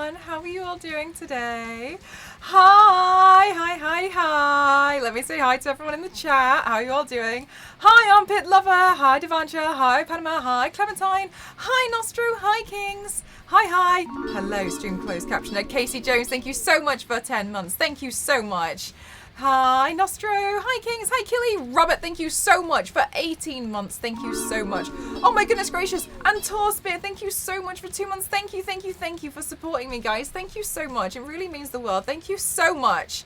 everyone. How are you all doing today? Hi, hi, hi, hi. Let me say hi to everyone in the chat. How are you all doing? Hi, Armpit Lover. Hi, Devancha. Hi, Panama. Hi, Clementine. Hi, Nostro. Hi, Kings. Hi, hi. Hello, stream closed captioner. Casey Jones, thank you so much for 10 months. Thank you so much. Hi, Nostro. Hi, Kings. Hi, Killy. Robert, thank you so much for 18 months. Thank you so much. Oh, my goodness gracious. And Torspear, thank you so much for 2 months. Thank you, thank you, thank you for supporting me, guys. Thank you so much. It really means the world. Thank you so much.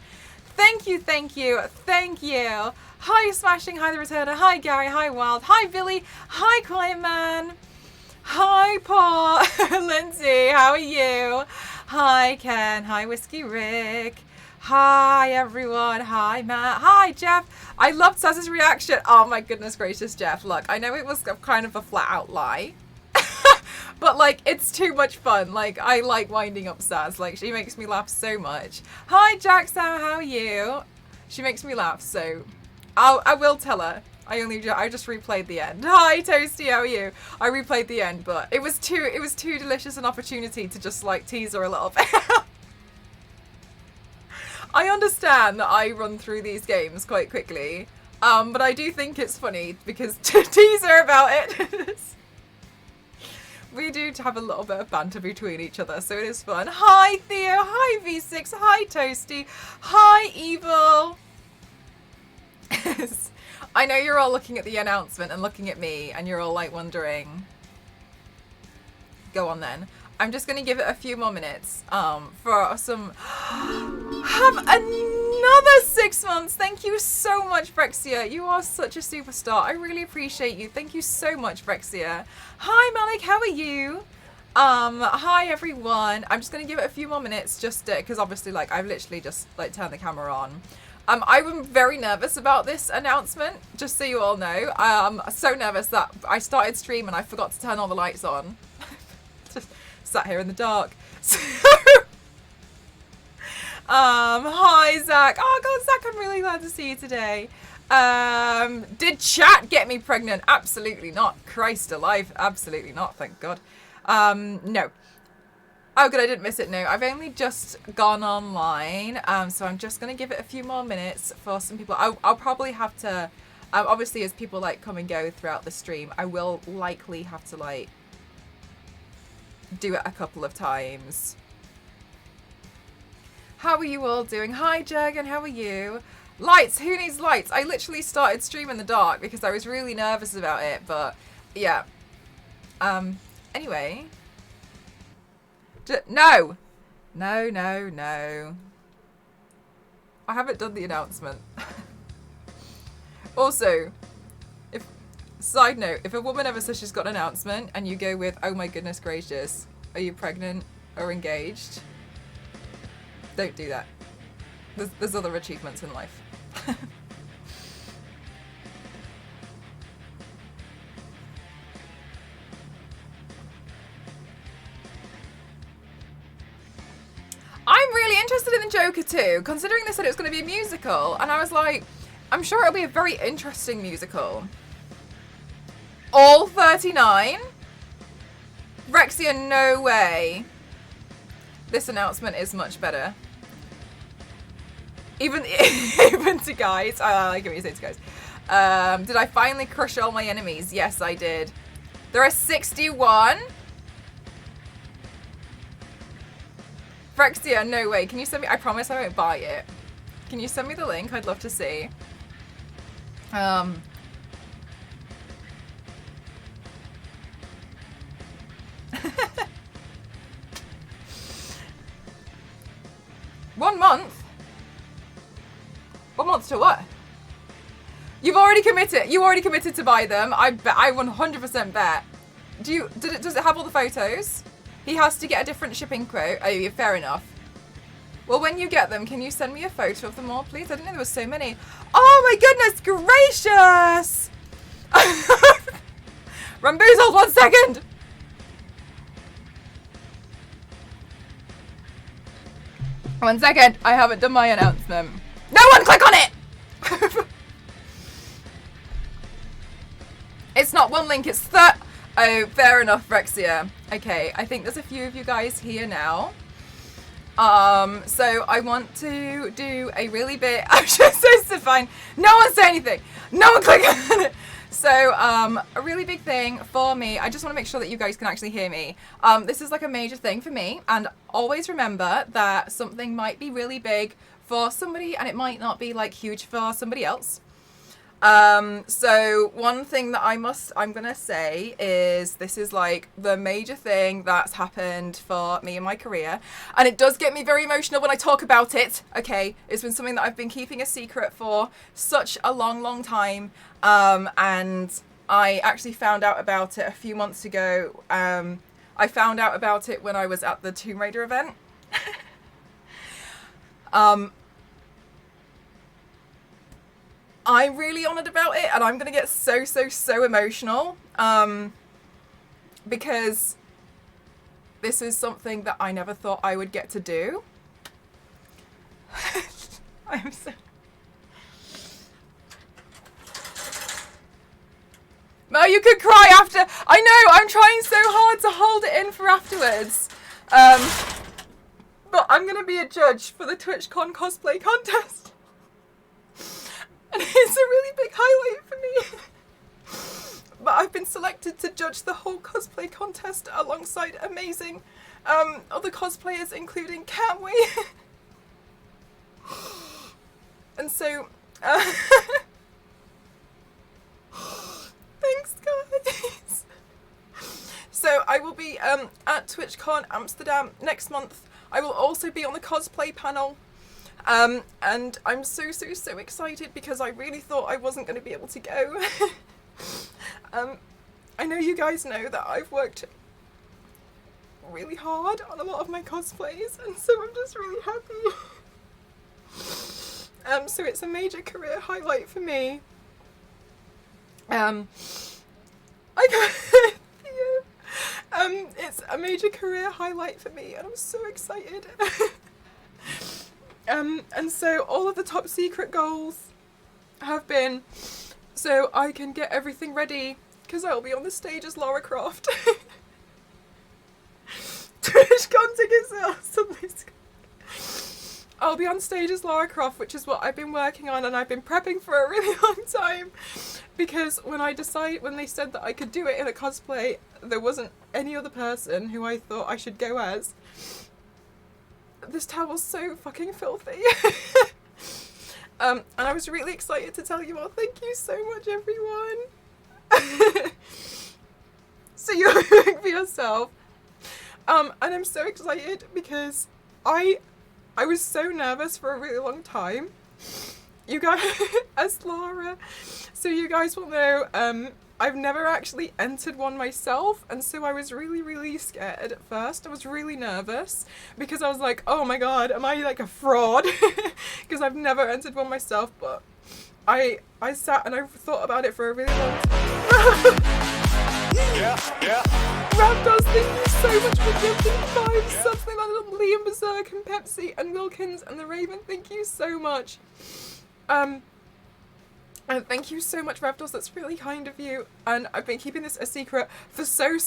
Thank you, thank you, thank you. Hi, Smashing. Hi, The Returner. Hi, Gary. Hi, Wild. Hi, Billy. Hi, Quiet Man. Hi, Paul. Lindsay, how are you? Hi, Ken. Hi, Whiskey Rick. Hi, everyone. Hi, Matt. Hi, Jeff. I loved Saz's reaction. Oh, my goodness gracious, Jeff. Look, I know it was kind of a flat-out lie. But, like, it's too much fun. Like, I like winding up Saz. Like, she makes me laugh so much. Hi, Jack Sam. How are you? She makes me laugh, so I will tell her. I just replayed the end. Hi, Toasty. How are you? I replayed the end, but it was too delicious an opportunity to just, like, tease her a little bit. I understand that I run through these games quite quickly, but I do think it's funny because to tease her about it, we do have a little bit of banter between each other, so it is fun. Hi, Theo. Hi, V6. Hi, Toasty. Hi, Evil. I know you're all looking at the announcement and looking at me, and you're all, like, wondering. Go on, then. I'm just going to give it a few more minutes for some... Have another 6 months. Thank you so much, Brexia. You are such a superstar. I really appreciate you. Thank you so much, Brexia. Hi, Malik. How are you? Hi, everyone. I'm just going to give it a few more minutes just because obviously, like, I've literally just, like, turned the camera on. I'm very nervous about this announcement, just so you all know. So nervous that I started stream and I forgot to turn all the lights on. Just sat here in the dark. So, hi, Zach. Oh, God, Zach, I'm really glad to see you today. Did chat get me pregnant? Absolutely not. Christ alive. Absolutely not, thank God. No. Oh, good, I didn't miss it. No, I've only just gone online, so I'm just going to give it a few more minutes for some people. I'll probably have to, obviously, as people, like, come and go throughout the stream, I will likely have to, like, do it a couple of times. How are you all doing? Hi, Jurgen, how are you? Lights, who needs lights? I literally started stream in the dark because I was really nervous about it, but, yeah. Anyway... No! No, no, no. I haven't done the announcement. Also, side note, if a woman ever says she's got an announcement and you go with, oh my goodness gracious, are you pregnant or engaged? Don't do that. There's other achievements in life. I'm really interested in the Joker too, considering they said it was going to be a musical, and I was like, I'm sure it'll be a very interesting musical. All 39? Rexia, no way. This announcement is much better. Even to guys, I like what you say to guys. Did I finally crush all my enemies? Yes, I did. There are 61. Brexia, no way. Can you send me? I promise I won't buy it. Can you send me the link? I'd love to see. 1 month? 1 month to what? You've already committed. You already committed to buy them. I bet. I 100% bet. Does it have all the photos? He has to get a different shipping quote. Oh, yeah, fair enough. Well, when you get them, can you send me a photo of them all, please? I didn't know there was so many. Oh my goodness gracious! Ramboozled, 1 second! One second, I haven't done my announcement. No one click on it! It's not one link, it's Oh, fair enough, Rexia. Okay, I think there's a few of you guys here now. So I want to do a really big, I'm just supposed to find, no one say anything, no one click on it. So, a really big thing for me, I just want to make sure that you guys can actually hear me. This is like a major thing for me, and always remember that something might be really big for somebody and it might not be like huge for somebody else. So one thing that I'm gonna say is this is like the major thing that's happened for me in my career, and it does get me very emotional when I talk about it. Okay, it's been something that I've been keeping a secret for such a long time, and I actually found out about it a few months ago. I found out about it when I was at the Tomb Raider event. I'm really honoured about it, and I'm going to get so emotional, because this is something that I never thought I would get to do. I'm so... Well, you could cry after. I know, I'm trying so hard to hold it in for afterwards. But I'm going to be a judge for the TwitchCon cosplay contest. And it's a really big highlight for me. But I've been selected to judge the whole cosplay contest alongside amazing other cosplayers, including Camwe. And so, thanks guys. So I will be at TwitchCon Amsterdam next month. I will also be on the cosplay panel. And I'm so excited because I really thought I wasn't going to be able to go. I know you guys know that I've worked really hard on a lot of my cosplays, and so I'm just really happy. So it's a major career highlight for me. It's a major career highlight for me, and I'm so excited. And so all of the top secret goals have been so I can get everything ready, because I'll be on the stage as Lara Croft. TwitchCon tickets are suddenly... I'll be on stage as Lara Croft, which is what I've been working on and I've been prepping for a really long time, because when they said that I could do it in a cosplay, there wasn't any other person who I thought I should go as. This towel's so fucking filthy. And I was really excited to tell you all, thank you so much everyone. So you're doing for yourself. And I'm so excited because I was so nervous for a really long time. You guys, as Lara, so you guys will know, I've never actually entered one myself, and so I was really scared at first. I was really nervous because I was like, oh my god, am I like a fraud? Because I've never entered one myself, but I sat and I thought about it for a really long time. Raptors, thank you so much for gifting 5 subs. They landed on Liam, Berserk, and Pepsi, and Wilkins, and the Raven. Thank you so much. And thank you so much, Raptors. That's really kind of you. And I've been keeping this a secret for so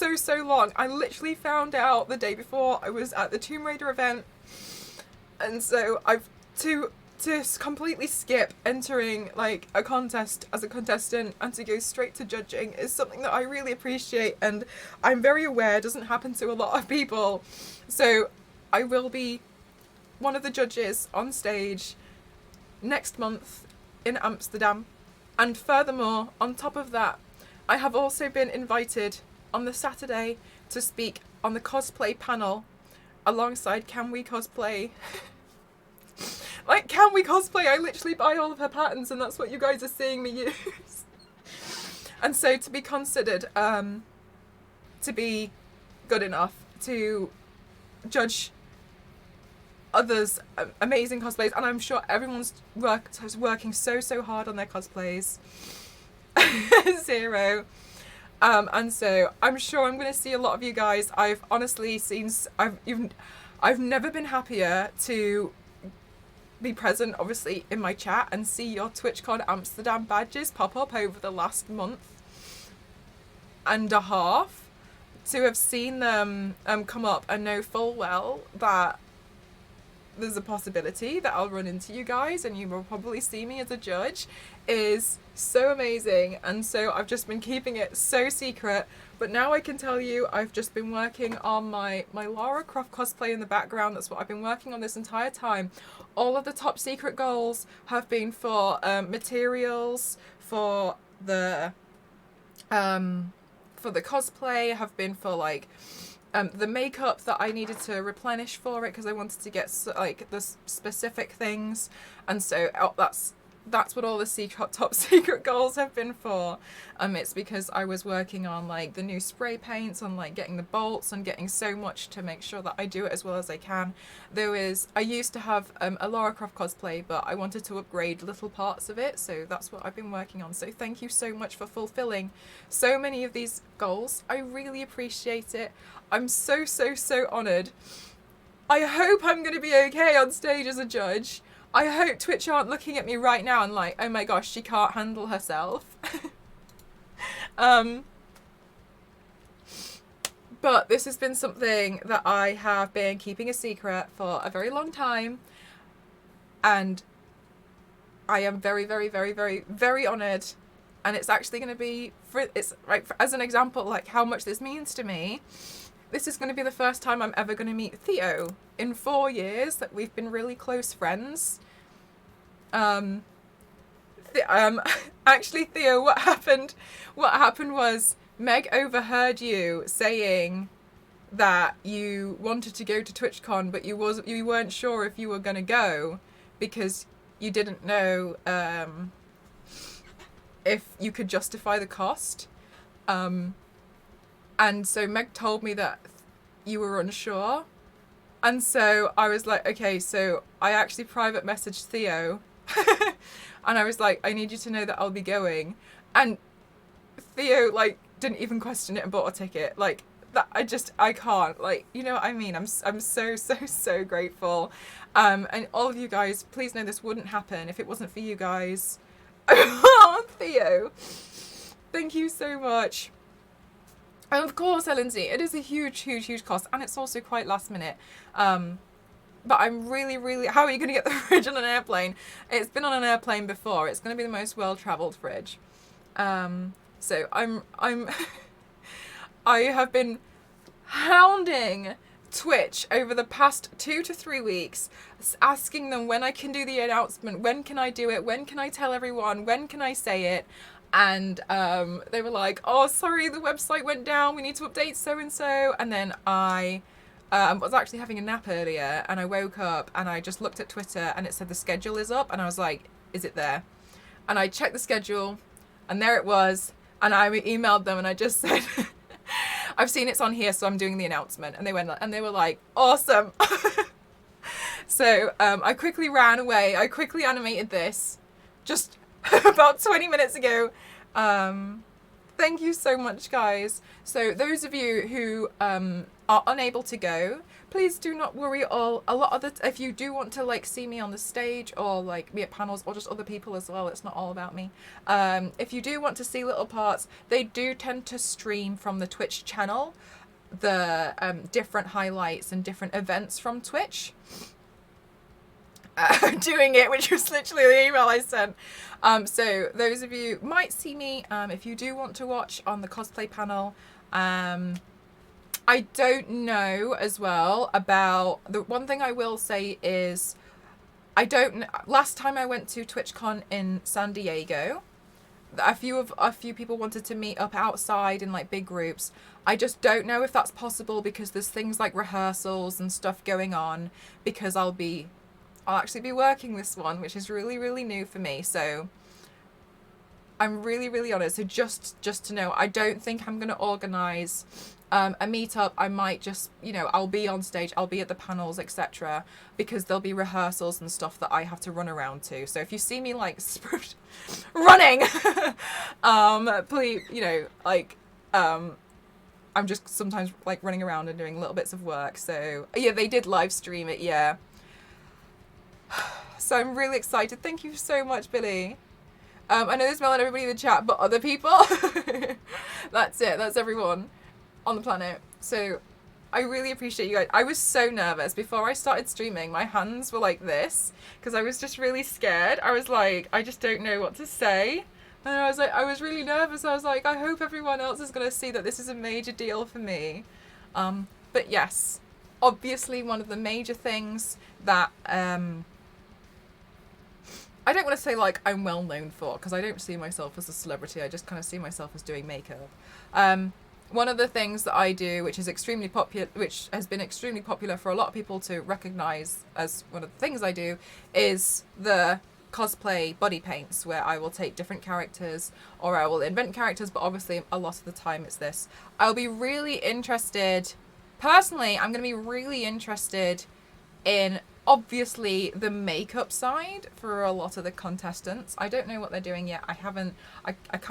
long. I literally found out the day before I was at the Tomb Raider event, and so I've to completely skip entering like a contest as a contestant and to go straight to judging is something that I really appreciate, and I'm very aware doesn't happen to a lot of people. So I will be one of the judges on stage next month in Amsterdam. And furthermore, on top of that, I have also been invited on the Saturday to speak on the cosplay panel alongside Can We Cosplay. Like, Can We Cosplay, I literally buy all of her patterns, and that's what you guys are seeing me use. And so to be considered to be good enough to judge others' amazing cosplays, and I'm sure everyone's working so hard on their cosplays. 0. And so I'm sure I'm going to see a lot of you guys. I've honestly seen, I've never been happier to be present, obviously, in my chat and see your TwitchCon Amsterdam badges pop up over the last month and a half. To have seen them come up and know full well that there's a possibility that I'll run into you guys and you will probably see me as a judge is so amazing. And so I've just been keeping it so secret, but now I can tell you I've just been working on my Lara Croft cosplay in the background. That's what I've been working on this entire time. All of the top secret goals have been for materials, for the cosplay, have been for like the makeup that I needed to replenish for it because I wanted to get like the specific things, and so that's what all the top secret goals have been for. It's because I was working on like the new spray paints, on like getting the bolts, and getting so much to make sure that I do it as well as I can. I used to have a Lara Croft cosplay, but I wanted to upgrade little parts of it, so that's what I've been working on. So thank you so much for fulfilling so many of these goals. I really appreciate it. I'm so honoured. I hope I'm going to be okay on stage as a judge. I hope Twitch aren't looking at me right now and like, oh my gosh, she can't handle herself. But this has been something that I have been keeping a secret for a very long time. And I am very honoured. And it's actually going to be, as an example, like how much this means to me. This is going to be the first time I'm ever going to meet Theo in 4 years that we've been really close friends. Actually, Theo, what happened was Meg overheard you saying that you wanted to go to TwitchCon, but you weren't sure if you were going to go because you didn't know if you could justify the cost. And so Meg told me that you were unsure. And so I was like, okay, so I actually private messaged Theo. And I was like, I need you to know that I'll be going. And Theo, like, didn't even question it and bought a ticket. Like, that, I can't. Like, you know what I mean? I'm so grateful. And all of you guys, please know this wouldn't happen if it wasn't for you guys. Oh, Theo. Thank you so much. And of course, Lindsay, it is a huge cost, and it's also quite last minute. But I'm really, how are you going to get the fridge on an airplane? It's been on an airplane before. It's going to be the most well-traveled fridge. So I have been hounding Twitch over the past 2 to 3 weeks, asking them when I can do the announcement, when can I do it, when can I tell everyone, when can I say it? And they were like, oh, sorry, the website went down, we need to update so-and-so. And then I was actually having a nap earlier, and I woke up and I just looked at Twitter and it said the schedule is up, and I was like, is it there? And I checked the schedule and there it was, and I emailed them and I just said, I've seen it's on here, so I'm doing the announcement. And they were like, awesome. So I quickly ran away. I quickly animated this just about 20 minutes ago. Thank you so much, guys. So those of you who are unable to go, please do not worry. If you do want to like see me on the stage or like me at panels or just other people as well, it's not all about me. If you do want to see little parts, they do tend to stream from the Twitch channel, the different highlights and different events from Twitch. Doing it, which was literally the email I sent. So those of you might see me if you do want to watch on the cosplay panel. I don't know as well about the one thing I will say is last time I went to TwitchCon in San Diego, a few people wanted to meet up outside in like big groups. I just don't know if that's possible because there's things like rehearsals and stuff going on, because I'll actually be working this one, which is really new for me. So I'm really honoured. So just to know, I don't think I'm going to organise a meetup. I might just, I'll be on stage, I'll be at the panels, etc. because there'll be rehearsals and stuff that I have to run around to. So if you see me like running, please, I'm just sometimes like running around and doing little bits of work. So yeah, they did live stream it, yeah. So I'm really excited. Thank you so much, Billy. I know there's Mel and everybody in the chat, but other people, that's it. That's everyone on the planet. So I really appreciate you guys. I was so nervous before I started streaming. My hands were like this because I was just really scared. I was like, I just don't know what to say. And I was like, I was really nervous. I was like, I hope everyone else is going to see that this is a major deal for me. But yes, obviously one of the major things that I don't want to say like I'm well known for, because I don't see myself as a celebrity. I just kind of see myself as doing makeup. One of the things that I do, which is extremely popular, which has been extremely popular for a lot of people to recognize as one of the things I do, is the cosplay body paints, where I will take different characters or I will invent characters, but obviously a lot of the time it's this. I'll be really interested, personally, I'm going to be really interested in obviously the makeup side for a lot of the contestants. I don't know what they're doing yet. I kind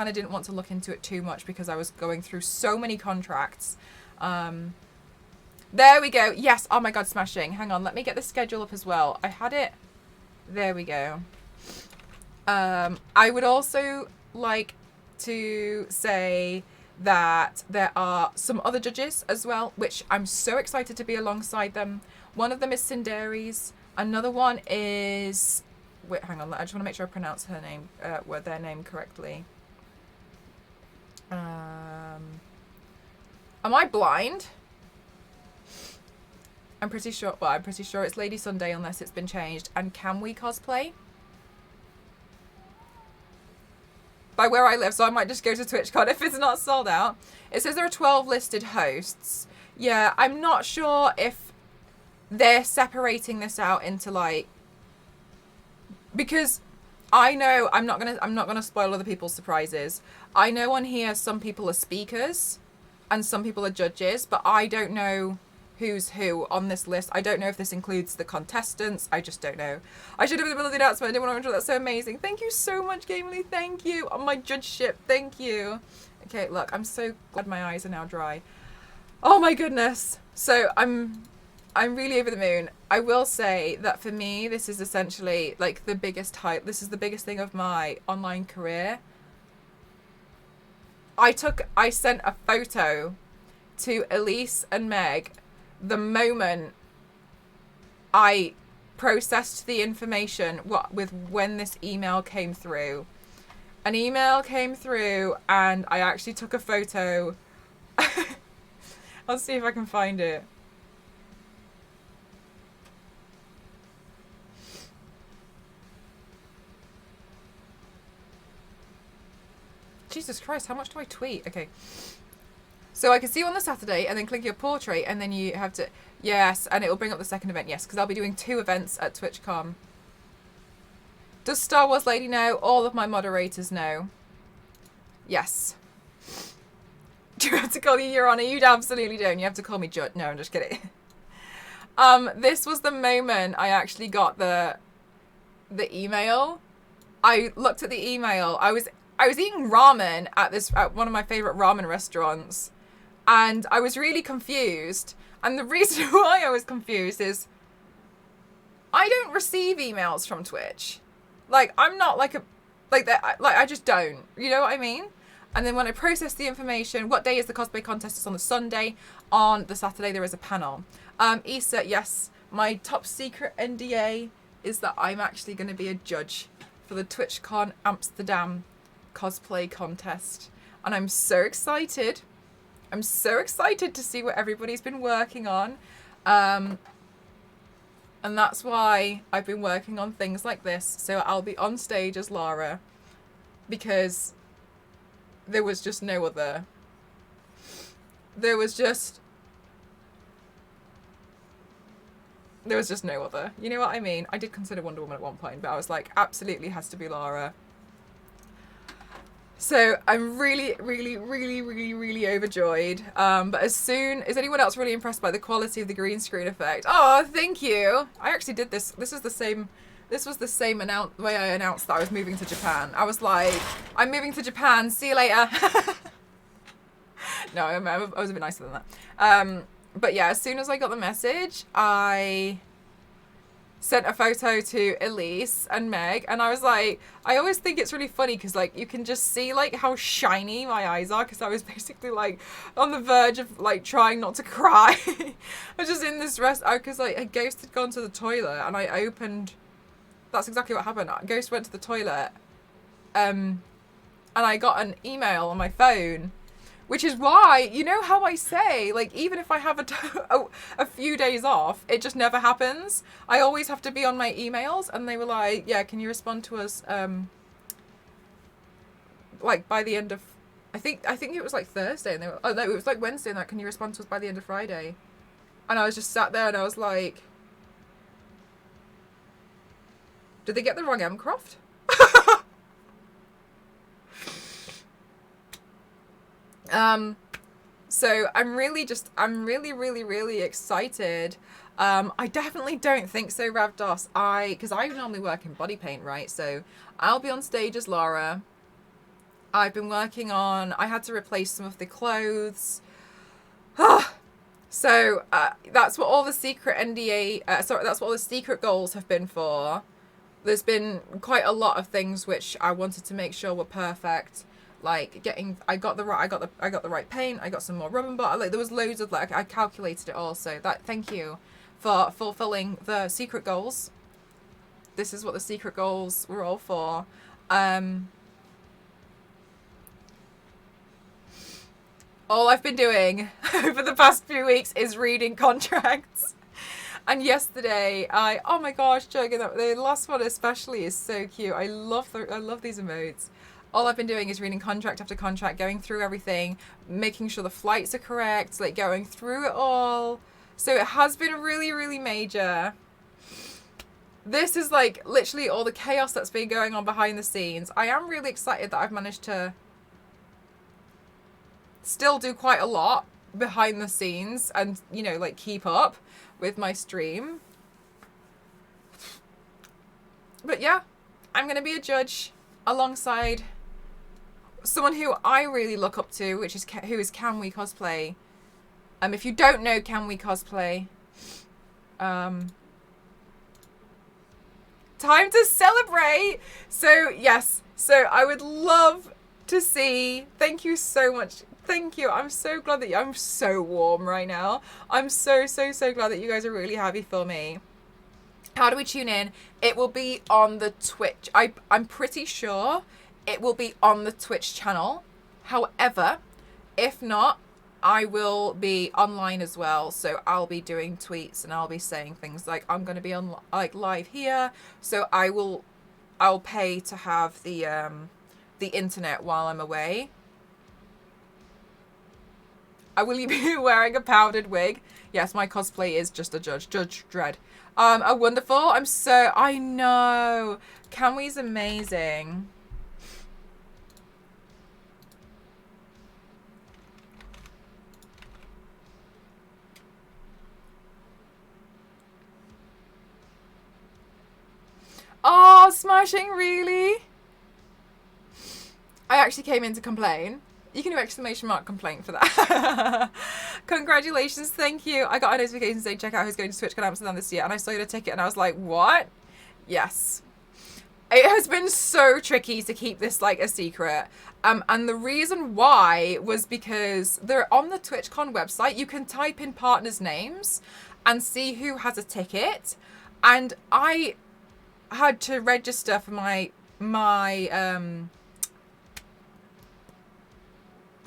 of didn't want to look into it too much because I was going through so many contracts. There we go. Yes. Oh my God, smashing. Hang on. Let me get the schedule up as well. I had it. There we go. I would also like to say that there are some other judges as well, which I'm so excited to be alongside them. One of them is Cinderies. Another one is... Wait, hang on. I just want to make sure I pronounce her name, their name correctly. Am I blind? I'm pretty sure it's Lady Sunday unless it's been changed. And can we cosplay? By where I live, so I might just go to TwitchCon if it's not sold out. It says there are 12 listed hosts. Yeah, I'm not sure if they're separating this out into like, because I know I'm not gonna spoil other people's surprises. I know on here some people are speakers and some people are judges, but I don't know who's who on this list. I don't know if this includes the contestants. I just don't know. I should have been able to announcement. I didn't want to. That's so amazing. Thank you so much, Gamely. Thank you on my judgeship. Thank you. Okay, look, I'm so glad my eyes are now dry. Oh my goodness. So I'm really over the moon. I will say that for me, this is essentially like the biggest hype. This is the biggest thing of my online career. I sent a photo to Elise and Meg the moment I processed the information when this email came through. An email came through and I actually took a photo. I'll see if I can find it. Jesus Christ, how much do I tweet? Okay. So I can see you on the Saturday and then click your portrait and then you have to... Yes, and it will bring up the second event. Yes, because I'll be doing 2 events at TwitchCon. Does Star Wars Lady know? All of my moderators know. Yes. Do you have to call you Your Honor? You absolutely don't. You have to call me Judd. No, I'm just kidding. This was the moment I actually got the email. I looked at the email. I was eating ramen at one of my favorite ramen restaurants, and I was really confused. And the reason why I was confused is I don't receive emails from Twitch. Like, I'm not like I just don't. You know what I mean? And then when I process the information, what day is the cosplay contest? It's on the Sunday. On the Saturday, there is a panel. Issa, yes, my top secret NDA is that I'm actually going to be a judge for the TwitchCon Amsterdam cosplay contest. And I'm so excited. I'm so excited to see what everybody's been working on. And that's why I've been working on things like this. So I'll be on stage as Lara, because there was just no other. There was just no other. You know what I mean? I did consider Wonder Woman at one point, but I was like, absolutely has to be Lara. So I'm really, really, really, really, really overjoyed. But is anyone else really impressed by the quality of the green screen effect? Oh, thank you. I actually did this. This was the same way I announced that I was moving to Japan. I was like, I'm moving to Japan. See you later. No, I was a bit nicer than that. But yeah, as soon as I got the message, I sent a photo to Elise and Meg, and I was like, I always think it's really funny because like you can just see like how shiny my eyes are because I was basically like on the verge of like trying not to cry. I was just in this rest because like a Ghost had gone to the toilet and I opened. That's exactly what happened. Ghost went to the toilet, and I got an email on my phone. Which is why, you know how I say, like, even if I have a few days off, it just never happens. I always have to be on my emails, and they were like, yeah, can you respond to us, like, by the end of, I think it was, like, Thursday, and they were, oh, no, it was, like, Wednesday, and that, can you respond to us by the end of Friday? And I was just sat there, and I was like, did they get the wrong Mcroft? So I'm really, really excited. I definitely don't think so, Ravdos. Because I normally work in body paint, right? So I'll be on stage as Laura. I've been working on, I had to replace some of the clothes. So that's what all the secret that's what all the secret goals have been for. There's been quite a lot of things which I wanted to make sure were perfect. Like I got the right paint. I got some more rubber band. Like there was loads of like I calculated it all. So thank you for fulfilling the secret goals. This is what the secret goals were all for. All I've been doing over the past few weeks is reading contracts. And yesterday, oh my gosh, Jurgen, the last one especially is so cute. I love these emotes. All I've been doing is reading contract after contract, going through everything, making sure the flights are correct, like going through it all. So it has been really, really major. This is like literally all the chaos that's been going on behind the scenes. I am really excited that I've managed to still do quite a lot behind the scenes and, you know, like keep up with my stream. But yeah, I'm going to be a judge alongside someone who I really look up to, who is Can We Cosplay. If you don't know Can We Cosplay, time to celebrate. So yes, so I would love to see. Thank you so much. Thank you. I'm so glad that I'm so warm right now. I'm so glad that you guys are really happy for me. How do we tune in? It will be on the Twitch. I'm pretty sure it will be on the Twitch channel. However, if not, I will be online as well. So I'll be doing tweets and I'll be saying things like I'm going to be on like live here. So I'll pay to have the internet while I'm away. Will you be wearing a powdered wig? Yes, my cosplay is just a Judge Dredd. Wonderful. I know. Can We's amazing. Oh, smashing, really? I actually came in to complain. You can do exclamation mark complaint for that. Congratulations, thank you. I got a notification saying check out who's going to TwitchCon Amsterdam this year, and I saw your ticket and I was like, what? Yes. It has been so tricky to keep this like a secret. And the reason why was because they're on the TwitchCon website, you can type in partners' names and see who has a ticket. And I had to register for my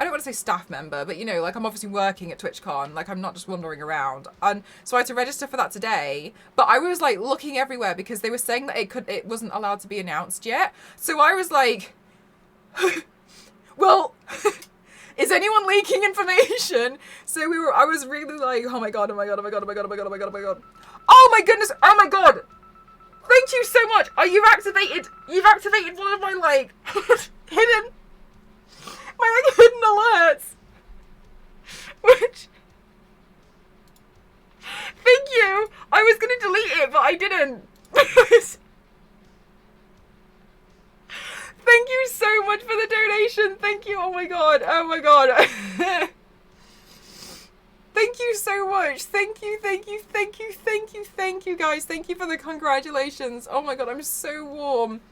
I don't want to say staff member, but you know, like I'm obviously working at TwitchCon, like I'm not just wandering around. And so I had to register for that today, but I was like looking everywhere because they were saying that it wasn't allowed to be announced yet. So I was like, well, is anyone leaking information? So I was really like, oh my god, oh my god, oh my god, oh my god, oh my god, oh my god, oh my god. Oh my goodness, oh my god. Thank you so much. You've activated one of my like hidden alerts. Which, thank you. I was gonna delete it, but I didn't. Thank you so much for the donation. Thank you. Oh my god. Oh my god. Thank Thank you so much. Thank you, thank you, thank you, thank you, thank you, guys. Thank you for the congratulations. Oh my god, I'm so warm.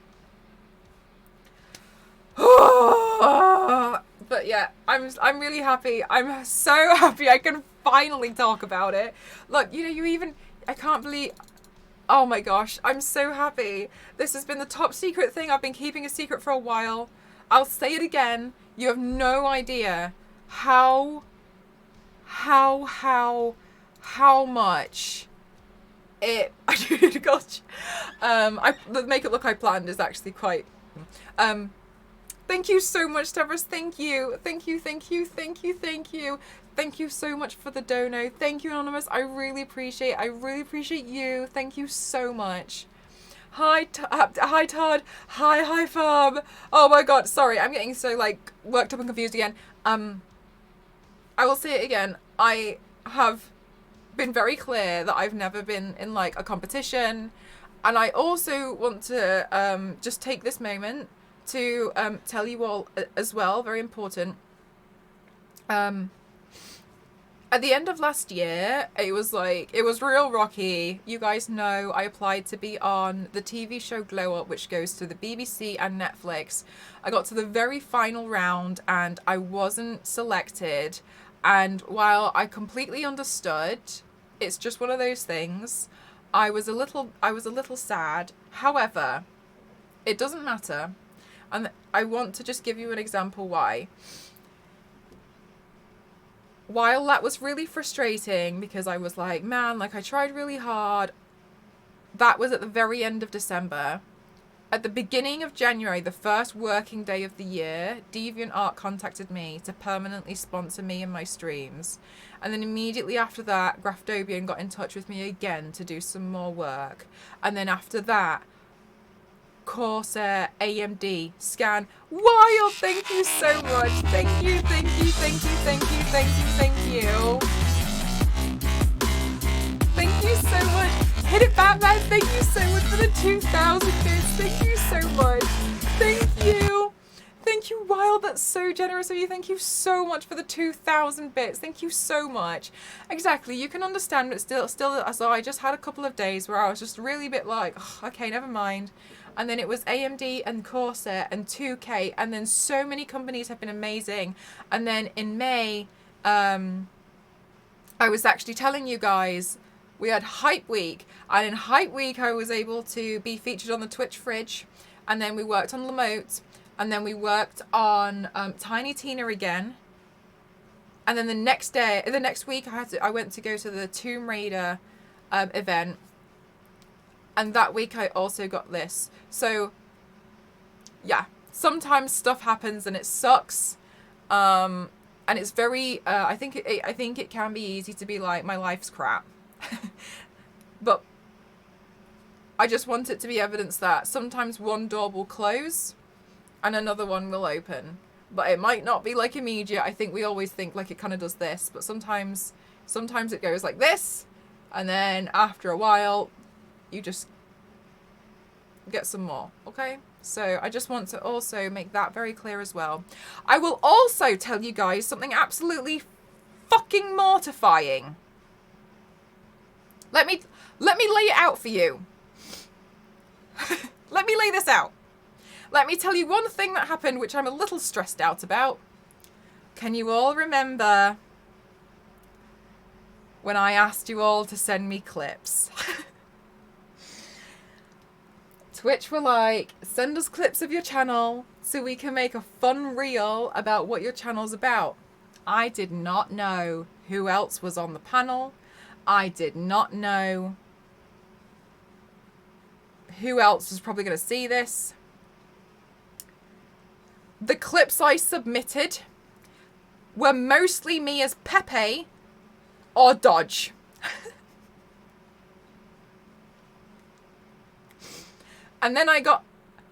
But yeah, I'm really happy. I'm so happy I can finally talk about it. Look, you know, I can't believe, oh my gosh, I'm so happy. This has been the top secret thing I've been keeping a secret for a while. I'll say it again. You have no idea how much it, gosh, the makeup look I planned is actually quite, thank you so much, Tavros. Thank you. Thank you, thank you, thank you, thank you. Thank you so much for the dono. Thank you, Anonymous. I really appreciate you. Thank you so much. Hi, Todd. Hi, Farm. Oh my god, sorry. I'm getting so, like, worked up and confused again. I will say it again. I have been very clear that I've never been in, like, a competition. And I also want to just take this moment to tell you all as well, very important. At the end of last year, it was real rocky. You guys know I applied to be on the TV show Glow Up, which goes to the BBC and Netflix. I got to the very final round and I wasn't selected. And while I completely understood, it's just one of those things, I was a little sad. However, it doesn't matter. And I want to just give you an example why. While that was really frustrating because I was like, man, like I tried really hard, that was at the very end of December. At the beginning of January, the first working day of the year, DeviantArt contacted me to permanently sponsor me in my streams. And then immediately after that, Graftobian got in touch with me again to do some more work. And then after that, Corsair, AMD, Scan, Wild, thank you so much. Thank you, thank you, thank you, thank you, thank you, thank you. Thank you so much. Hit it, Batman, thank you so much for the 2,000 bits. Thank you so much. Thank you. Thank you, Wild, that's so generous of you. Thank you so much for the 2,000 bits. Thank you so much. Exactly, you can understand, but still, so I just had a couple of days where I was just really a bit like, oh, okay, never mind. And then it was AMD and Corsair and 2K. And then so many companies have been amazing. And then in May, I was actually telling you guys, we had Hype Week. And in Hype Week, I was able to be featured on the Twitch fridge. And then we worked on Lamote. And then we worked on Tiny Tina again. And then the next week, I went to go to the Tomb Raider event. And that week I also got this. So, yeah, sometimes stuff happens and it sucks. And it's very, I think it can be easy to be like, my life's crap. But I just want it to be evidence that sometimes one door will close and another one will open. But it might not be like immediate. I think we always think like it kind of does this. But sometimes it goes like this. And then after a while, you just get some more, okay? So I just want to also make that very clear as well. I will also tell you guys something absolutely fucking mortifying. Let me lay it out for you. Let me lay this out. Let me tell you one thing that happened which I'm a little stressed out about. Can you all remember when I asked you all to send me clips? Twitch were like, send us clips of your channel so we can make a fun reel about what your channel's about. I did not know who else was on the panel. I did not know who else was probably going to see this. The clips I submitted were mostly me as Pepe or Dodge. And then I got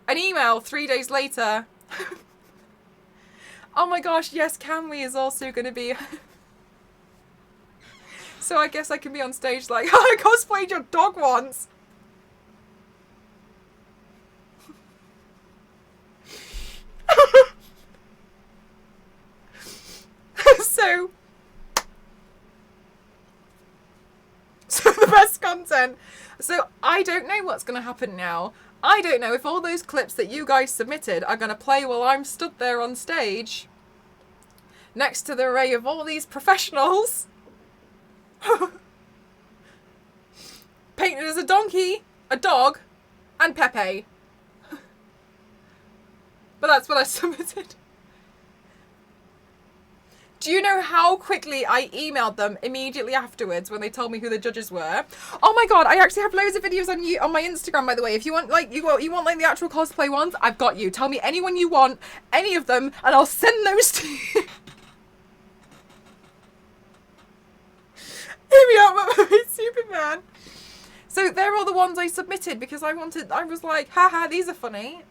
an email 3 days later. Oh my gosh, yes, Cammy is also going to be... So I guess I can be on stage like, oh, I cosplayed your dog once. So content. So I don't know what's going to happen now. I don't know if all those clips that you guys submitted are going to play while I'm stood there on stage next to the array of all these professionals painted as a donkey, a dog, and Pepe. But that's what I submitted. Do you know how quickly I emailed them immediately afterwards when they told me who the judges were? Oh my god, I actually have loads of videos on my Instagram, by the way. If you want like you want like the actual cosplay ones, I've got you. Tell me anyone you want, any of them, and I'll send those to you. Hit me up, Superman. So they're all the ones I submitted because I was like, haha, these are funny.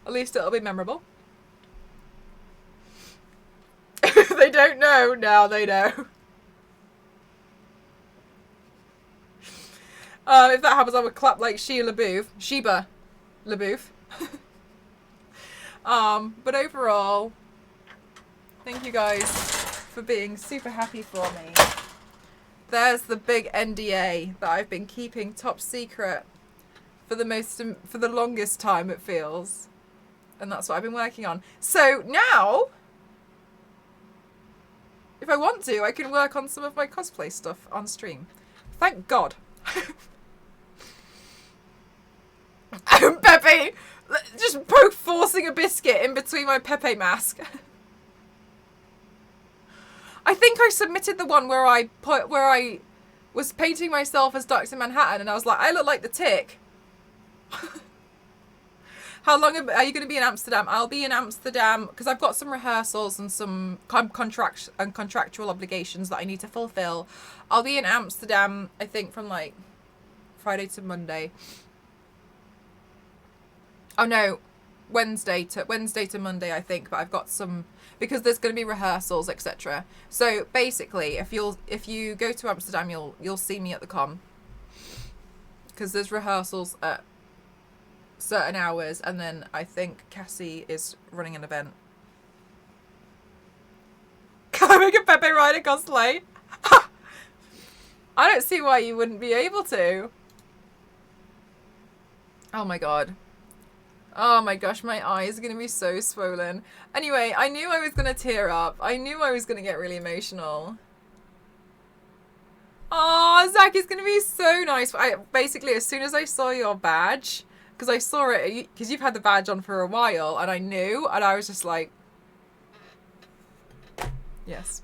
At least it'll be memorable. They don't know. Now they know. If that happens, I would clap like Sheba LaBeouf. But overall, thank you guys for being super happy for me. There's the big NDA that I've been keeping top secret for the longest time, it feels. And that's what I've been working on. So now, if I want to, I can work on some of my cosplay stuff on stream. Thank God. Pepe, just forcing a biscuit in between my Pepe mask. I think I submitted the one where I was painting myself as Dr. Manhattan, and I was like, I look like the Tick. How long are you going to be in Amsterdam? I'll be in Amsterdam because I've got some rehearsals and some contractual obligations that I need to fulfill. I'll be in Amsterdam, I think, from like Friday to Monday. Oh no, Wednesday to Monday, I think. But I've got some because there's going to be rehearsals, etc. So basically, if you go to Amsterdam, you'll see me at the con because there's rehearsals at certain hours, and then I think Cassie is running an event. Can I make a Pepe Rider cosplay? I don't see why you wouldn't be able to. Oh my god. Oh my gosh, my eyes are going to be so swollen. Anyway, I knew I was going to tear up. I knew I was going to get really emotional. Oh, Zach is going to be so nice. Basically, as soon as I saw your badge, because I saw it, because you've had the badge on for a while, and I knew, and I was just like, yes.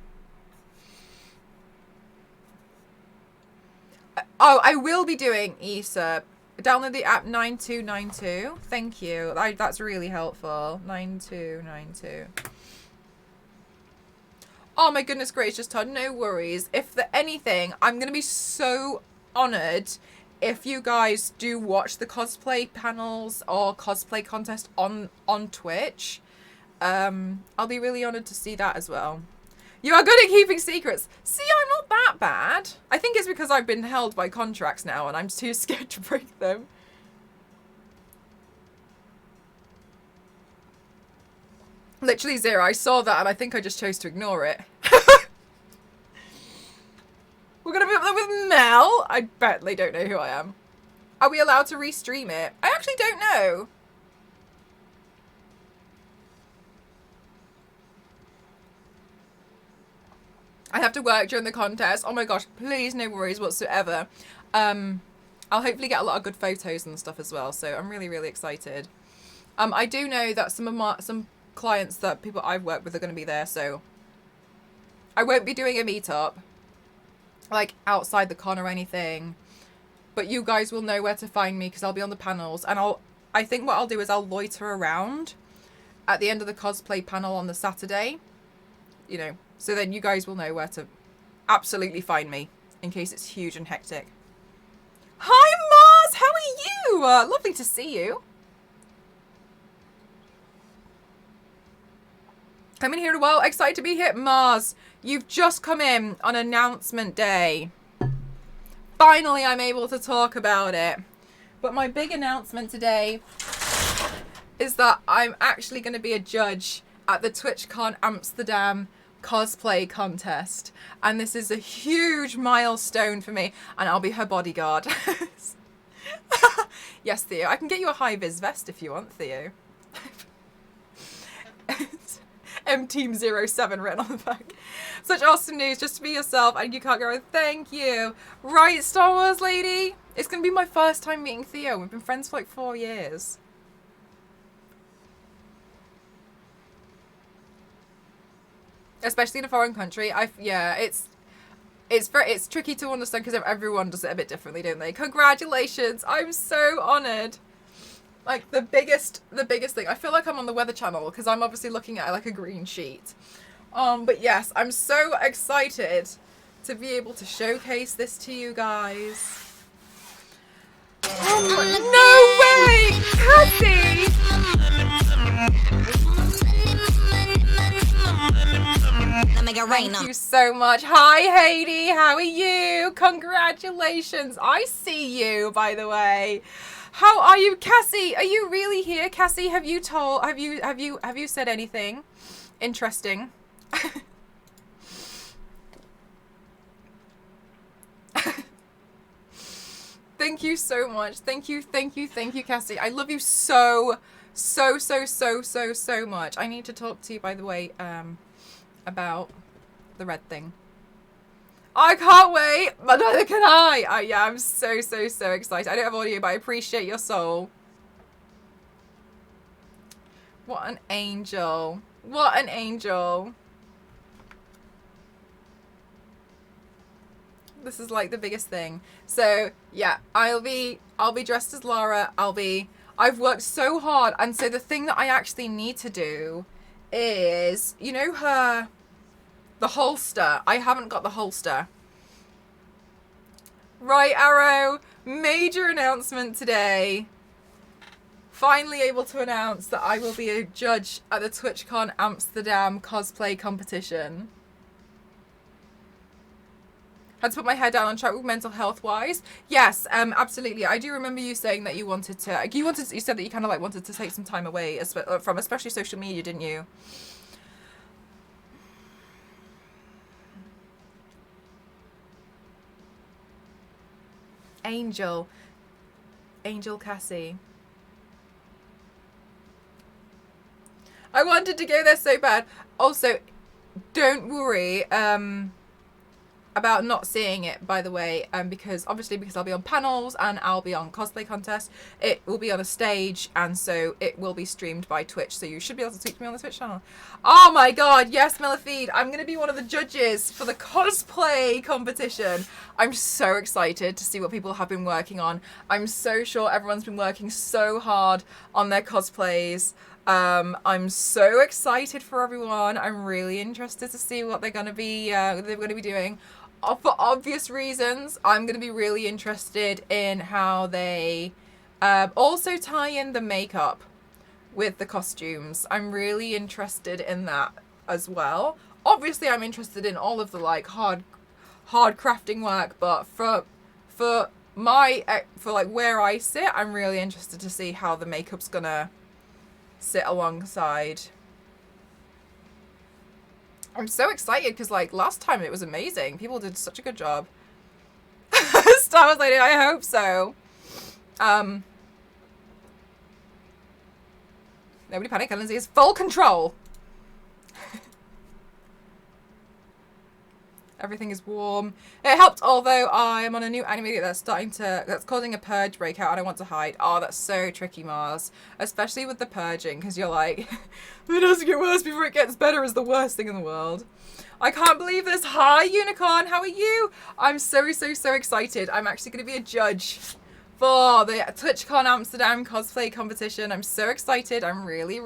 Oh, I will be doing ESA. Download the app 9292. Thank you. That's really helpful. 9292. Oh my goodness gracious, Todd. No worries. If anything, I'm going to be so honoured if you guys do watch the cosplay panels or cosplay contest on Twitch. I'll be really honoured to see that as well. You are good at keeping secrets. See, I'm not that bad. I think it's because I've been held by contracts now and I'm too scared to break them. Literally zero. I saw that and I think I just chose to ignore it. We're going to be up there with Mel. I bet they don't know who I am. Are we allowed to restream it? I actually don't know. I have to work during the contest. Oh my gosh, please, no worries whatsoever. I'll hopefully get a lot of good photos and stuff as well. So I'm really, really excited. I do know that some clients that people I've worked with are going to be there. So I won't be doing a meetup like outside the con or anything, but you guys will know where to find me because I'll be on the panels, and I think what I'll do is I'll loiter around at the end of the cosplay panel on the Saturday, you know, so then you guys will know where to absolutely find me in case it's huge and hectic. Hi Mars, how are you? Lovely to see you. Coming here well, excited to be here. Mars, you've just come in on announcement day. Finally, I'm able to talk about it. But my big announcement today is that I'm actually going to be a judge at the TwitchCon Amsterdam cosplay contest. And this is a huge milestone for me, and I'll be her bodyguard. Yes, Theo, I can get you a high-vis vest if you want, Theo. M-Team07 written on the back. Such awesome news, just to be yourself and you can't go wrong. Thank you. Right, Star Wars lady? It's going to be my first time meeting Theo. We've been friends for like 4 years. Especially in a foreign country. Yeah, it's tricky to understand because everyone does it a bit differently, don't they? Congratulations. I'm so honoured. Like the biggest thing. I feel like I'm on the Weather Channel because I'm obviously looking at like a green sheet. But yes, I'm so excited to be able to showcase this to you guys. No way, Cassie! Thank you so much. Hi, Heidi. How are you? Congratulations. I see you, by the way. How are you, Cassie? Are you really here, Cassie? Have you said anything interesting? Thank you so much. Thank you, Cassie. I love you so much. I need to talk to you, by the way, about the red thing. I can't wait, but neither can I. Yeah, I'm so excited. I don't have audio, but I appreciate your soul. What an angel. What an angel. This is like the biggest thing. So yeah, I'll be dressed as Lara. I've worked so hard, and so the thing that I actually need to do is, you know, the holster. I haven't got the holster. Right, Arrow. Major announcement today. Finally able to announce that I will be a judge at the TwitchCon Amsterdam cosplay competition. Had to put my head down on track with mental health wise. Yes, absolutely. I do remember you saying that you wanted to. You said that you kind of like wanted to take some time away from especially social media, didn't you? Angel Cassie. I wanted to go there so bad. Also, don't worry about not seeing it, by the way, because I'll be on panels and I'll be on cosplay contests. It will be on a stage, and so it will be streamed by Twitch, so you should be able to speak to me on the Twitch channel. Oh my god, yes, Mellifeed, I'm going to be one of the judges for the cosplay competition. I'm so excited to see what people have been working on. I'm so sure everyone's been working so hard on their cosplays. I'm so excited for everyone. I'm really interested to see what they're going to be doing. For obvious reasons, I'm going to be really interested in how they also tie in the makeup with the costumes. I'm really interested in that as well. Obviously, I'm interested in all of the like hard crafting work, but for like where I sit, I'm really interested to see how the makeup's gonna sit alongside. I'm so excited because like last time it was amazing. People did such a good job. Star Wars lady, I hope so. Nobody panic, Lindsay is full control. Everything is warm. It helped, although I am on a new anime that's causing a purge breakout and I want to hide. Oh, that's so tricky, Mars. Especially with the purging, because you're like, it doesn't get worse before it gets better is the worst thing in the world. I can't believe this. Hi, Unicorn. How are you? I'm so excited. I'm actually going to be a judge for the TwitchCon Amsterdam cosplay competition. I'm so excited. I'm really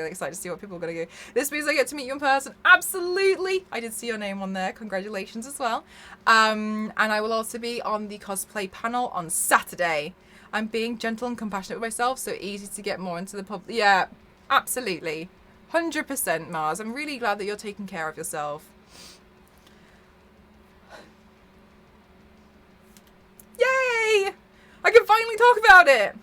excited to see what people are going to do. This means I get to meet you in person. Absolutely. I did see your name on there. Congratulations as well. And I will also be on the cosplay panel on Saturday. I'm being gentle and compassionate with myself, so easy to get more into the public. Yeah, absolutely. 100%, Mars. I'm really glad that you're taking care of yourself. Yay! I can finally talk about it.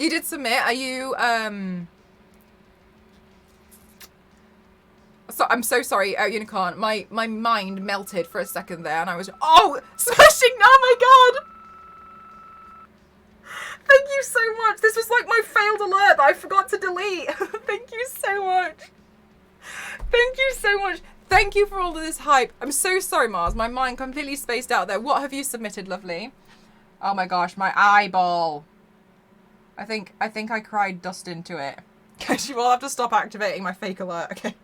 He did submit. Are you, So I'm so sorry, Unicorn. My mind melted for a second there, and I was, oh, smashing! Oh my god! Thank you so much. This was like my failed alert that I forgot to delete. Thank you so much. Thank you so much. Thank you for all of this hype. I'm so sorry, Mars. My mind completely spaced out there. What have you submitted, lovely? Oh my gosh, my eyeball. I think I cried dust into it. Guys, you all have to stop activating my fake alert, okay?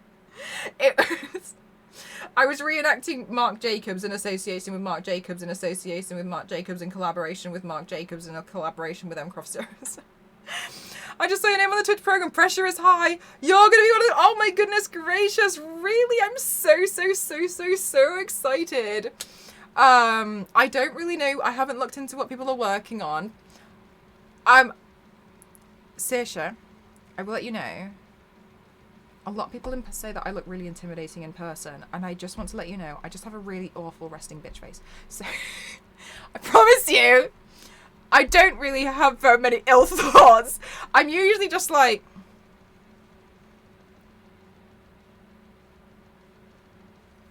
I was reenacting Marc Jacobs in association with Marc Jacobs in association with Marc Jacobs in collaboration with Marc Jacobs in a collaboration with Croft Zeros. I just saw your name on the Twitch program. Pressure is high. You're gonna be one of the. Oh my goodness gracious! Really, I'm so excited. I don't really know. I haven't looked into what people are working on. Saoirse, I will let you know. A lot of people say that I look really intimidating in person, and I just want to let you know, I just have a really awful resting bitch face. So, I promise you, I don't really have very many ill thoughts. I'm usually just like...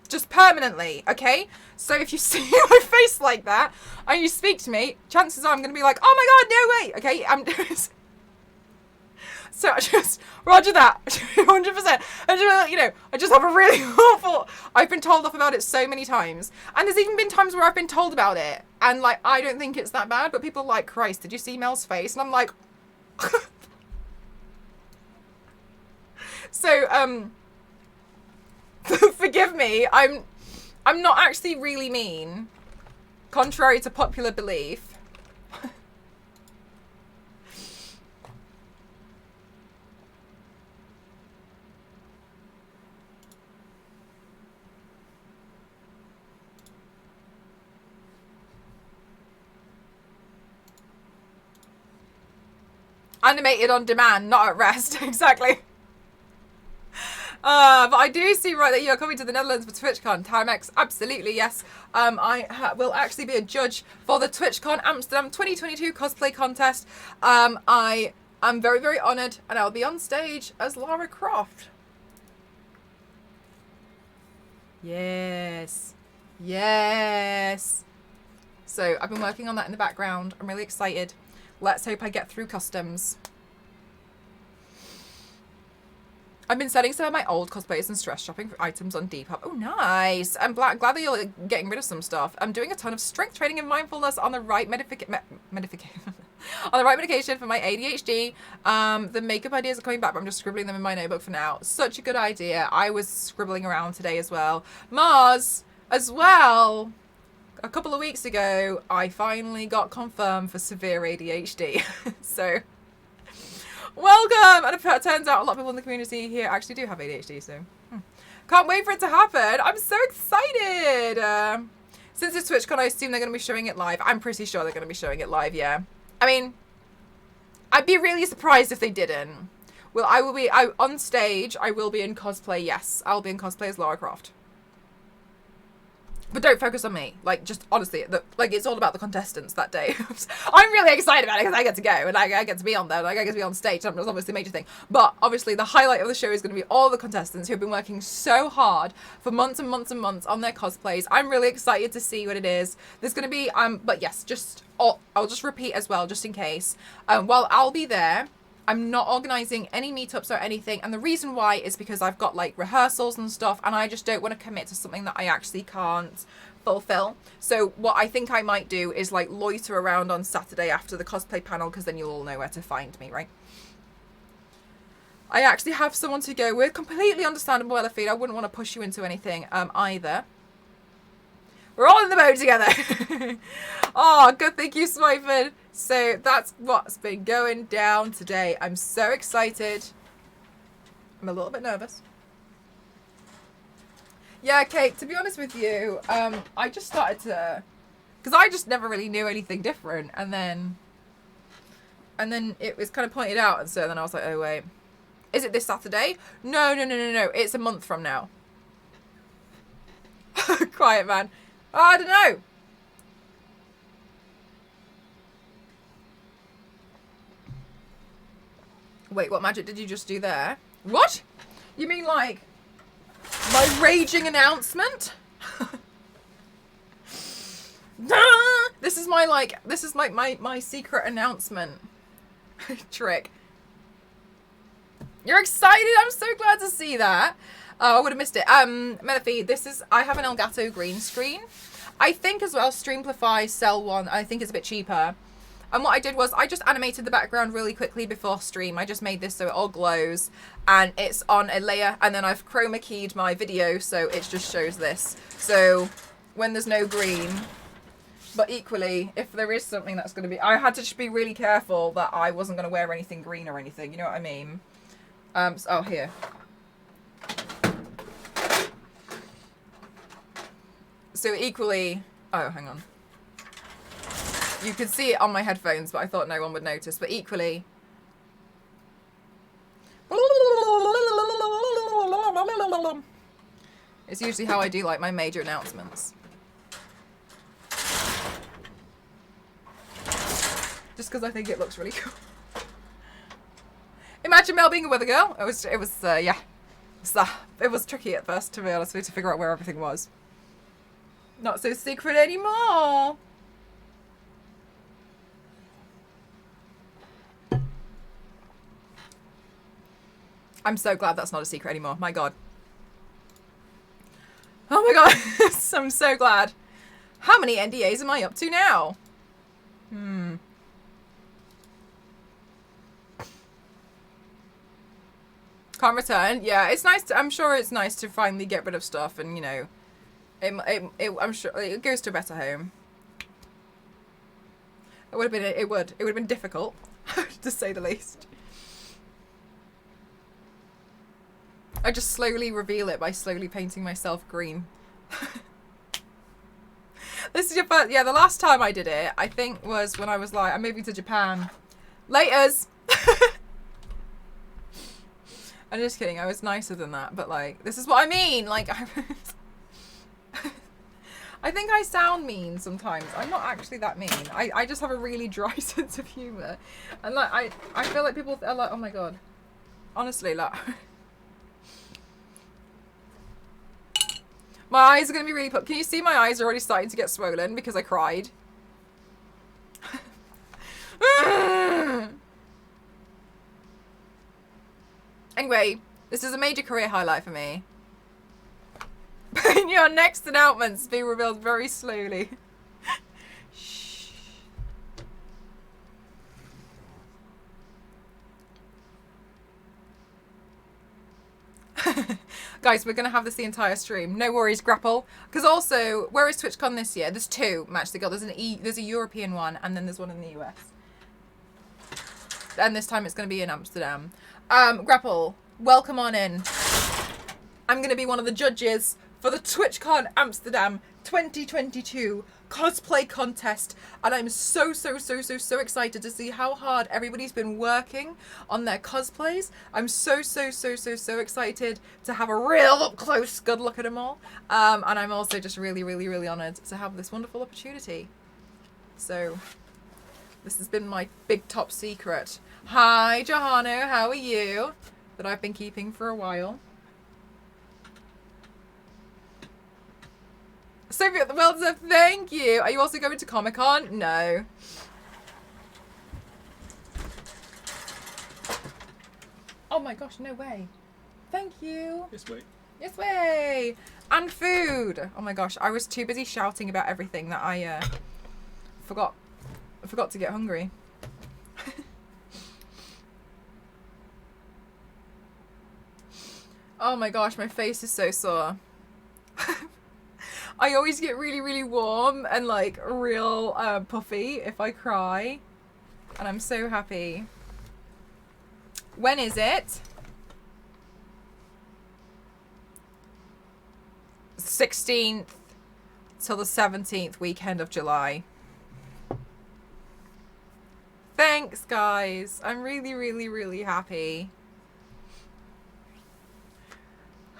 just permanently, okay? So if you see my face like that, and you speak to me, chances are I'm going to be like, oh my god, no way, okay? I'm just... So I just, roger that, 100%. I just have a really awful, I've been told off about it so many times. And there's even been times where I've been told about it. And like, I don't think it's that bad, but people are like, Christ, did you see Mel's face? And I'm like, so, forgive me, I'm not actually really mean, contrary to popular belief. Animated on demand, not at rest. Exactly. But I do see right that you are coming to the Netherlands for TwitchCon. Timex, absolutely, yes. I will actually be a judge for the TwitchCon Amsterdam 2022 cosplay contest. I am very, very honoured, and I'll be on stage as Lara Croft. Yes. Yes. So I've been working on that in the background. I'm really excited. Let's hope I get through customs. I've been selling some of my old cosplays and stress shopping for items on Depop. Oh, nice. I'm glad that you're getting rid of some stuff. I'm doing a ton of strength training and mindfulness on the right medication for my ADHD. The makeup ideas are coming back, but I'm just scribbling them in my notebook for now. Such a good idea. I was scribbling around today as well. Mars, as well. A couple of weeks ago, I finally got confirmed for severe ADHD. So, welcome! And it turns out a lot of people in the community here actually do have ADHD, so can't wait for it to happen. I'm so excited! Since it's TwitchCon, I assume they're going to be showing it live. I'm pretty sure they're going to be showing it live, yeah. I mean, I'd be really surprised if they didn't. Well, on stage, I will be in cosplay, yes. I'll be in cosplay as Lara Croft. But don't focus on me. Like, just honestly, it's all about the contestants that day. I'm really excited about it because I get to go and I get to be on there. Like, I get to be on stage. That's obviously a major thing. But obviously, the highlight of the show is going to be all the contestants who have been working so hard for months and months and months on their cosplays. I'm really excited to see what it is. There's going to be, but yes, I'll just repeat as well, just in case. While I'll be there, I'm not organising any meetups or anything, and the reason why is because I've got like rehearsals and stuff, and I just don't want to commit to something that I actually can't fulfill. So what I think I might do is like loiter around on Saturday after the cosplay panel, because then you'll all know where to find me, right? I actually have someone to go with. Completely understandable, Elafine. I wouldn't want to push you into anything either. We're all in the boat together. Oh, good. Thank you, Swipeford. So that's what's been going down today. I'm so excited. I'm a little bit nervous. Yeah, Kate, to be honest with you, I just started to... because I just never really knew anything different. And then it was kind of pointed out. And so then I was like, oh, wait. Is it this Saturday? No. It's a month from now. Quiet, man. Oh, I don't know. Wait, what magic did you just do there? What? You mean like my raging announcement? This is my secret announcement trick. You're excited? I'm so glad to see that. Oh, I would have missed it. Melify, I have an Elgato green screen. I think as well Streamplify sell one. I think it's a bit cheaper. And what I did was I just animated the background really quickly before stream. I just made this so it all glows and it's on a layer, and then I've chroma keyed my video so it just shows this. So when there's no green, but equally, if there is something that's going to be... I had to just be really careful that I wasn't going to wear anything green or anything. You know what I mean? Oh, here. So equally... Oh, hang on. You could see it on my headphones, but I thought no one would notice. But equally... It's usually how I do, like, my major announcements. Just because I think it looks really cool. Imagine Mel being a weather girl. It was yeah. It was tricky at first, to be honest with you, to figure out where everything was. Not so secret anymore. I'm so glad that's not a secret anymore. My God. Oh my God. I'm so glad. How many NDAs am I up to now? Can't return. Yeah, it's nice to, I'm sure it's nice to finally get rid of stuff, and you know, I'm sure it goes to a better home. It would have been difficult, to say the least. I just slowly reveal it by slowly painting myself green. This is your first, yeah, the last time I did it, I think, was when I was like, I'm moving to Japan. Laters! I'm just kidding, I was nicer than that, but like, this is what I mean, like, I think I sound mean sometimes. I'm not actually that mean. I just have a really dry sense of humour. And like, I feel like people are like, oh my God. Honestly, like... My eyes are going to be really put. Can you see my eyes are already starting to get swollen because I cried? Anyway, this is a major career highlight for me. Your next announcements being revealed very slowly. Shh. Guys, we're going to have this the entire stream. No worries, Grapple. Because also, where is TwitchCon this year? There's two, Match the Girl. There's a European one, and then there's one in the US. And this time it's going to be in Amsterdam. Grapple, welcome on in. I'm going to be one of the judges for the TwitchCon Amsterdam 2022 cosplay contest, and I'm so excited to see how hard everybody's been working on their cosplays. I'm so excited to have a real up close good look at them all, and I'm also just really honored to have this wonderful opportunity. So this has been my big top secret. Hi Johanno, how are you? That I've been keeping for a while. Sophie at the World said, thank you. Are you also going to Comic-Con? No. Oh my gosh, no way. Thank you. Yes, way. Yes, way. And food. Oh my gosh, I was too busy shouting about everything that I forgot to get hungry. Oh my gosh, my face is so sore. I always get really warm and like real puffy if I cry, and I'm so happy. When is it? 16th till the 17th weekend of July. Thanks guys, I'm really happy.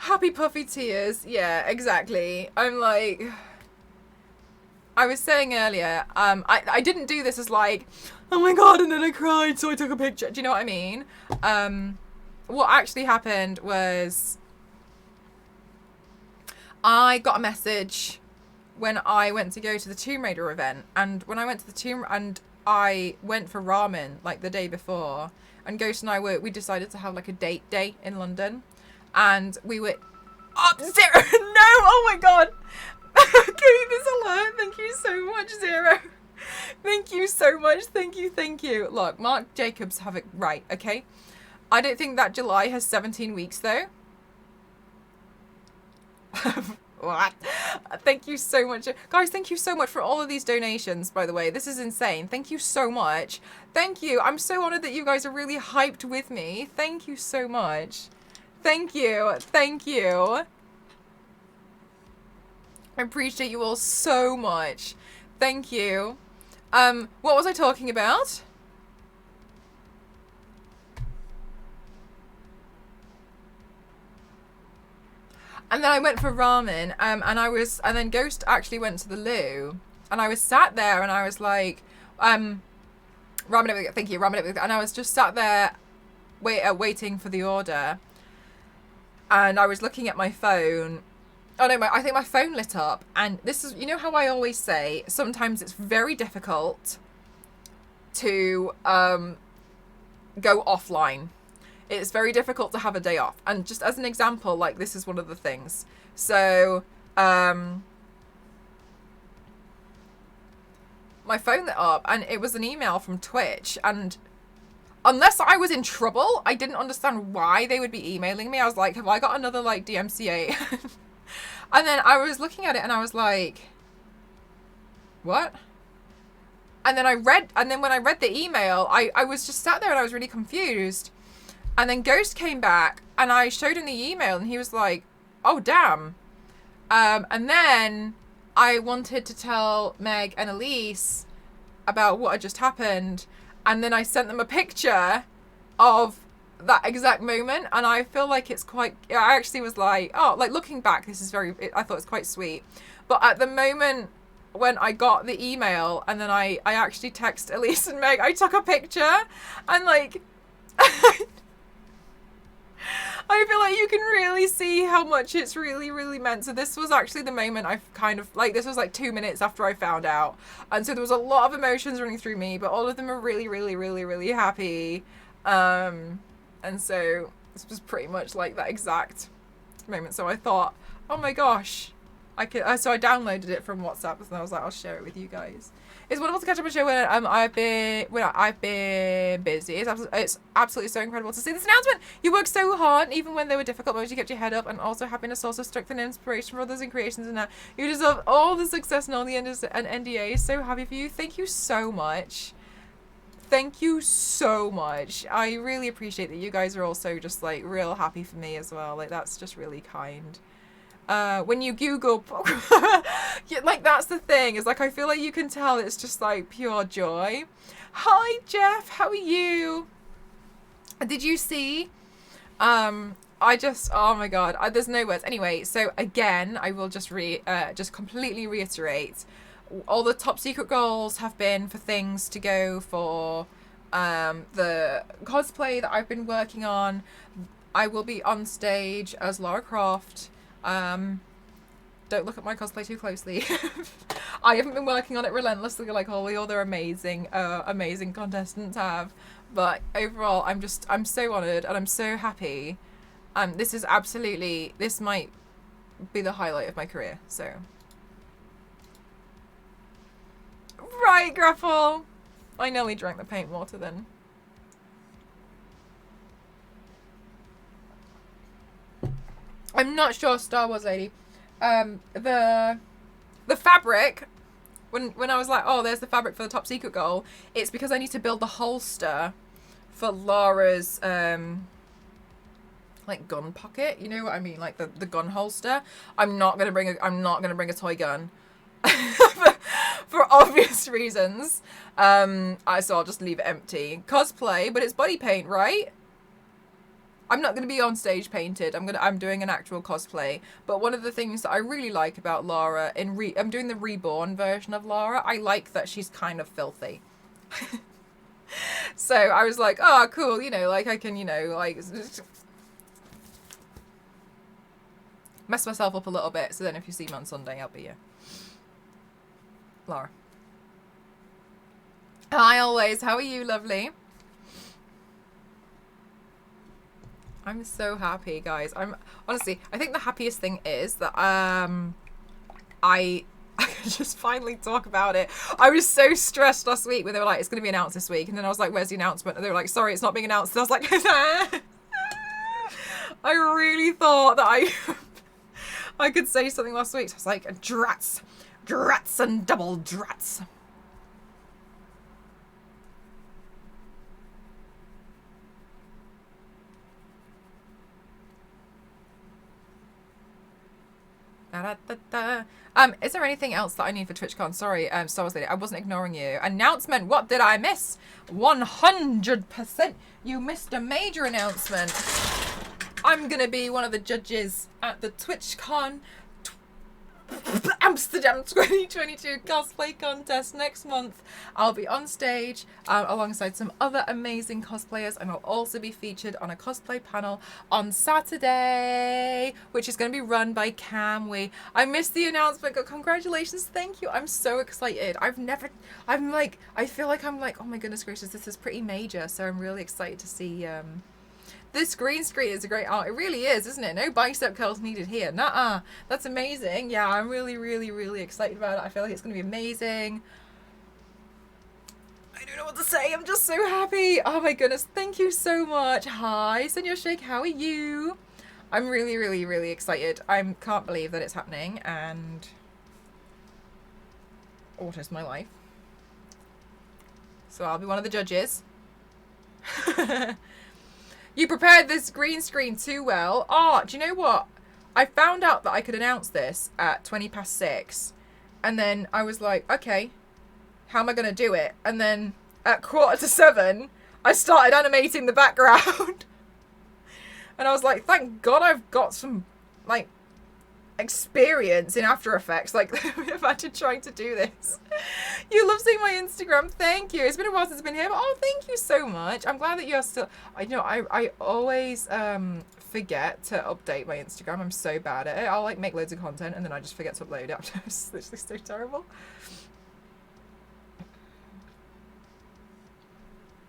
Happy puffy tears. Yeah, exactly. I'm I was saying earlier, I didn't do this as like, oh my god, and then I cried, so I took a picture. Do you know what I mean? What actually happened was I got a message when I went to go to the Tomb Raider event, and when I went to the I went for ramen like the day before, and Ghost and I we decided to have like a date day in London, and we were up Zero. No, oh my god. Getting this alert. Thank you so much, Zero. Thank you so much. Thank you. Look, Mark Jacobs have it right, okay? I don't think that July has 17 weeks though. What? Thank you so much. Guys, thank you so much for all of these donations, by the way. This is insane. Thank you so much. Thank you. I'm so honored that you guys are really hyped with me. Thank you so much. Thank you. Thank you. I appreciate you all so much. Thank you. What was I talking about? And then I went for ramen, and then Ghost actually went to the loo, and I was sat there, and I was like, ramen, thank you, ramen, and I was just sat there, waiting for the order, and I was looking at my phone. Oh no, I think my phone lit up, and this is, you know how I always say, sometimes it's very difficult to go offline. It's very difficult to have a day off. And just as an example, like this is one of the things. So, my phone lit up and it was an email from Twitch, and unless I was in trouble, I didn't understand why they would be emailing me. I was like, have I got another like DMCA? And then I was looking at it and I was like, what? And then when I read the email, I was just sat there and I was really confused. And then Ghost came back and I showed him the email and he was like, oh, damn. And then I wanted to tell Meg and Elise about what had just happened. And then I sent them a picture of that exact moment. And I feel like it's quite, I actually was like, oh, like looking back, this is I thought it's quite sweet. But at the moment when I got the email and then I actually texted Elise and Meg, I took a picture and like, I feel like you can really see how much it's really, really meant. So this was actually the moment I kind of, like, this was like 2 minutes after I found out. And so there was a lot of emotions running through me, but all of them are really, really, really, really happy. And so this was pretty much like that exact moment. So I thought, oh my gosh, so I downloaded it from WhatsApp and I was like, I'll share it with you guys. It's wonderful to catch up on a show when I've been busy. It's absolutely so incredible to see this announcement. You worked so hard, even when there were difficult moments. You kept your head up, and also have been a source of strength and inspiration for others in creations. And now you deserve all the success and all the NDA. So happy for you. Thank you so much. Thank you so much. I really appreciate that you guys are also just like real happy for me as well. Like that's just really kind. When you Google, like that's the thing, is like I feel like you can tell it's just like pure joy. Hi Jeff, how are you? Did you see? Oh my god, there's no words. Anyway, so again, I will just completely reiterate. All the top secret goals have been for things to go for the cosplay that I've been working on. I will be on stage as Lara Croft. Don't look at my cosplay too closely. I haven't been working on it relentlessly like all the other amazing contestants have, but overall I'm so honored and I'm so happy. This might be the highlight of my career, so. Right, Graffle! I nearly drank the paint water then. I'm not sure, Star Wars lady. The fabric, when I was like, oh, there's the fabric for the top secret goal, it's because I need to build the holster for Lara's like gun pocket. You know what I mean? Like the gun holster. I'm not gonna bring a toy gun. For obvious reasons. So I'll just leave it empty. Cosplay, but it's body paint, right? I'm not going to be on stage painted. I'm doing an actual cosplay. But one of the things that I really like about Lara I'm doing the reborn version of Lara. I like that she's kind of filthy. So I was like, oh, cool, you know, like I can, you know, like mess myself up a little bit. So then if you see me on Sunday, I'll be Lara. Hi, always. How are you, lovely? I'm so happy, guys. Honestly, I think the happiest thing is that I can just finally talk about it. I was so stressed last week when they were like, it's going to be announced this week. And then I was like, where's the announcement? And they were like, sorry, it's not being announced. And I was like, I really thought that I could say something last week. So I was like, drats and double drats. Is there anything else that I need for TwitchCon? Sorry, Star Wars Lady, I wasn't ignoring you. Announcement, what did I miss? 100% you missed a major announcement. I'm gonna be one of the judges at the TwitchCon Amsterdam 2022 cosplay contest next month. I'll be on stage alongside some other amazing cosplayers, and I'll also be featured on a cosplay panel on Saturday, which is going to be run by Camwy. I missed the announcement. Congratulations, thank you. I'm so excited. I feel like I'm like, oh my goodness gracious, this is pretty major. So I'm really excited to see. This green screen is a great art. It really is, isn't it? No bicep curls needed here. Nuh-uh. That's amazing. Yeah, I'm really, really, really excited about it. I feel like it's going to be amazing. I don't know what to say. I'm just so happy. Oh my goodness. Thank you so much. Hi, Senor Shake. How are you? I'm really, really, really excited. I can't believe that it's happening. And what is my life? So I'll be one of the judges. You prepared this green screen too well. Oh, do you know what? I found out that I could announce this at 6:20. And then I was like, okay, how am I going to do it? And then at 7:15, I started animating the background. And I was like, thank God I've got some, like, experience in After Effects. Like, imagine trying to do this. You love seeing my Instagram. Thank you. It's been a while since I've been here, but oh, thank you so much. I'm glad that you're still. I always forget to update my Instagram. I'm so bad at it. I'll like make loads of content and then I just forget to upload it. It's literally so terrible.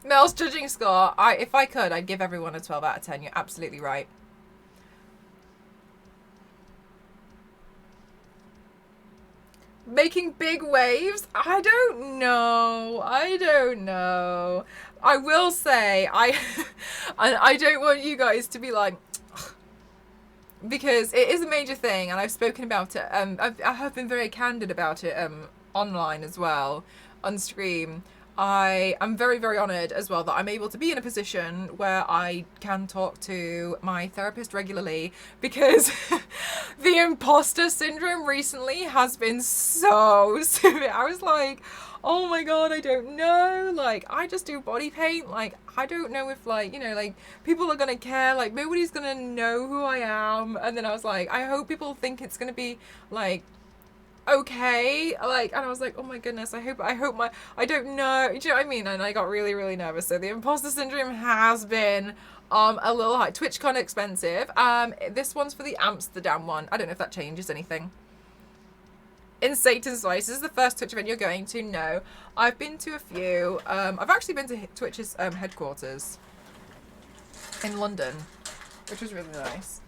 Mel's judging score. If I could, I'd give everyone a 12 out of 10. You're absolutely right. Making big waves? I don't know. I will say, I don't want you guys to be like, because it is a major thing, and I've spoken about it. I have been very candid about it online as well, on stream. I am very, very honoured as well that I'm able to be in a position where I can talk to my therapist regularly, because the imposter syndrome recently has been so severe. I was like, oh my God, I don't know. Like, I just do body paint. Like, I don't know if, like, you know, like, people are going to care. Like, nobody's going to know who I am. And then I was like, I hope people think it's going to be, like, okay, like, and I was like, oh my goodness, I hope I don't know, do you know what I mean? And I got really, really nervous. So the imposter syndrome has been a little high. TwitchCon expensive. This one's for the Amsterdam one. I don't know if that changes anything. In Satan's Voice, this is the first Twitch event you're going to? No, I've been to a few. I've actually been to Twitch's headquarters in London, which was really nice.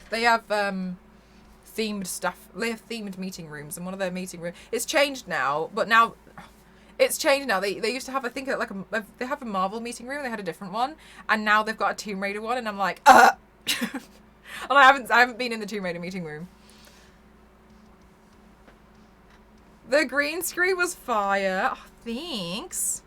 They have themed stuff. They have themed meeting rooms, and one of their meeting rooms, it's changed now, but now it's changed now. They used to have, I think, like they have a Marvel meeting room. They had a different one, and now they've got a Tomb Raider one, and I'm like, and I haven't been in the Tomb Raider meeting room. The green screen was fire. Oh, thanks.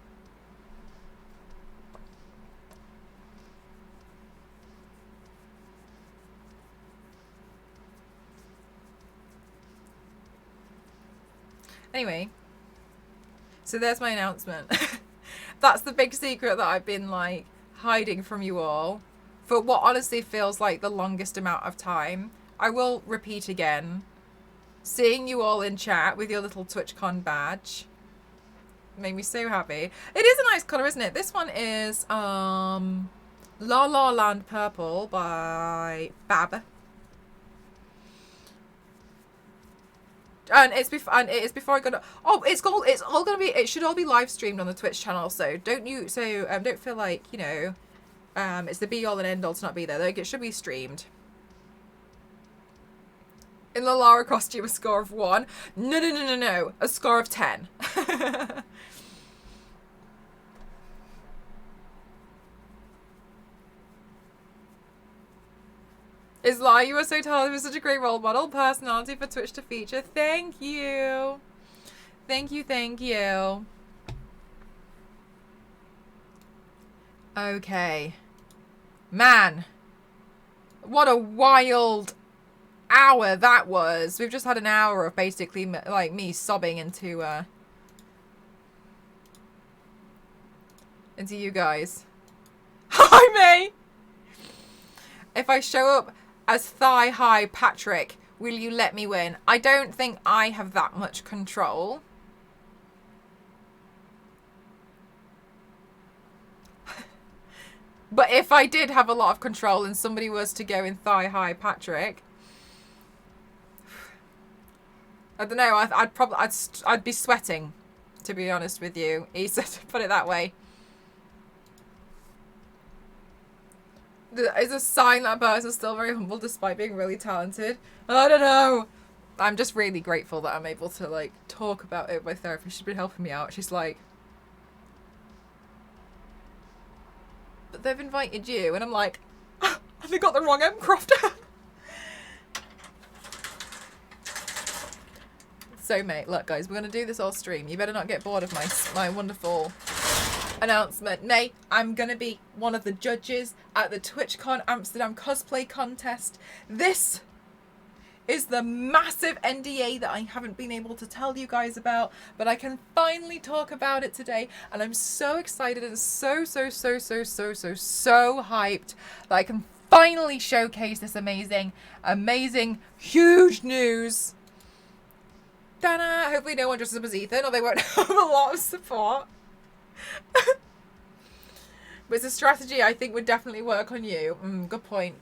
Anyway, so there's my announcement. That's the big secret that I've been like hiding from you all for what honestly feels like the longest amount of time. I will repeat again. Seeing you all in chat with your little TwitchCon badge made me so happy. It is a nice colour, isn't it? This one is La La Land Purple by Bab. And it is before I got. Oh, it's all gonna be. It should all be live streamed on the Twitch channel. So don't feel like, you know, it's the be all and end all to not be there. Like, it should be streamed. In the Lara costume, a score of 1. No. A score of 10. Isla, you were so talented. You were such a great role model personality for Twitch to feature. Thank you. Thank you. Okay. Man. What a wild hour that was. We've just had an hour of basically like me sobbing into you guys. Hi, May. If I show up as Thigh High Patrick, will you let me win? I don't think I have that much control. But if I did have a lot of control and somebody was to go in Thigh High Patrick, I don't know, I'd be sweating, to be honest with you. He said to put it that way. Is a sign that person's still very humble despite being really talented. I don't know. I'm just really grateful that I'm able to like talk about it. My therapist, she's been helping me out. She's like, but they've invited you, and I'm like, have they got the wrong Crofter? So mate, look guys, we're gonna do this all stream. You better not get bored of my wonderful announcement. May, I'm gonna be one of the judges at the TwitchCon Amsterdam cosplay contest. This is the massive NDA that I haven't been able to tell you guys about, but I can finally talk about it today, and I'm so excited and so hyped that I can finally showcase this amazing huge news. Ta-da! Hopefully no one dresses up as Ethan, or they won't have a lot of support. But it's a strategy I think would definitely work on you. Good point,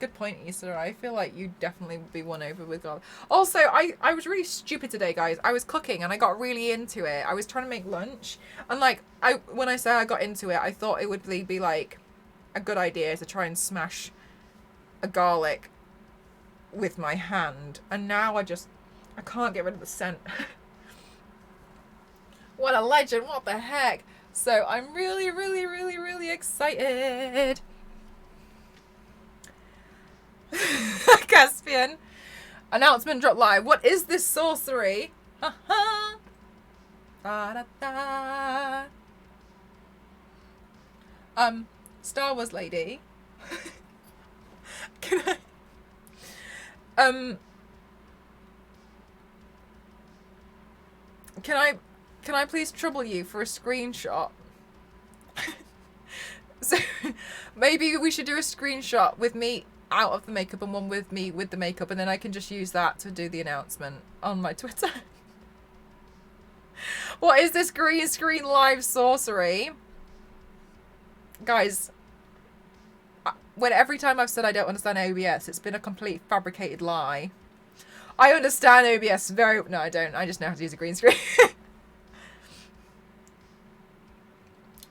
Issa. I feel like you definitely would be won over with God. Also, I was really stupid today, guys. I was cooking and I got really into it. I was trying to make lunch, and like when I say I got into it, I thought it would be like a good idea to try and smash a garlic with my hand, and now I can't get rid of the scent. What a legend, what the heck. So I'm really excited. Caspian. Announcement drop live. What is this sorcery? Da, da, da. Star Wars lady. Can I please trouble you for a screenshot? So maybe we should do a screenshot with me out of the makeup and one with me with the makeup, and then I can just use that to do the announcement on my Twitter. What is this green screen live sorcery? Guys, every time I've said I don't understand OBS, it's been a complete fabricated lie. I understand OBS no, I don't. I just know how to use a green screen.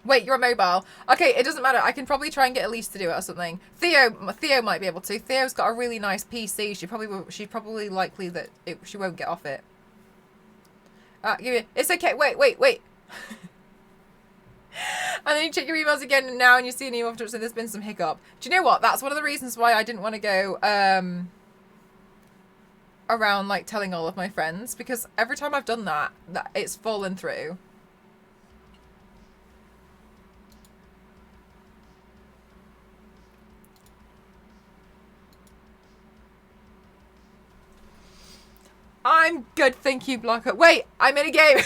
Wait, you're a mobile. Okay, it doesn't matter. I can probably try and get Elise to do it or something. Theo might be able to. Theo's got a really nice PC. She's probably likely that she won't get off it. It's okay. Wait. And then you check your emails again now and you see an email so there's been some hiccup. Do you know what? That's one of the reasons why I didn't want to go around like telling all of my friends, because every time I've done that it's fallen through. I'm good, thank you, Blocker. Wait, I'm in a game.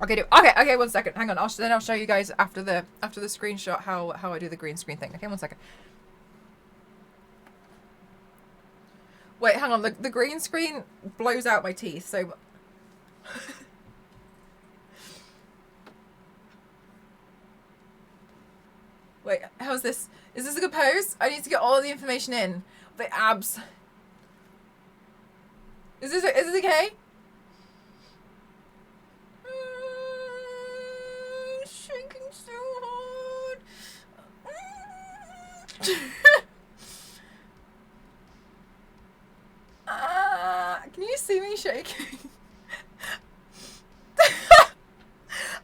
Okay, 1 second. Hang on. I'll show you guys after the screenshot how I do the green screen thing. Okay, 1 second. Wait, hang on. The green screen blows out my teeth, so wait, how's this? Is this a good pose? I need to get all of the information in. The abs. Is this okay? Shaking so hard. Can you see me shaking?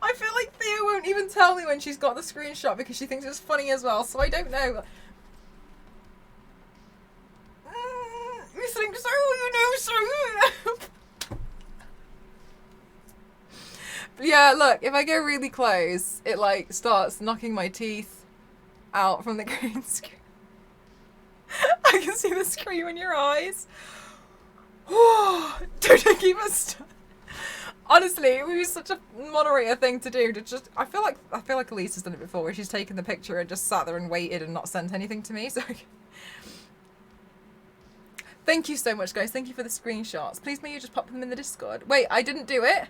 I feel like Theo won't even tell me when she's got the screenshot because she thinks it's funny as well, so I don't know. You think so? You know so. Yeah, look, if I go really close, it like starts knocking my teeth out from the green screen. I can see the scream in your eyes. Don't keep us. Honestly, it was such a moderator thing to do. To just, I feel like Elise has done it before, where she's taken the picture and just sat there and waited and not sent anything to me. So, thank you so much, guys. Thank you for the screenshots. Please, may you just pop them in the Discord. Wait, I didn't do it.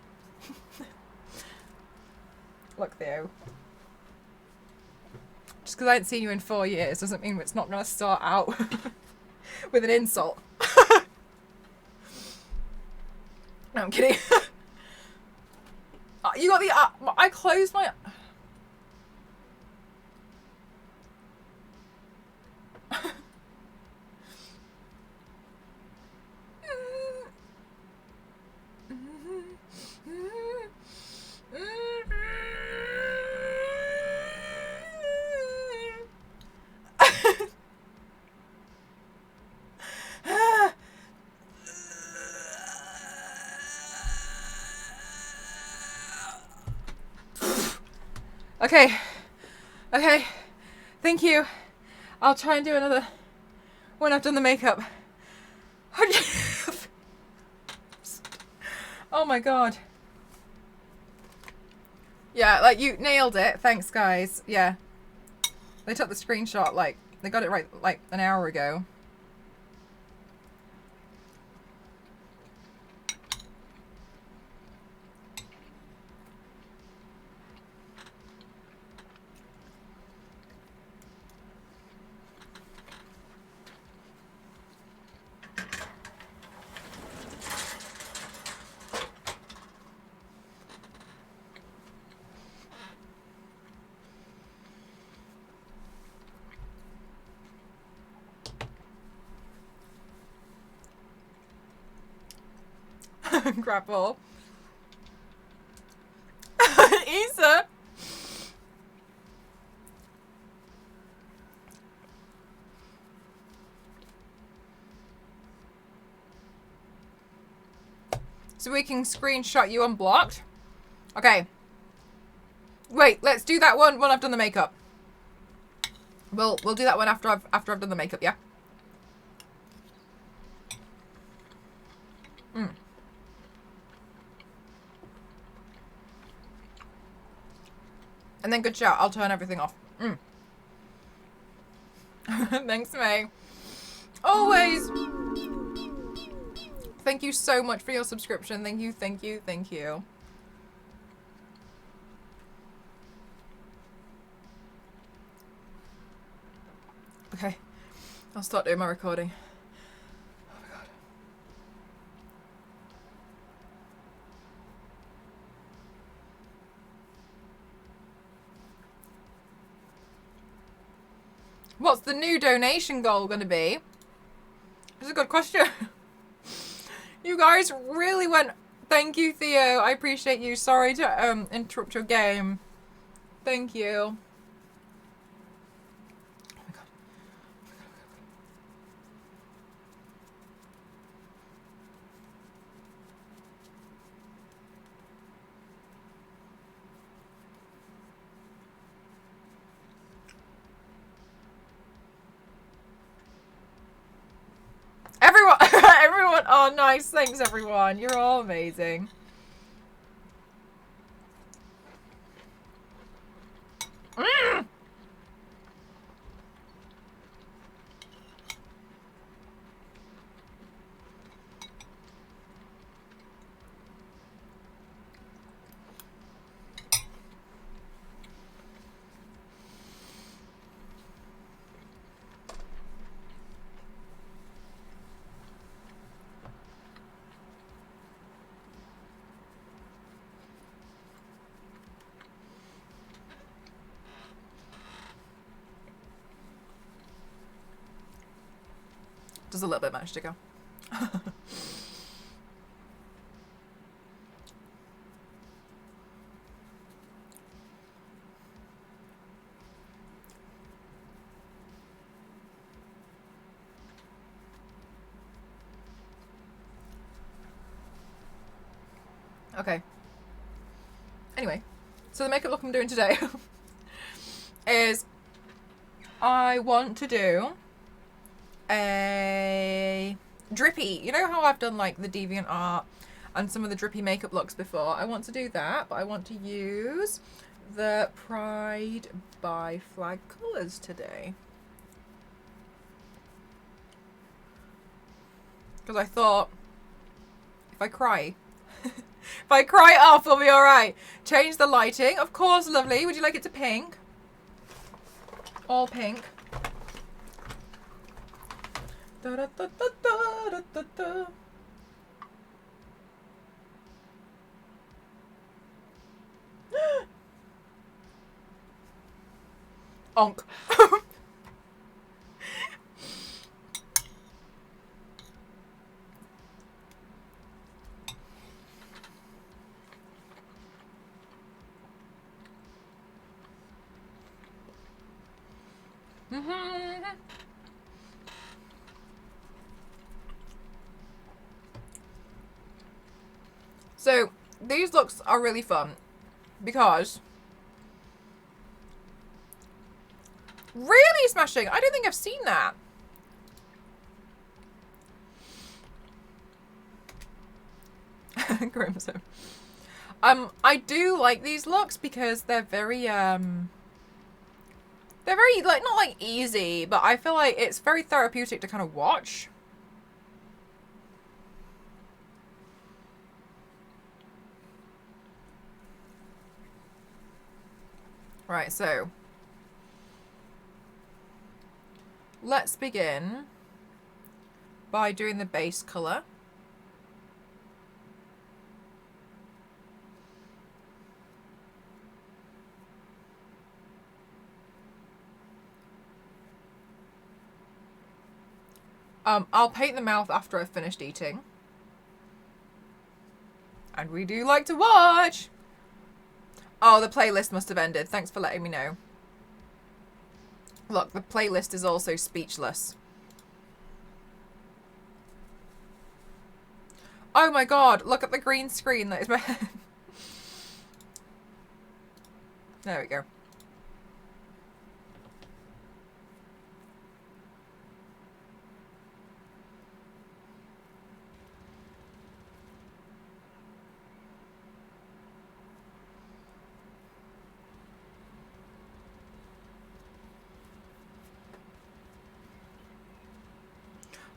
Look, Theo. Just because I hadn't seen you in 4 years doesn't mean it's not going to start out with an insult. No, I'm kidding. You got the... I closed my... Okay. Okay. Thank you. I'll try and do another when I've done the makeup. Oh my god. Yeah, like, you nailed it. Thanks, guys. Yeah. They took the screenshot, like, they got it right, like, an hour ago. Grapple. Isa. So we can screenshot you unblocked. Okay. Wait, let's do that one when I've done the makeup. We'll do that one after I've done the makeup, yeah? And then good shout. I'll turn everything off. Thanks, May. Always. Thank you so much for your subscription. Thank you, thank you, thank you. Okay. I'll start doing my recording. Oh my god. What's the new donation goal going to be? That's a good question. You guys really went... Thank you, Theo. I appreciate you. Sorry to interrupt your game. Thank you. Oh my god. Everyone, everyone, oh nice, thanks everyone, you're all amazing. was a little bit much to go. Okay. Anyway, so the makeup look I'm doing today is I want to do a drippy. You know how I've done like the DeviantArt and some of the drippy makeup looks before? I want to do that, but I want to use the Pride by Flag colours today. Because I thought, if I cry, if I cry it off, we'll be alright. Change the lighting. Of course, lovely. Would you like it to pink? All pink. Da, da, da, da, da, da, da. Onk. So these looks are really fun because really smashing. I don't think I've seen that. Crimson. I do like these looks because they're very like not like easy, but I feel like it's very therapeutic to kind of watch. Right, so let's begin by doing the base color. I'll paint the mouth after I've finished eating. And we do like to watch. Oh, the playlist must have ended. Thanks for letting me know. Look, the playlist is also speechless. Oh my god, look at the green screen that is my head. There we go.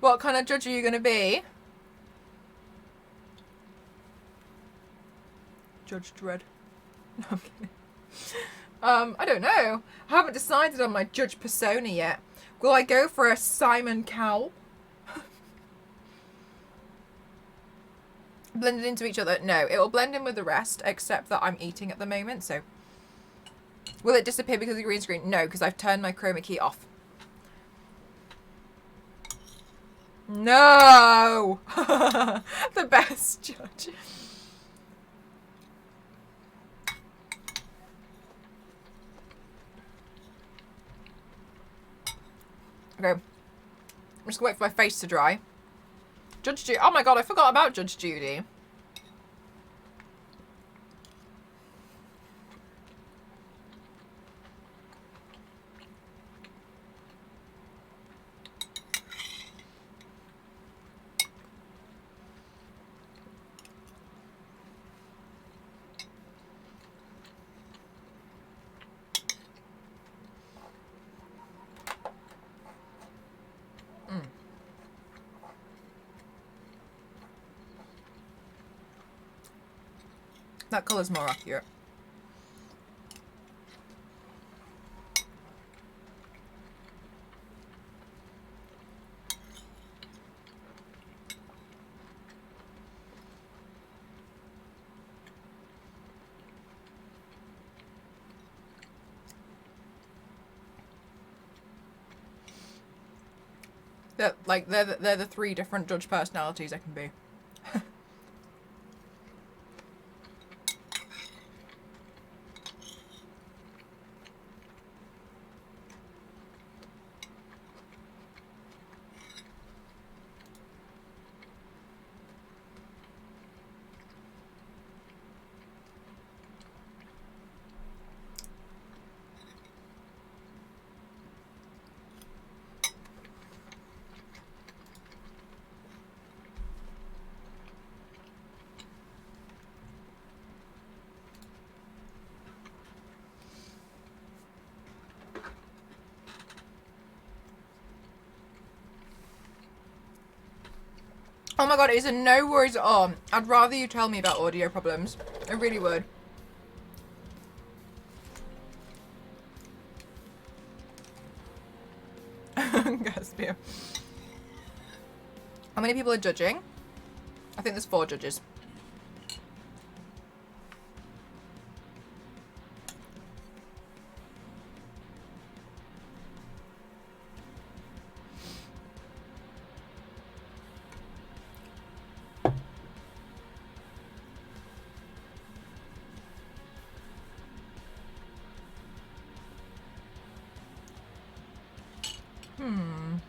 What kind of judge are you going to be? Judge Dredd. No, I'm kidding. I don't know. I haven't decided on my judge persona yet. Will I go for a Simon Cowell? Blended into each other? No, it will blend in with the rest, except that I'm eating at the moment, so. Will it disappear because of the green screen? No, because I've turned my chroma key off. No! The best judge. Okay. I'm just gonna wait for my face to dry. Judge Judy. Oh my god, I forgot about Judge Judy. That colour's more accurate. That like they're the three different judge personalities I can be. Oh my god, it is a no worries at all. I'd rather you tell me about audio problems. I really would. Gaspia. How many people are judging? I think there's 4 judges.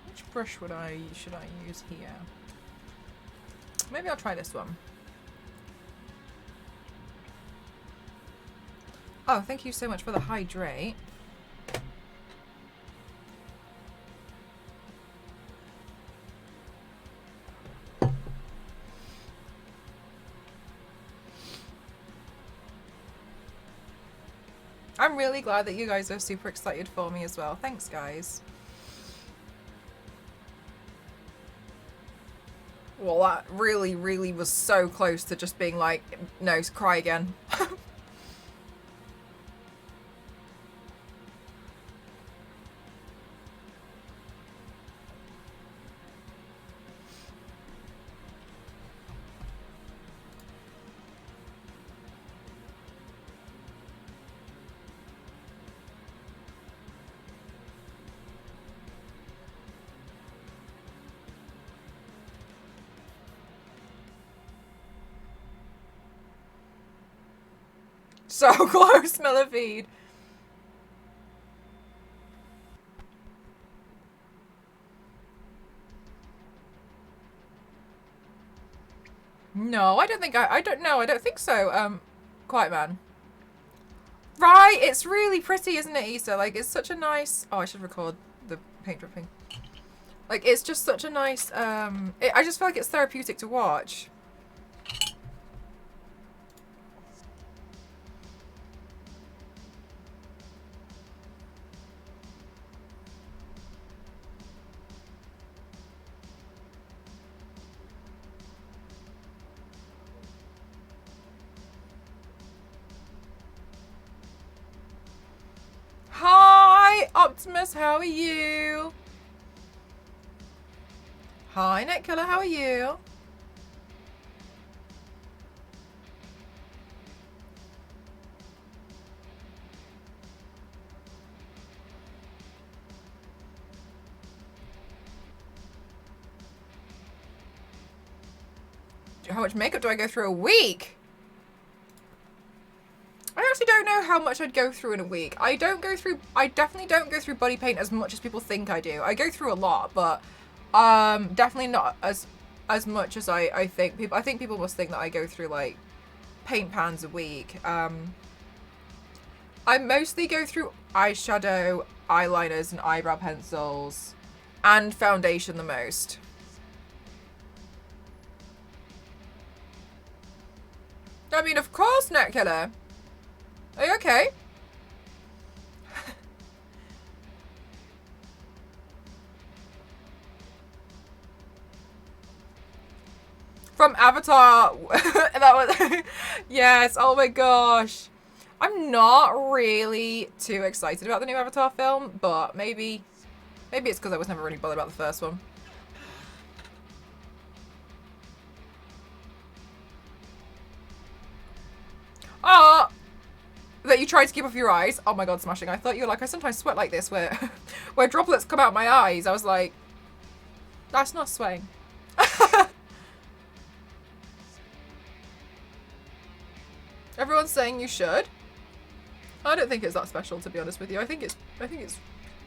Which brush should I use here? Maybe I'll try this one. Oh, thank you so much for the hydrate. I'm really glad that you guys are super excited for me as well. Thanks, guys. Well, that really, really was so close to just being like, no, cry again. So close, Millivede. No, I don't think I don't know. I don't think so. Quiet Man. Right, it's really pretty, isn't it, Issa? Like, it's such a nice... Oh, I should record the paint dripping. Like, it's just such a nice... I just feel like it's therapeutic to watch. Hi, Optimus, how are you? Hi, Netkiller, how are you? How much makeup do I go through a week? I actually don't know how much I'd go through in a week. I definitely don't go through body paint as much as people think I do. I go through a lot, but definitely not as much as I think. I think people must think that I go through like paint pans a week. I mostly go through eyeshadow, eyeliners and eyebrow pencils and foundation the most. I mean, of course, Netkiller. Are you okay? From Avatar. That was... Yes, oh my gosh. I'm not really too excited about the new Avatar film, but maybe it's because I was never really bothered about the first one. Oh! That you tried to keep off your eyes. Oh my god, smashing. I thought you were like, I sometimes sweat like this where droplets come out my eyes. I was like, That's not swaying. Everyone's saying you should. I don't think it's that special, to be honest with you. I think it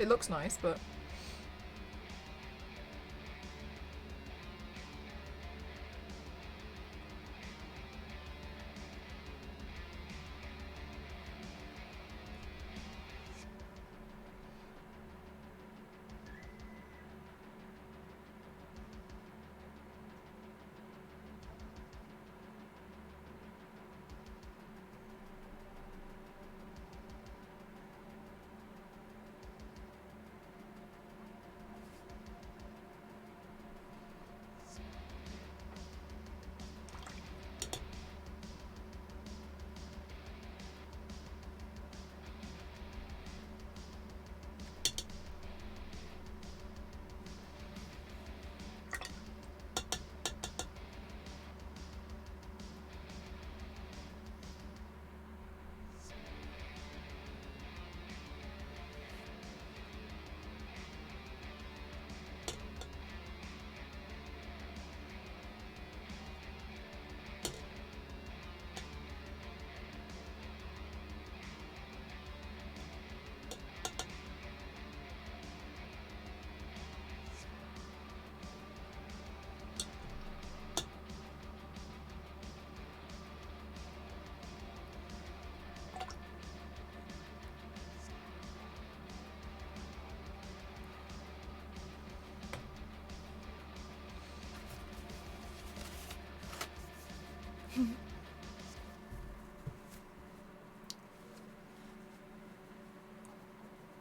looks nice, but.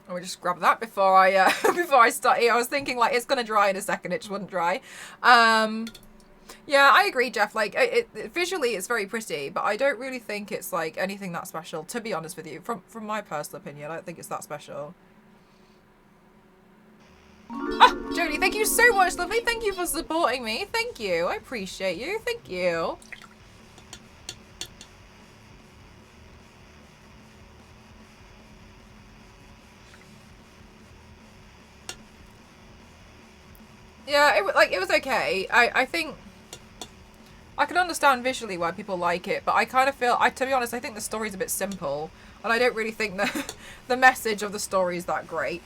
Let me just grab that before I before I start here. I was thinking like it's gonna dry in a second. It just wouldn't dry. Yeah, I agree, Jeff. Like visually, it's very pretty, but I don't really think it's like anything that special. To be honest with you, from my personal opinion, I don't think it's that special. Ah, Jodie, thank you so much, lovely. Thank you for supporting me. Thank you. I appreciate you. Thank you. Yeah, it was okay. I think I can understand visually why people like it, but I kind of feel, to be honest, I think the story's a bit simple, and I don't really think the message of the story is that great.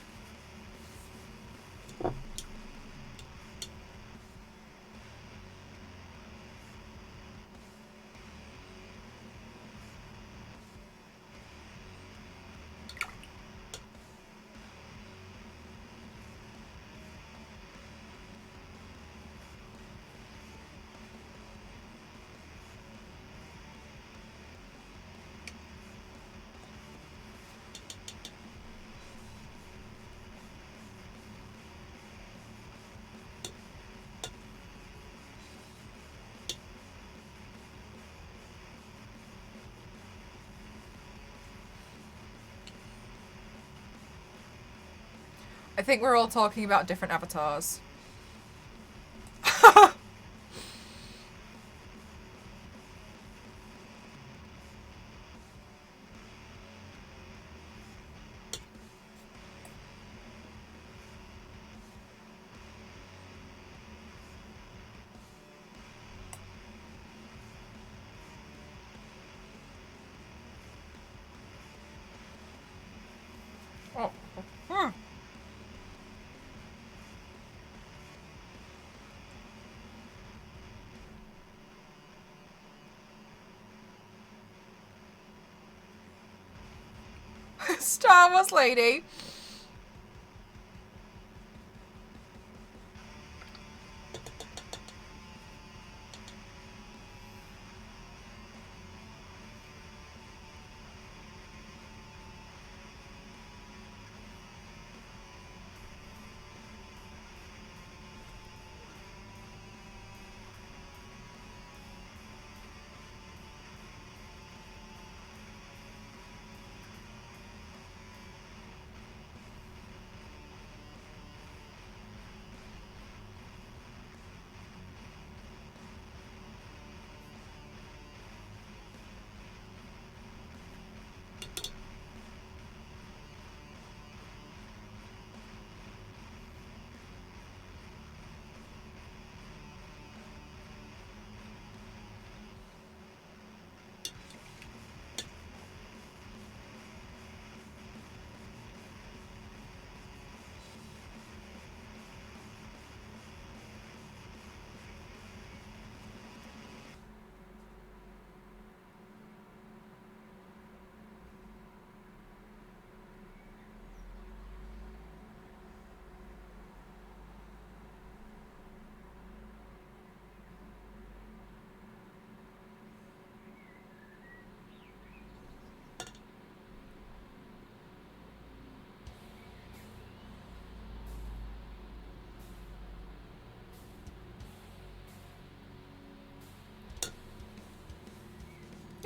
I think we're all talking about different avatars. Oh. Star Wars lady.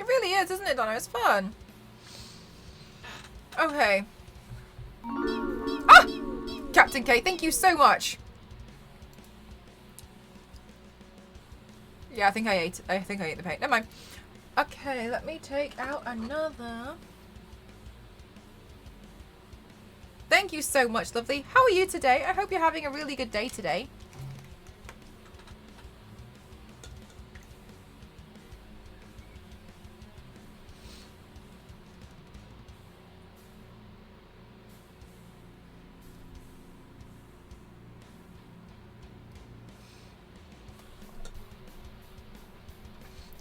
It really is, isn't it, Donna? It's fun. Okay. Ah! Captain K, thank you so much. Yeah, I think I ate the paint. Never mind. Okay, let me take out another. Thank you so much, lovely. How are you today? I hope you're having a really good day today.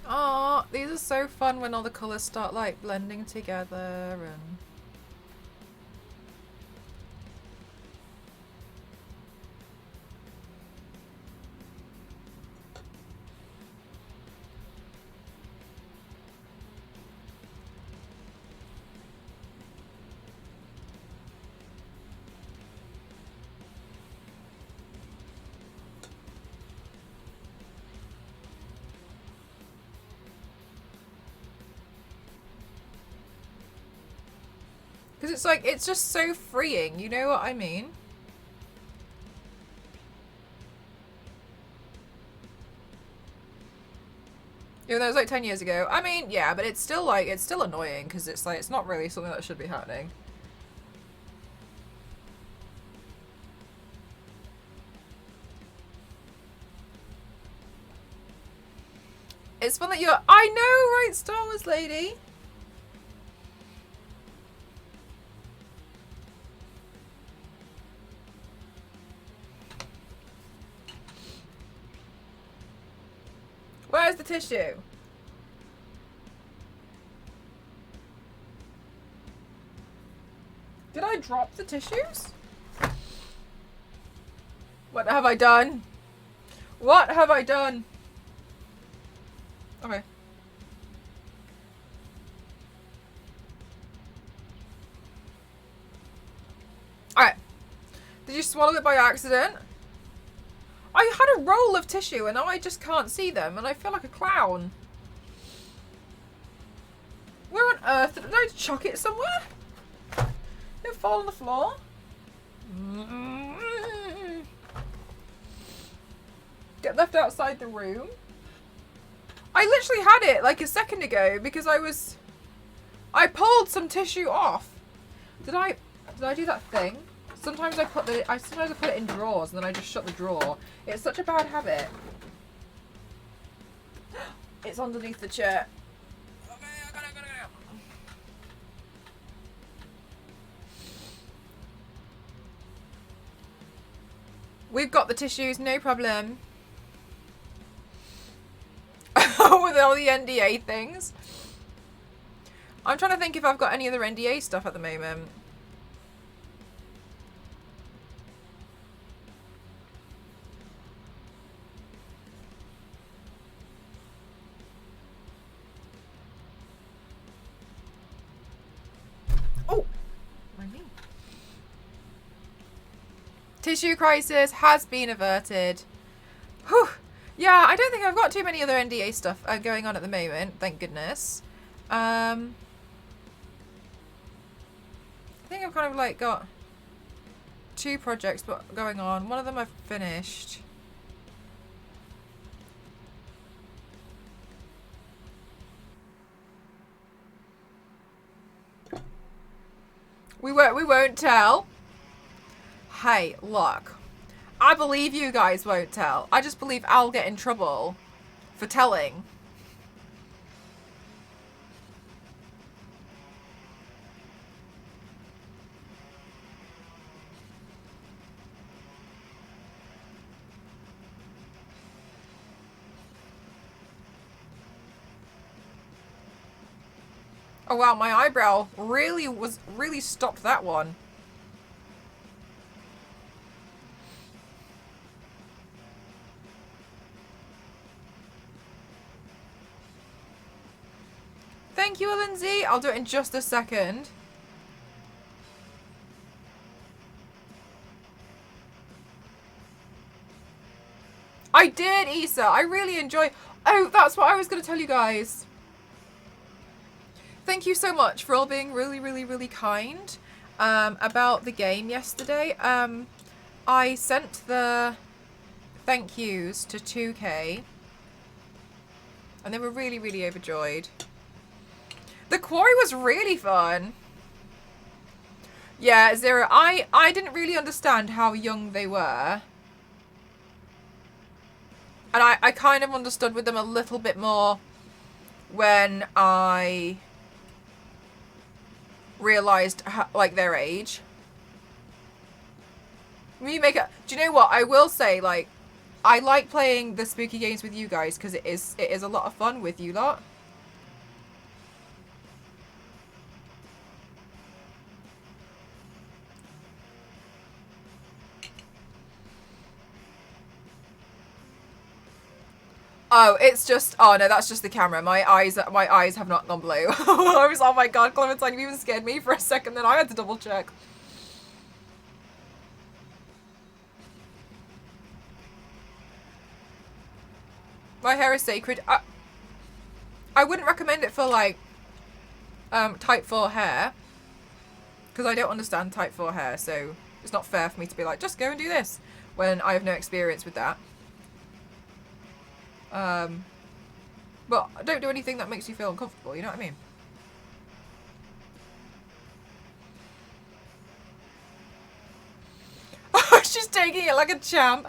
Oh, these are so fun when all the colours start like blending together and... Because it's like, it's just so freeing, you know what I mean? Even though it was like 10 years ago. I mean, yeah, but it's still like, it's still annoying because it's like, it's not really something that should be happening. It's fun that you're, I know, right, Star Wars lady? Where's the tissue? Did I drop the tissues? What have I done? What have I done? Okay. Alright. Did you swallow it by accident? I had a roll of tissue and now I just can't see them and I feel like a clown. Where on earth did I chuck it somewhere? Did it fall on the floor? Get left outside the room? I literally had it like a second ago because I pulled some tissue off. Did I do that thing? Sometimes I put it in drawers and then I just shut the drawer. It's such a bad habit. It's underneath the chair. Okay, I got it. We've got the tissues, no problem. With all the NDA things. I'm trying to think if I've got any other NDA stuff at the moment. Oh, my knee. Tissue crisis has been averted. Whew. Yeah, I don't think I've got too many other NDA stuff going on at the moment, thank goodness. I think I've kind of like got 2 projects going on. One of them I've finished. We won't tell. Hey, look. I believe you guys won't tell. I just believe I'll get in trouble for telling. Oh wow, my eyebrow really stopped that one. Thank you, Lindsay. I'll do it in just a second. I did, Issa. I really enjoy... Oh, that's what I was going to tell you guys. thank you so much for all being really, really, really kind about the game yesterday. I sent the thank yous to 2K, and they were really, really overjoyed. The quarry was really fun. Yeah, Zero. I didn't really understand how young they were. And I kind of understood with them a little bit more when I realised, like, their age. Do you know what? I will say, like, I like playing the spooky games with you guys because it is a lot of fun with you lot. Oh, it's just, oh no, that's just the camera. My eyes have not gone blue. I was, oh my god, Clementine, you even scared me for a second, then I had to double check. My hair is sacred. I wouldn't recommend it for, like, type 4 hair. Because I don't understand type 4 hair, so it's not fair for me to be like, just go and do this, when I have no experience with that. But don't do anything that makes you feel uncomfortable, you know what I mean? She's taking it like a champ.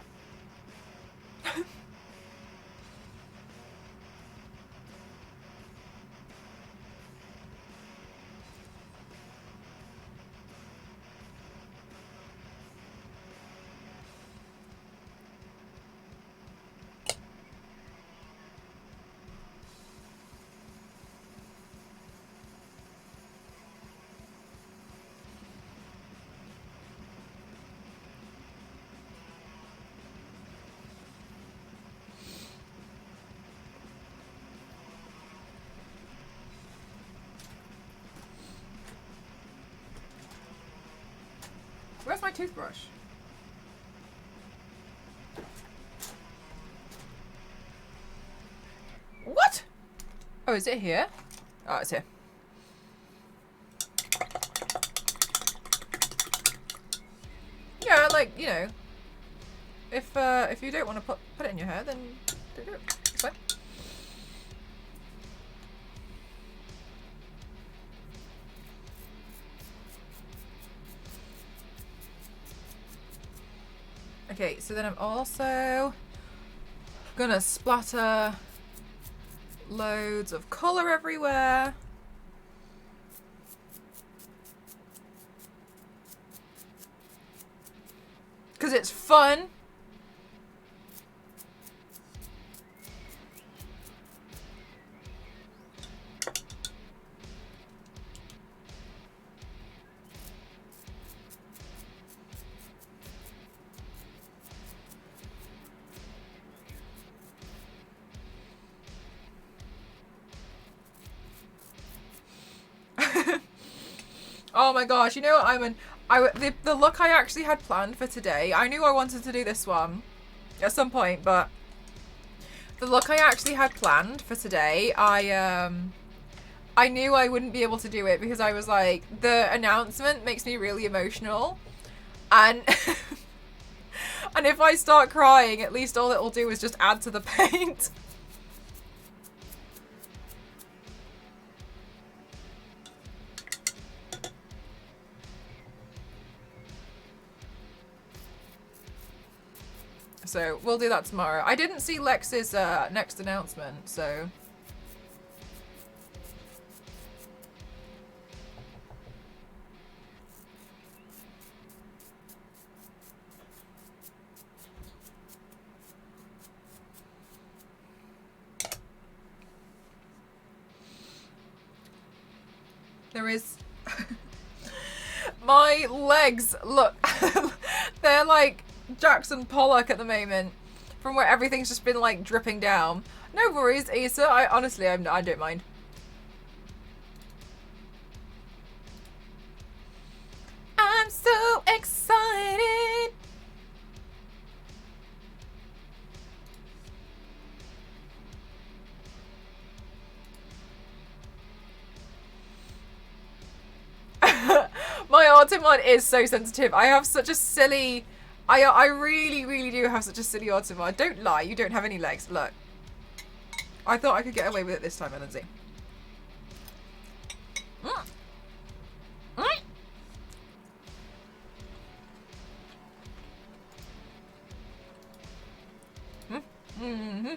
Where's my toothbrush? What? Oh, is it here? Oh, it's here. Yeah, like, you know, if you don't want to put it in your hair, then don't do it. It's fine. Okay, so then I'm also gonna splatter loads of colour everywhere. Because it's fun. Oh my gosh, you know what, the look I actually had planned for today, I knew I wanted to do this one at some point, but the look I actually had planned for today, I knew I wouldn't be able to do it because I was like, the announcement makes me really emotional, and and if I start crying, at least all it'll do is just add to the paint. So we'll do that tomorrow. I didn't see Lex's next announcement, so... There is... My legs, look, they're like Jackson Pollock at the moment, from where everything's just been like dripping down. No worries, Issa. I honestly, I don't mind. I'm so excited. Automod is so sensitive. I have such a silly... I really, really do have such a silly Automod. Don't lie, you don't have any legs. Look. I thought I could get away with it this time, Lindsay. Mm-hmm.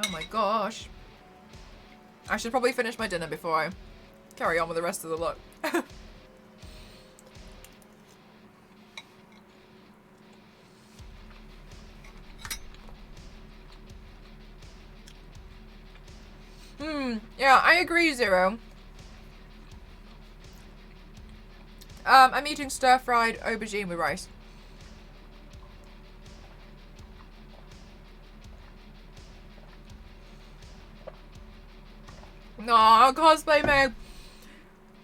Oh my gosh. I should probably finish my dinner before I carry on with the rest of the look. Yeah, I agree, Zero. I'm eating stir-fried aubergine with rice. No, cosplay mode.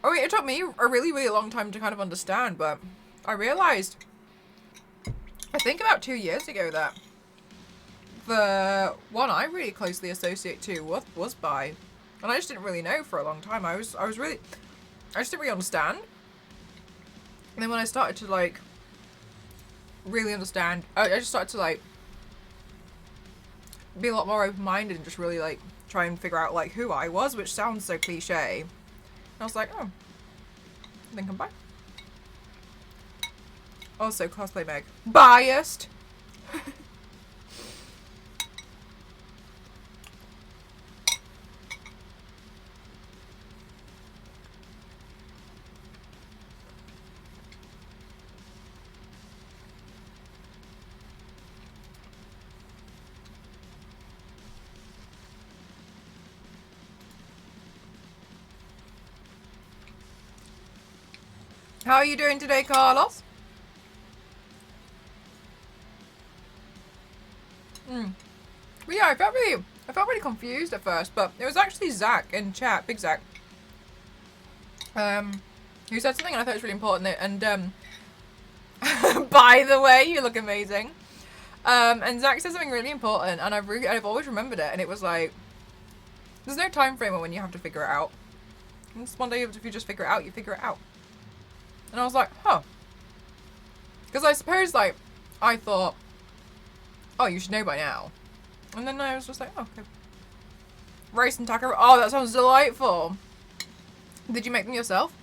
Oh wait, it took me a really, really long time to kind of understand, but I realized, I think about 2 years ago, that the one I really closely associate to was bi. And I just didn't really know for a long time. I just didn't really understand. And then when I started to like really understand, I just started to like be a lot more open-minded and just really like try and figure out like who I was, which sounds so cliche. And I was like, oh, I think I'm bi. Also, cosplay Meg. Biased! How are you doing today, Carlos? But yeah, I felt really confused at first, but it was actually Zach in chat, Big Zach, who said something and I thought it was really important. And by the way, you look amazing. And Zach said something really important, and I've always remembered it. And it was like, there's no time frame when you have to figure it out. And just one day, if you just figure it out, you figure it out. And I was like, huh. Because I suppose, like, I thought, oh, you should know by now. And then I was just like, oh, okay. Rice and taco. Oh, that sounds delightful. Did you make them yourself?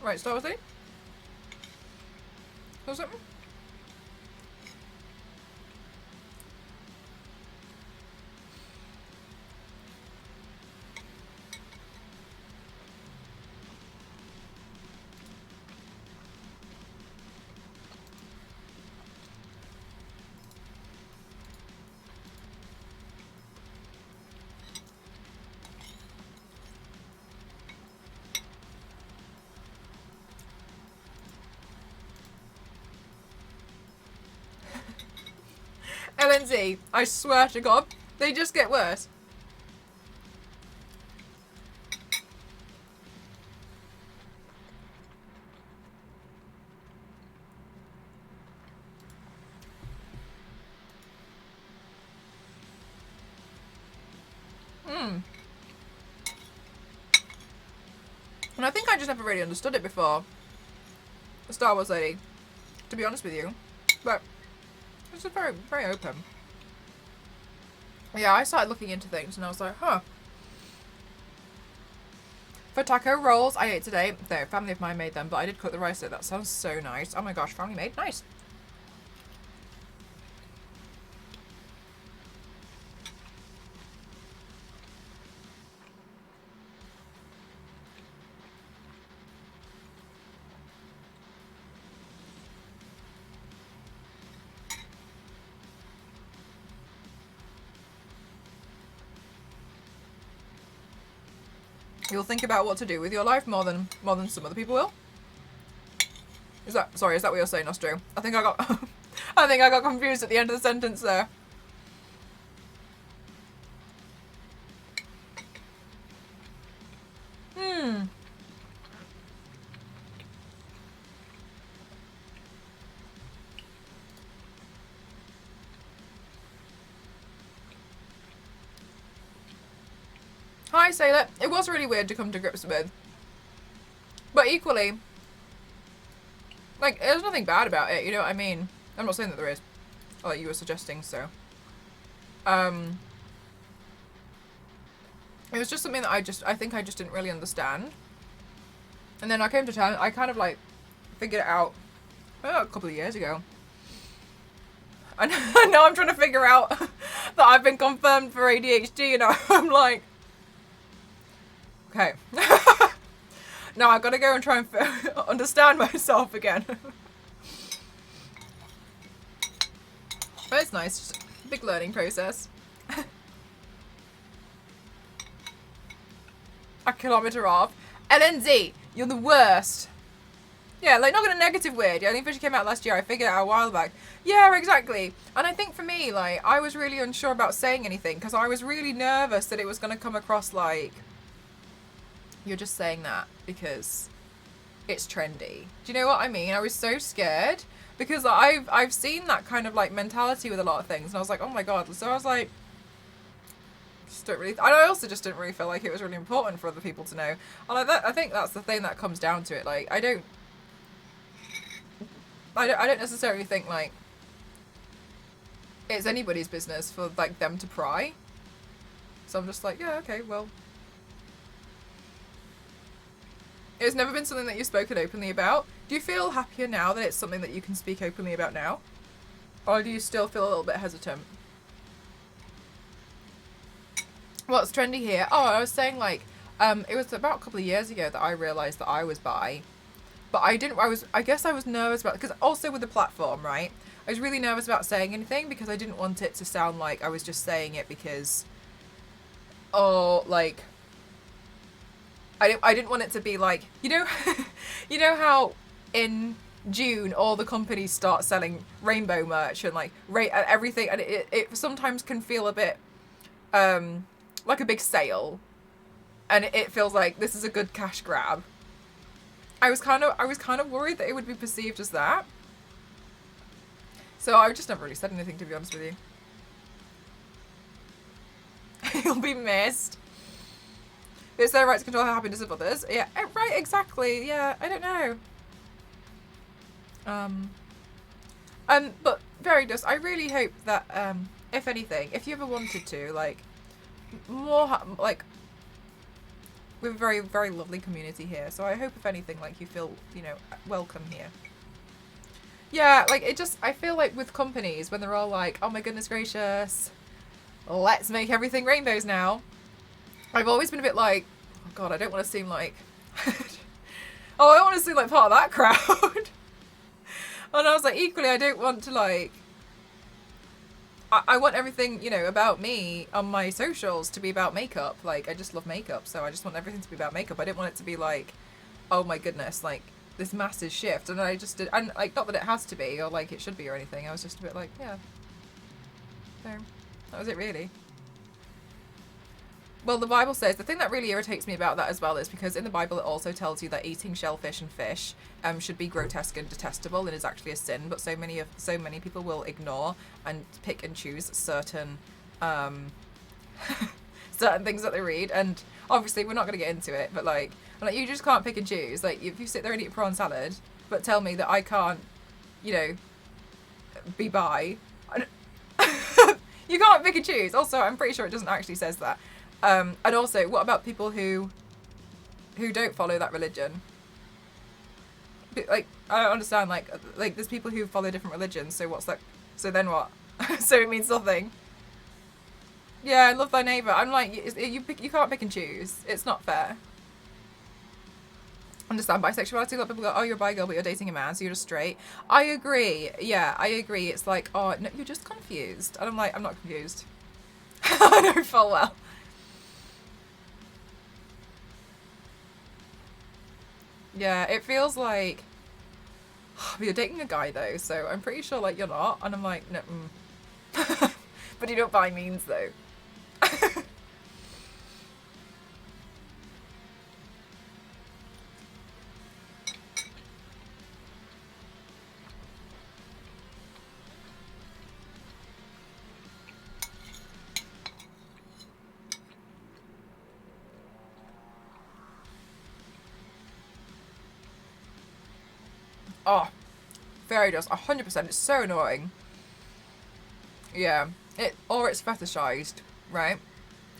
Right, start with it. Or something? LNZ, I swear to God, they just get worse. And I think I just never really understood it before. The Star Wars lady, to be honest with you. But it's just very, very open. Yeah, I started looking into things and I was like, huh. For taco rolls, I ate today. A family of mine made them, but I did cook the rice, so that sounds so nice. Oh my gosh, family made, nice. You'll think about what to do with your life more than some other people will. Is that what you're saying, Nostro? I think I got I think I got confused at the end of the sentence there. Hi, Sailor. It was really weird to come to grips with. But equally, like, there's nothing bad about it, you know what I mean? I'm not saying that there is. Or that you were suggesting so. It was just something that I think I just didn't really understand. And then I came to town, I kind of like figured it out a couple of years ago. And now I'm trying to figure out that I've been confirmed for ADHD, and I'm like, okay. Now I've got to go and try and understand myself again. But it's nice, just a big learning process. A kilometre off. LNZ, you're the worst. Yeah, like, not in a negative way. The only fish came out last year. I figured it out a while back. Yeah, exactly. And I think for me, like, I was really unsure about saying anything because I was really nervous that it was going to come across like you're just saying that because it's trendy. Do you know what I mean? I was so scared because I've seen that kind of like mentality with a lot of things, and I was like, oh my god. So I was like, just don't really. I also just didn't really feel like it was really important for other people to know. And I think that's the thing that comes down to it. Like, I don't necessarily think like it's anybody's business for like them to pry. So I'm just like, yeah, okay, well. It's never been something that you've spoken openly about. Do you feel happier now that it's something that you can speak openly about now? Or do you still feel a little bit hesitant? What's trendy here? Oh, I was saying like, it was about a couple of years ago that I realised that I was bi. But I guess I was nervous about, because also with the platform, right? I was really nervous about saying anything because I didn't want it to sound like I was just saying it because, oh, like, I didn't want it to be like, you know, you know how in June all the companies start selling rainbow merch and like everything, and it sometimes can feel a bit like a big sale, and it feels like this is a good cash grab. I was kind of worried that it would be perceived as that. So I just never really said anything, to be honest with you. You'll be missed. It's their right to control the happiness of others. Yeah, right, exactly. Yeah, I don't know. But very just, I really hope that, if anything, if you ever wanted to, like, more, like, we have a very, very lovely community here. So I hope, if anything, like, you feel, you know, welcome here. Yeah, like, it just, I feel like with companies, when they're all like, oh my goodness gracious, let's make everything rainbows now. I've always been a bit like, oh god, I don't want to seem like, oh, I don't want to seem like part of that crowd. And I was like, equally, I don't want to like, I want everything, you know, about me on my socials to be about makeup. Like, I just love makeup, so I just want everything to be about makeup. I didn't want it to be like, oh my goodness, like, this massive shift. And I just did, and like, not that it has to be, or like it should be or anything. I was just a bit like, yeah. So, that was it really. Well, the Bible says, the thing that really irritates me about that as well is because in the Bible it also tells you that eating shellfish and fish should be grotesque and detestable and is actually a sin, but so many people will ignore and pick and choose certain certain things that they read, and obviously we're not going to get into it, but like you just can't pick and choose. Like, if you sit there and eat a prawn salad but tell me that I can't, you know, be bi, you can't pick and choose. Also, I'm pretty sure it doesn't actually says that. And also, what about people who don't follow that religion? Like, I don't understand. Like there's people who follow different religions. So what's that? So then what? So it means nothing. Yeah, I love thy neighbour. I'm like, you can't pick and choose. It's not fair. Understand bisexuality. A lot of people go, oh, you're a bi girl, but you're dating a man, so you're just straight. I agree. Yeah, I agree. It's like, oh, no, you're just confused. And I'm like, I'm not confused. I know full well. Yeah, it feels like, but you're dating a guy though, so I'm pretty sure like you're not. And I'm like, no. But you know what bi means though. Oh, fairy dust, 100%. It's so annoying. Yeah, or it's fetishized, right?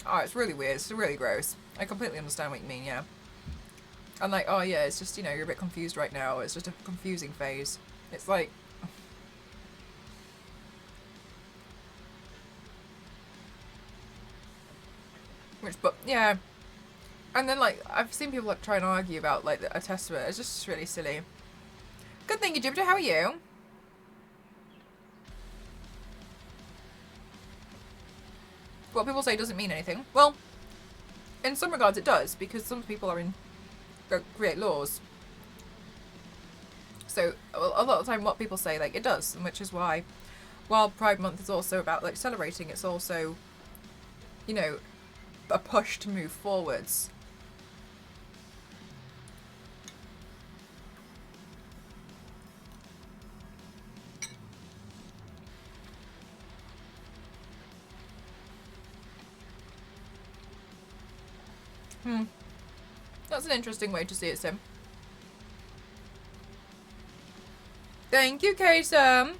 Oh, it's really weird. It's really gross. I completely understand what you mean, yeah. And like, oh yeah, it's just, you know, you're a bit confused right now. It's just a confusing phase. It's like... but, yeah. And then, like, I've seen people, like, try and argue about, like, a testament. It's just really silly. Good thank you, Jupiter. How are you? What people say doesn't mean anything. Well, in some regards it does, because some people are in... create laws. So, a lot of the time what people say, like, it does. Which is why, while Pride Month is also about, like, celebrating, it's also, you know, a push to move forwards. That's an interesting way to see it, Sim. Thank you, Kasem.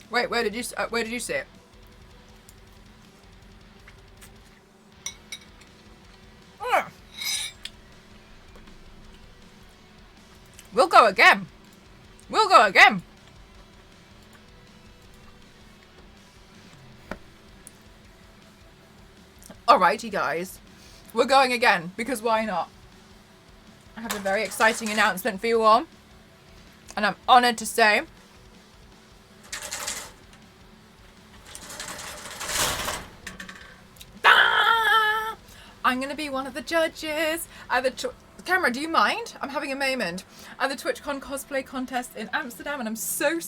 Wait, where did you see it? We'll go again. We'll go again. Alrighty, guys. We're going again, because why not? I have a very exciting announcement for you all. And I'm honoured to say... I'm going to be one of the judges at the... Camera, do you mind? I'm having a moment. At the TwitchCon cosplay contest in Amsterdam, and I'm so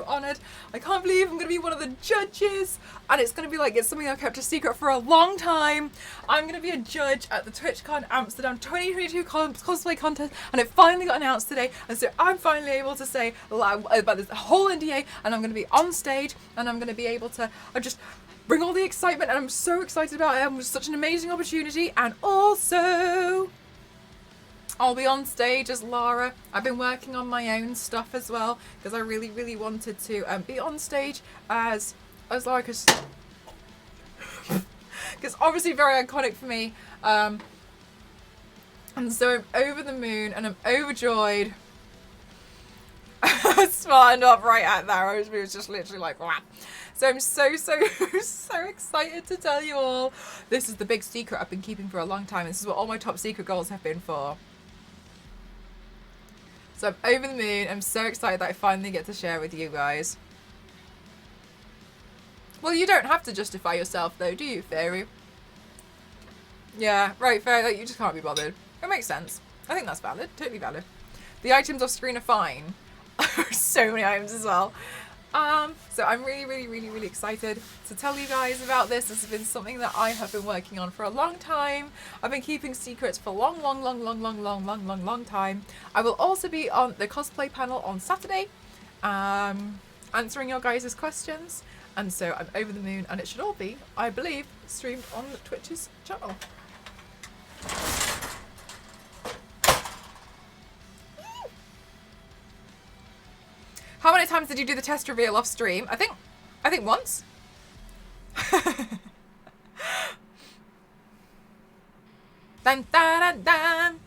honoured. I can't believe I'm going to be one of the judges, and it's going to be like, it's something I've kept a secret for a long time. I'm going to be a judge at the TwitchCon Amsterdam 2022 cosplay contest, and it finally got announced today, and so I'm finally able to say about this whole NDA, and I'm going to be on stage, and I'm going to be able to just bring all the excitement, and I'm so excited about it. It was such an amazing opportunity, and also... I'll be on stage as Lara. I've been working on my own stuff as well, because I really wanted to be on stage as Lara, because obviously very iconic for me. And so I'm over the moon and I'm overjoyed. I smartened up right at that. It was just literally like, wow. So I'm so excited to tell you all. This is the big secret I've been keeping for a long time. This is what all my top secret goals have been for. So I'm over the moon. I'm so excited that I finally get to share with you guys. Well, you don't have to justify yourself though, do you, Fairy? Yeah, right, Fairy, like, you just can't be bothered. It makes sense. I think that's valid, totally valid. The items off screen are fine. So many items as well. So I'm really excited to tell you guys about this. This has been something that I have been working on for a long time. I've been keeping secrets for a long time. I will also be on the cosplay panel on Saturday, answering your guys' questions. And so I'm over the moon, and it should all be, I believe, streamed on Twitch's channel. How many times did you do the test reveal off stream? I think once. Dun, dun, dun, dun.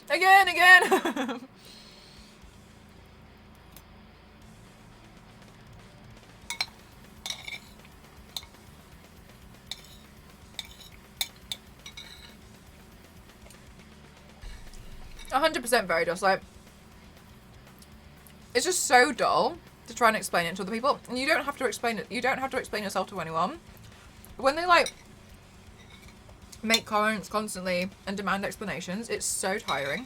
Again. 100% very just like, it's just so dull to try and explain it to other people, and you don't have to explain it. You don't have to explain yourself to anyone. When they like make comments constantly and demand explanations, it's so tiring.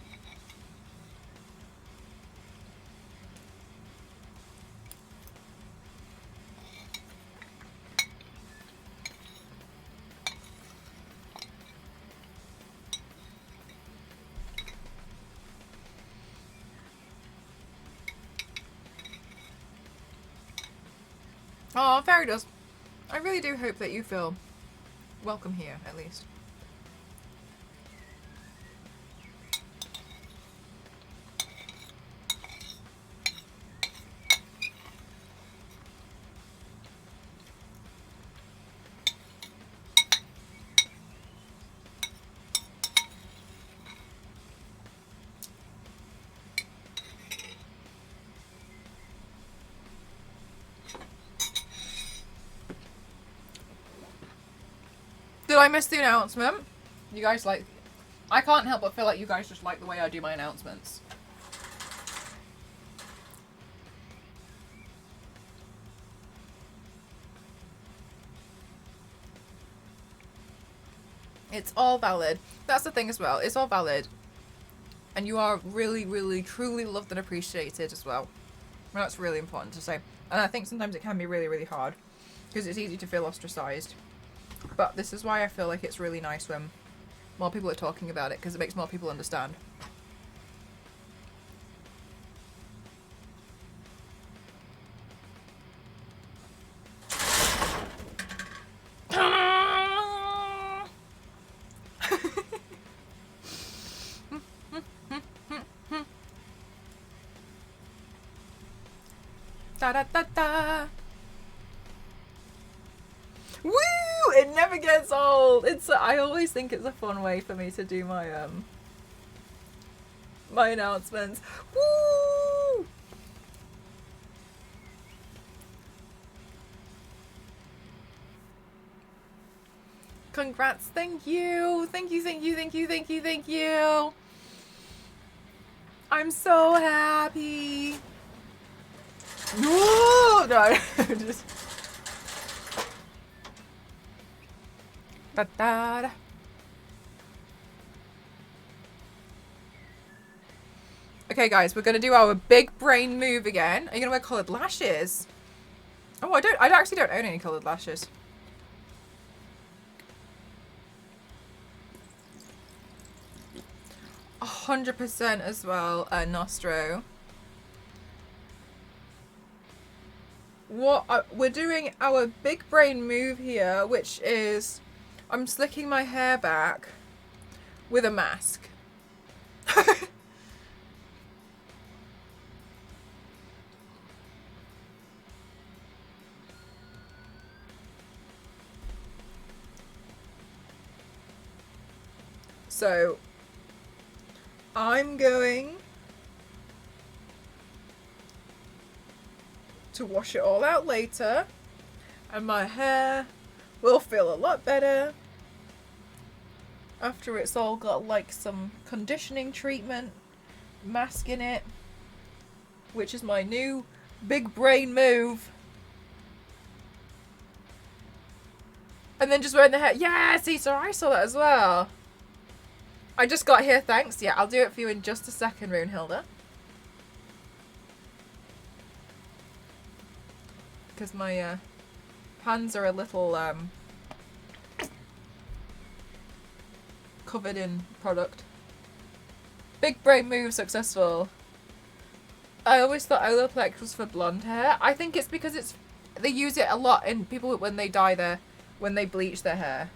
Oh, Fairy does. I really do hope that you feel welcome here, at least. Did I miss the announcement? You guys like... I can't help but feel like you guys just like the way I do my announcements. It's all valid. That's the thing as well. It's all valid. And you are really, really, truly loved and appreciated as well. And that's really important to say. And I think sometimes it can be really, really hard. Because it's easy to feel ostracized. But this is why I feel like it's really nice when more people are talking about it. Because it makes more people understand. Da da da da. Woo! It never gets old. I always think it's a fun way for me to do my my announcements. Woo! Congrats, thank you. Thank you, thank you, thank you, thank you, thank you. I'm so happy. No, just da da. Okay, guys, we're gonna do our big brain move again. Are you gonna wear coloured lashes? Oh, I actually don't own any coloured lashes. A 100% as well, Nostro. We're doing our big brain move here, which is I'm slicking my hair back with a mask. So I'm going to wash it all out later, and my hair will feel a lot better after it's all got like some conditioning treatment, mask in it, which is my new big brain move. And then just wearing the hair. Yeah, see, so I saw that as well. I just got here, thanks. Yeah, I'll do it for you in just a second, Runehilda. Because my hands are a little covered in product. Big brain move successful. I always thought Olaplex was for blonde hair. I think it's because they use it a lot in people when they when they bleach their hair.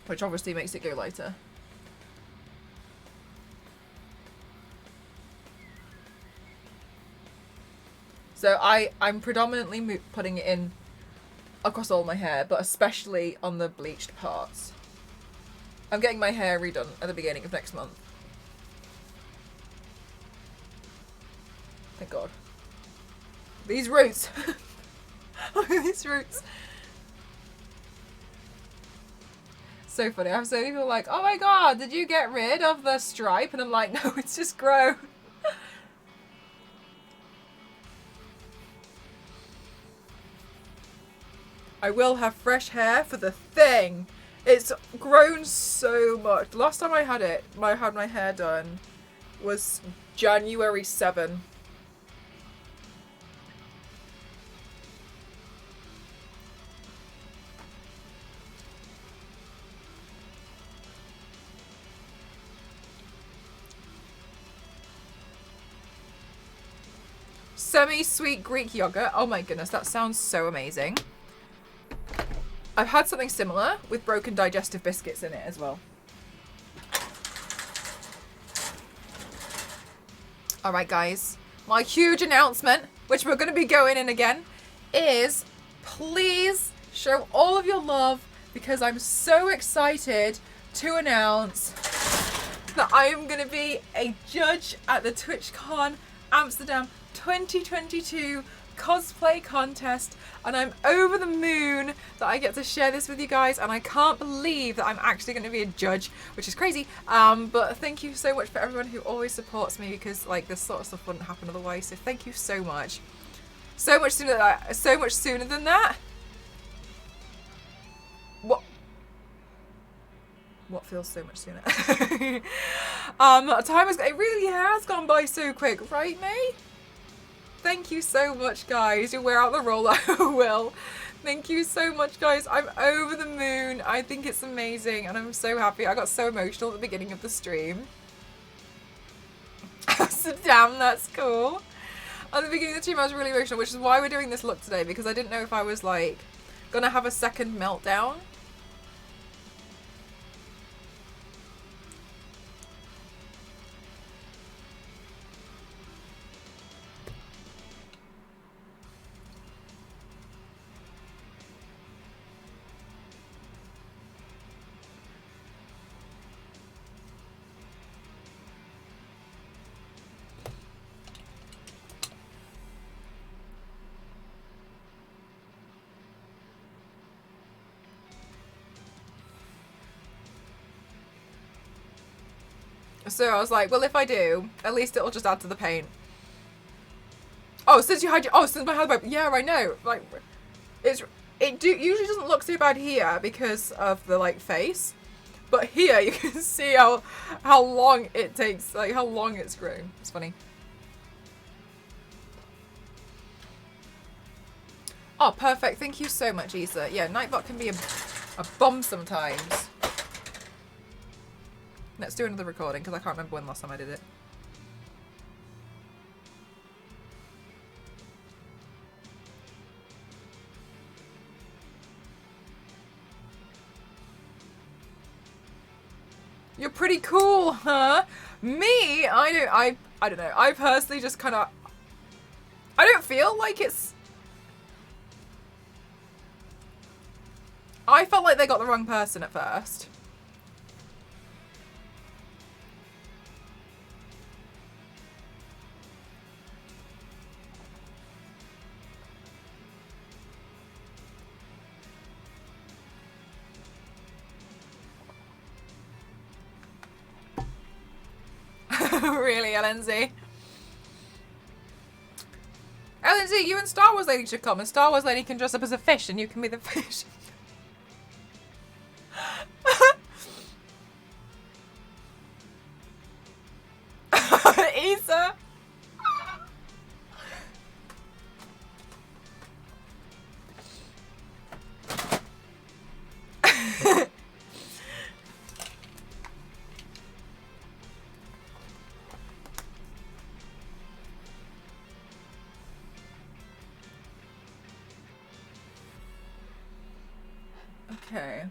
Which obviously makes it go lighter. So I'm predominantly putting it in across all my hair, but especially on the bleached parts. I'm getting my hair redone at the beginning of next month. Thank God. These roots. Look at these roots. So funny. I have so many people like, oh my God, did you get rid of the stripe? And I'm like, no, it's just grown. I will have fresh hair for the thing. It's grown so much. Last time I had my hair done was January 7. Semi-sweet Greek yogurt. Oh my goodness, that sounds so amazing. I've had something similar with broken digestive biscuits in it as well. All right, guys. My huge announcement, which we're going to be going in again, is please show all of your love because I'm so excited to announce that I am going to be a judge at the TwitchCon Amsterdam 2022 cosplay contest, and I'm over the moon that I get to share this with you guys, and I can't believe that I'm actually going to be a judge, which is crazy. But thank you so much for everyone who always supports me, because like this sort of stuff wouldn't happen otherwise. So thank you so much. So much sooner than that. What feels so much sooner? It really has gone by so quick, right, May? Thank you so much, guys. You'll wear out the roll, I will. Thank you so much, guys. I'm over the moon. I think it's amazing, and I'm so happy. I got so emotional at the beginning of the stream. So damn, that's cool. At the beginning of the stream, I was really emotional, which is why we're doing this look today, because I didn't know if I was, like, gonna have a second meltdown. So I was like, well, if I do, at least it'll just add to the paint. Oh, since my head, yeah, I know. Like, usually doesn't look so bad here because of the like face, but here you can see how long it takes, like how long it's grown. It's funny. Oh, perfect. Thank you so much, Issa. Yeah, Nightbot can be a bomb sometimes. Let's do another recording, because I can't remember when last time I did it. You're pretty cool, huh? Me? I don't know. I personally just kind of... I don't feel like it's... I felt like they got the wrong person at first. Really, LNZ? LNZ, you and Star Wars Lady should come, and Star Wars Lady can dress up as a fish, and you can be the fish. Issa. Okay.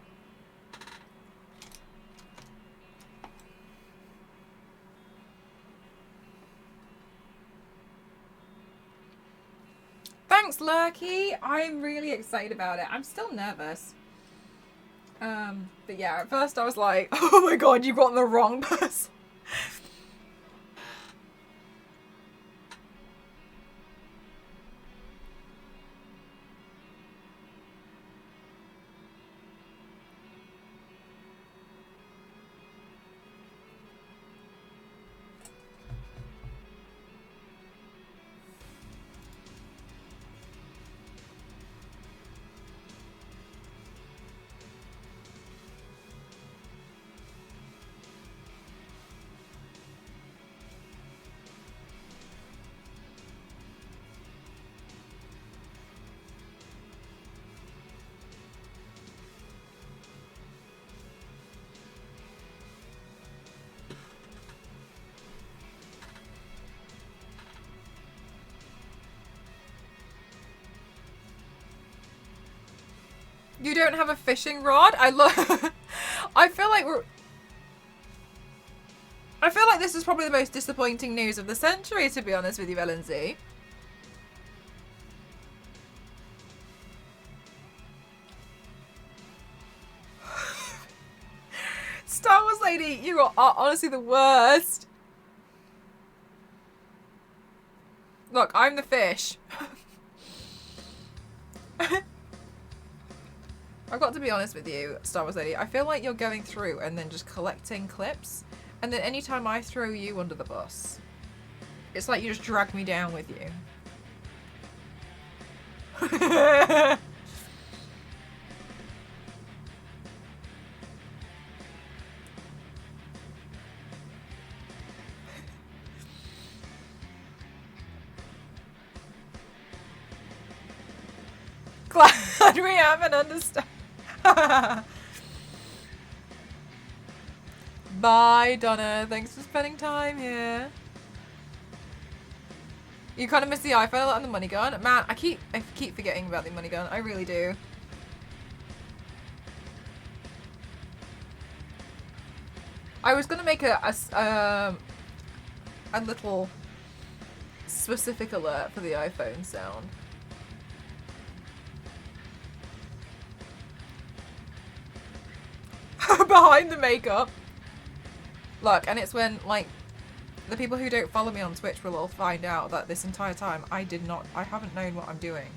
Thanks, Lurky. I'm really excited about it. I'm still nervous. But yeah, at first I was like, oh my god, you've gotten the wrong person. You don't have a fishing rod? I feel like this is probably the most disappointing news of the century, to be honest with you, LNZ. Star Wars lady, you are honestly the worst. Look, I'm the fish. I've got to be honest with you, Star Wars lady. I feel like you're going through and then just collecting clips. And then anytime I throw you under the bus, it's like you just drag me down with you. Glad we have an understanding. Bye, Donna. Thanks for spending time here. You kind of miss the iPhone a lot and the money gun. Man, I keep forgetting about the money gun. I really do. I was gonna make a little specific alert for the iPhone sound. Behind the makeup. Look, and it's when, like, the people who don't follow me on Twitch will all find out that this entire time I haven't known what I'm doing.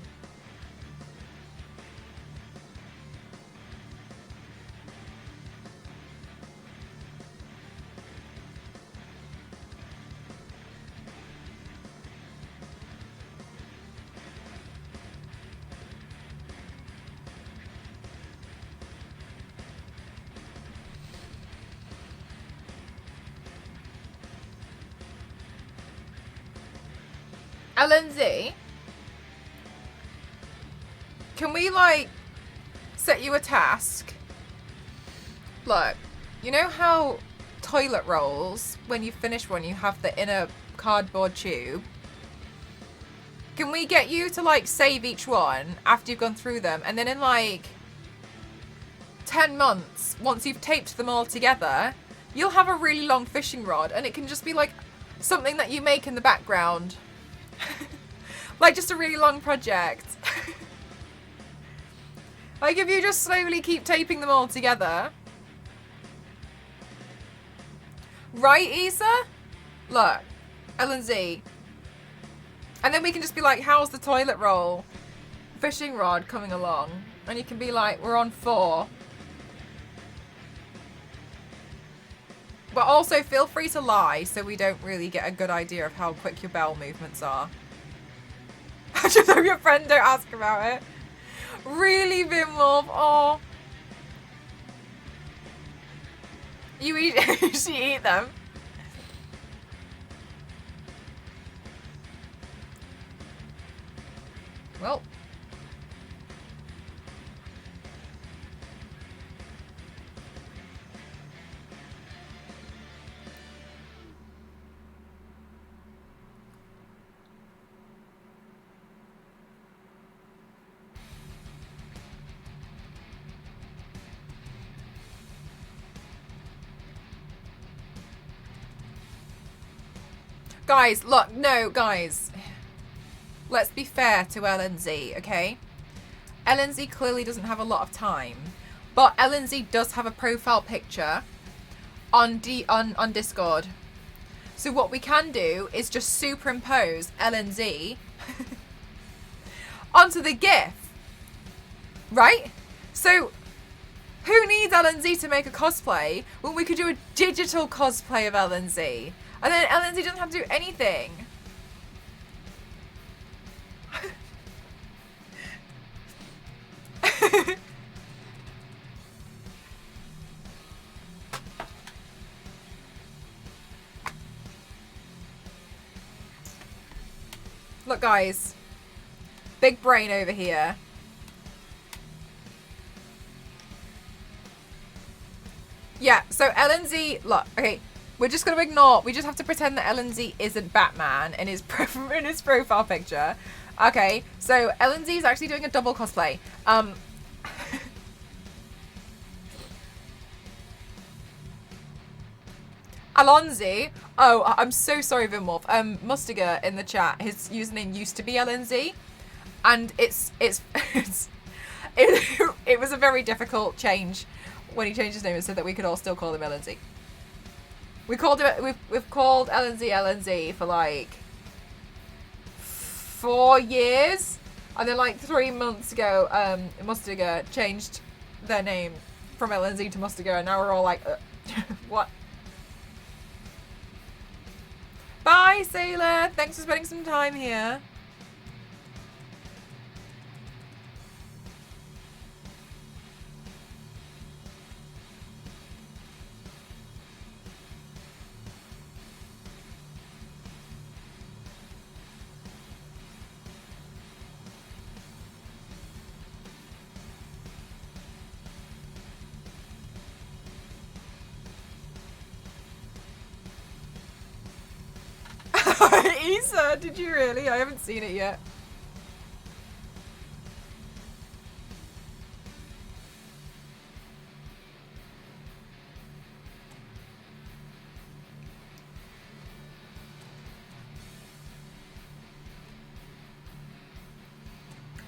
LNZ, can we, like, set you a task? Look, you know how toilet rolls, when you finish one, you have the inner cardboard tube? Can we get you to, like, save each one after you've gone through them, and then in, like, 10 months, once you've taped them all together, you'll have a really long fishing rod, and it can just be, like, something that you make in the background. Like, just a really long project. Like, if you just slowly keep taping them all together. Right, Isa? Look, LNZ. And then we can just be like, how's the toilet roll fishing rod coming along? And you can be like, we're on 4. But also, feel free to lie so we don't really get a good idea of how quick your bowel movements are. Just so your friend don't ask about it. Really, Vimwolf? Oh. You eat them. Well. Guys, look, no, guys. Let's be fair to LNZ, okay? LNZ clearly doesn't have a lot of time, but LNZ does have a profile picture on Discord. So what we can do is just superimpose LNZ onto the GIF, right? So who needs LNZ to make a cosplay when we could do a digital cosplay of LNZ? And then LNZ doesn't have to do anything. Look, guys. Big brain over here. Yeah, so LNZ, look, okay. We're just going to ignore, we just have to pretend that LNZ isn't Batman in his profile picture. Okay, so LNZ is actually doing a double cosplay. Alonzi. Oh, I'm so sorry, Vinwolf. Mustiger in the chat. His username used to be LNZ, and it was a very difficult change when he changed his name and said that we could all still call him LNZ. We've called LNZ for like 4 years, and then like 3 months ago, Mustiger changed their name from LNZ to Mustiger, and now we're all like, what? Bye, Sailor. Thanks for spending some time here. Isa, did you really? I haven't seen it yet.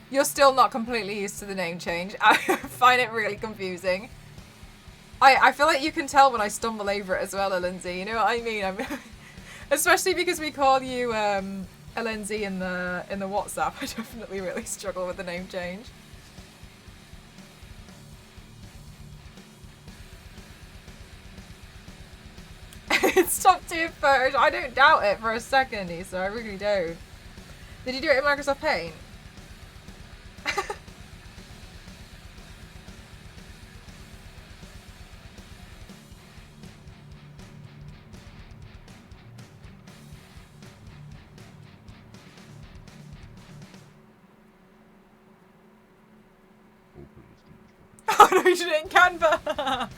You're still not completely used to the name change. I find it really confusing. I feel like you can tell when I stumble over it as well, Lindsay. You know what I mean? Especially because we call you LNZ in the WhatsApp. I definitely really struggle with the name change. It's top tier photos. I don't doubt it for a second, Issa. I really don't. Did you do it in Microsoft Paint? Oh no, you did it in Canva!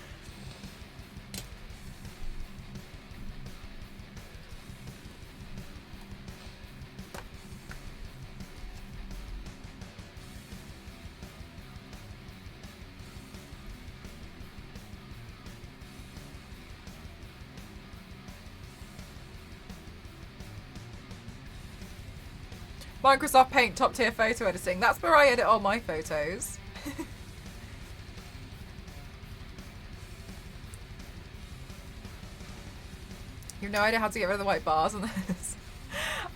Microsoft Paint top tier photo editing. That's where I edit all my photos. You have no idea how to get rid of the white bars on this.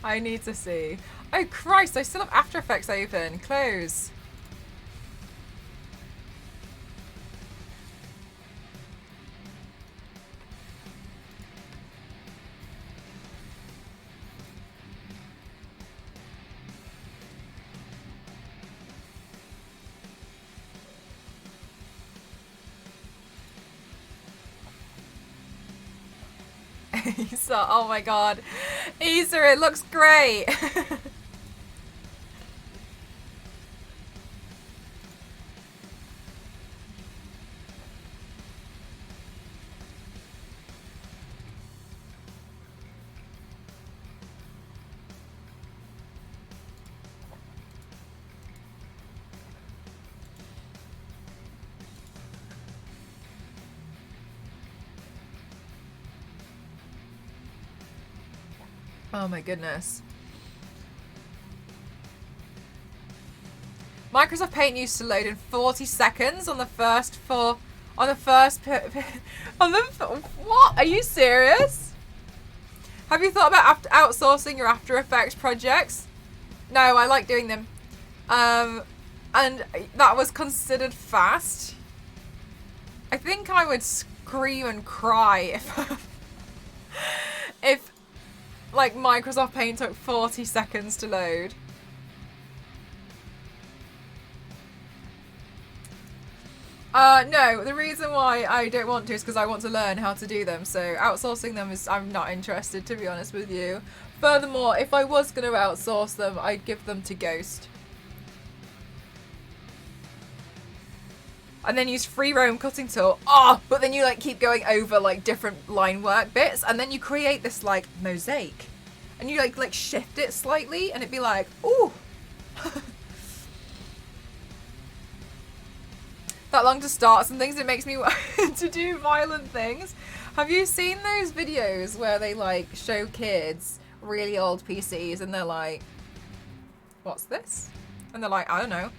I need to see. Oh Christ, I still have After Effects open. Close. Isa, oh my god. Isa, it looks great. Oh my goodness. Microsoft Paint used to load in 40 seconds on the first what? Are you serious? Have you thought about outsourcing your After Effects projects? No, I like doing them. And that was considered fast. I think I would scream and cry if like Microsoft Paint took 40 seconds to load. No, the reason why I don't want to is because I want to learn how to do them. So outsourcing them I'm not interested, to be honest with you. Furthermore, if I was going to outsource them, I'd give them to Ghost. And then use free roam cutting tool. Oh, but then you like keep going over like different line work bits, and then you create this like mosaic, and you like shift it slightly, and it'd be like, ooh. That long to start some things. It makes me want to do violent things. Have you seen those videos where they like show kids really old PCs and they're like, what's this? And they're like, I don't know.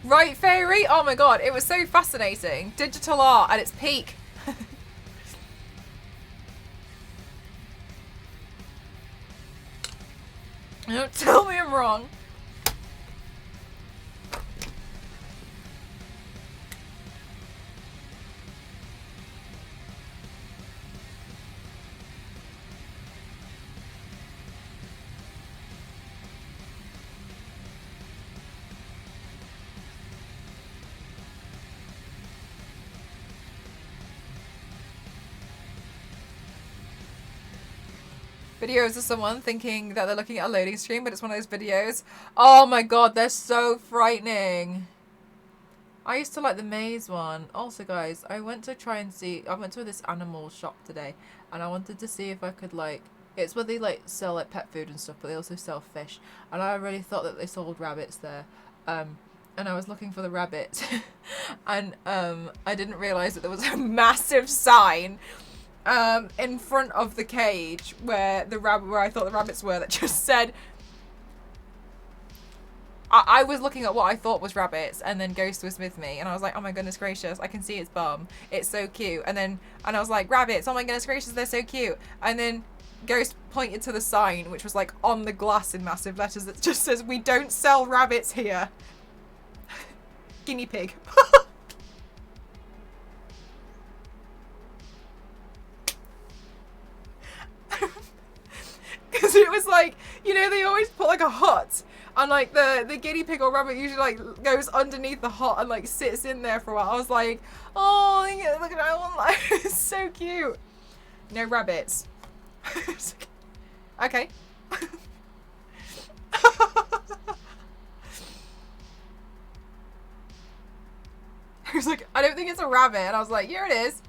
Right, Fairy? Oh my god, it was so fascinating. Digital art at its peak. Don't tell me I'm wrong. Videos of someone thinking that they're looking at a loading screen, but it's one of those videos. Oh my god, they're so frightening. I used to like the maze one. Also, guys, I went to this animal shop today, and I wanted to see if I could, like, it's where they, like, sell, like, pet food and stuff, but they also sell fish. And I really thought that they sold rabbits there. And I was looking for the rabbit. And, I didn't realise that there was a massive sign in front of the cage where I thought the rabbits were, that just said, I was looking at what I thought was rabbits, and then Ghost was with me, and I was like, oh my goodness gracious, I can see its bum, it's so cute. And I was like, rabbits, oh my goodness gracious, they're so cute. And then Ghost pointed to the sign, which was like on the glass in massive letters, that just says, we don't sell rabbits here. Guinea pig. Because it was like, you know, they always put like a hut, and like the guinea pig or rabbit usually like goes underneath the hut and like sits in there for a while. I was like, oh, look at that one, like, it's so cute. No rabbits. Okay. I was like, I don't think it's a rabbit, and I was like, here it is.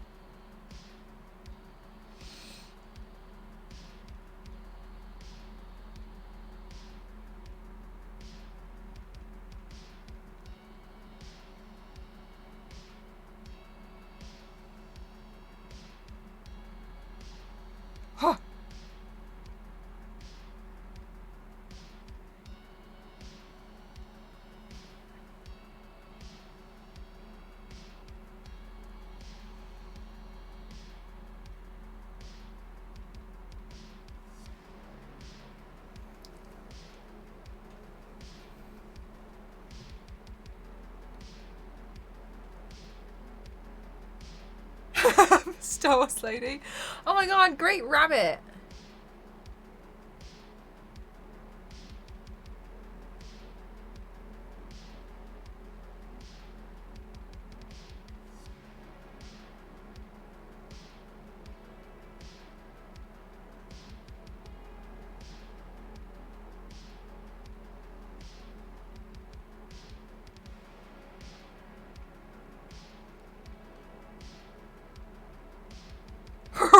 Huh. Star Wars lady. Oh my god, great rabbit.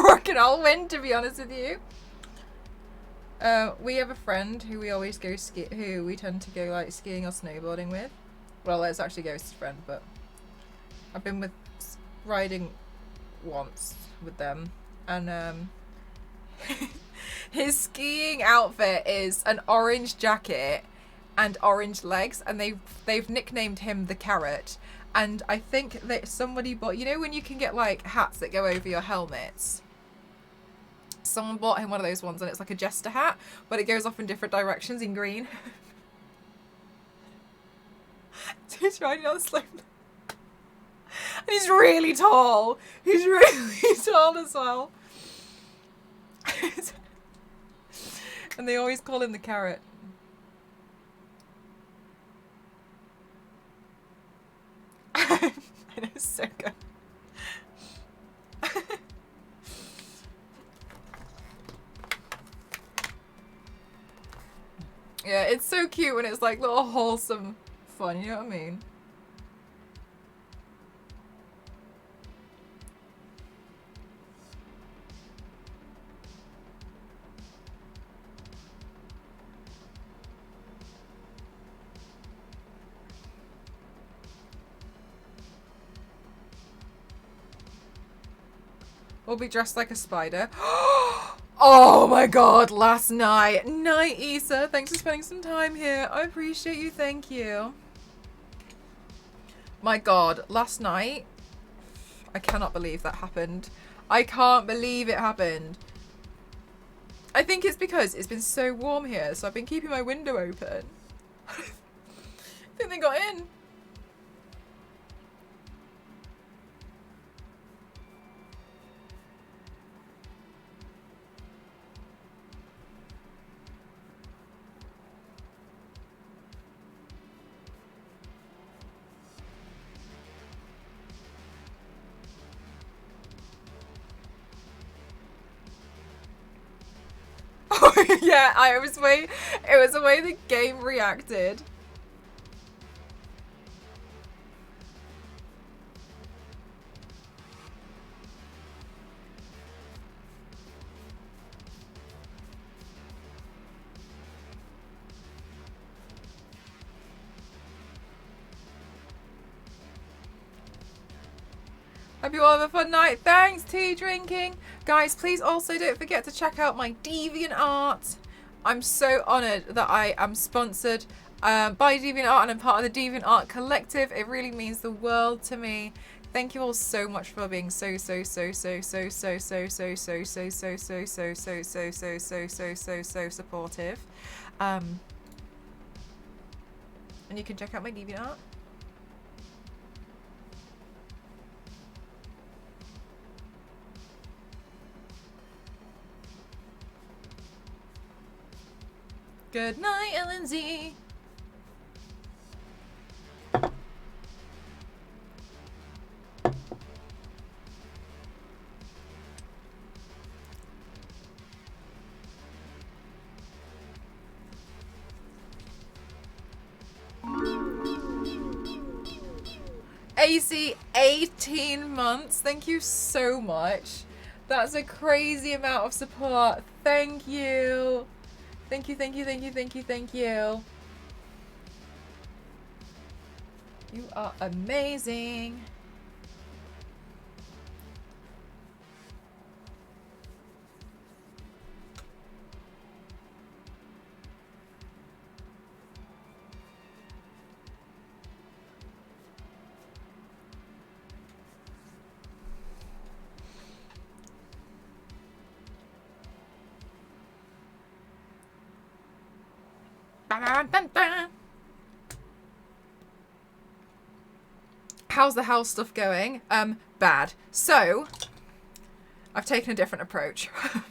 Reckon I'll win, to be honest with you. We have a friend who we always go who we tend to go like skiing or snowboarding with. Well, it's actually Ghost's friend, but I've been with riding once with them, and his skiing outfit is an orange jacket and orange legs, and they've nicknamed him the Carrot. And I think that somebody bought, you know when you can get like hats that go over your helmets? Someone bought him one of those ones, and it's like a jester hat, but it goes off in different directions in green. So he's riding on the slope. And he's really tall. He's really tall as well. And they always call him the Carrot. I know, it's so good. Yeah, it's so cute when it's like little wholesome fun, you know what I mean? Or be dressed like a spider. Oh my god, last night. Night, Issa. Thanks for spending some time here. I appreciate you. Thank you. My god, last night. I cannot believe that happened. I can't believe it happened. I think it's because it's been so warm here, so I've been keeping my window open. I think they got in. Oh yeah, it was the way the game reacted. Hope you all have a fun night. Thanks, tea drinking. Guys, please also don't forget to check out my DeviantArt. I'm so honoured that I am sponsored by DeviantArt and I'm part of the DeviantArt collective. It really means the world to me. Thank you all so much for being so supportive. And you can check out my DeviantArt. Good night, LNZ. AC 18 months. Thank you so much. That's a crazy amount of support. Thank you. Thank you, thank you, thank you, thank you, thank you. You are amazing. How's the house stuff going? Bad. So, I've taken a different approach. And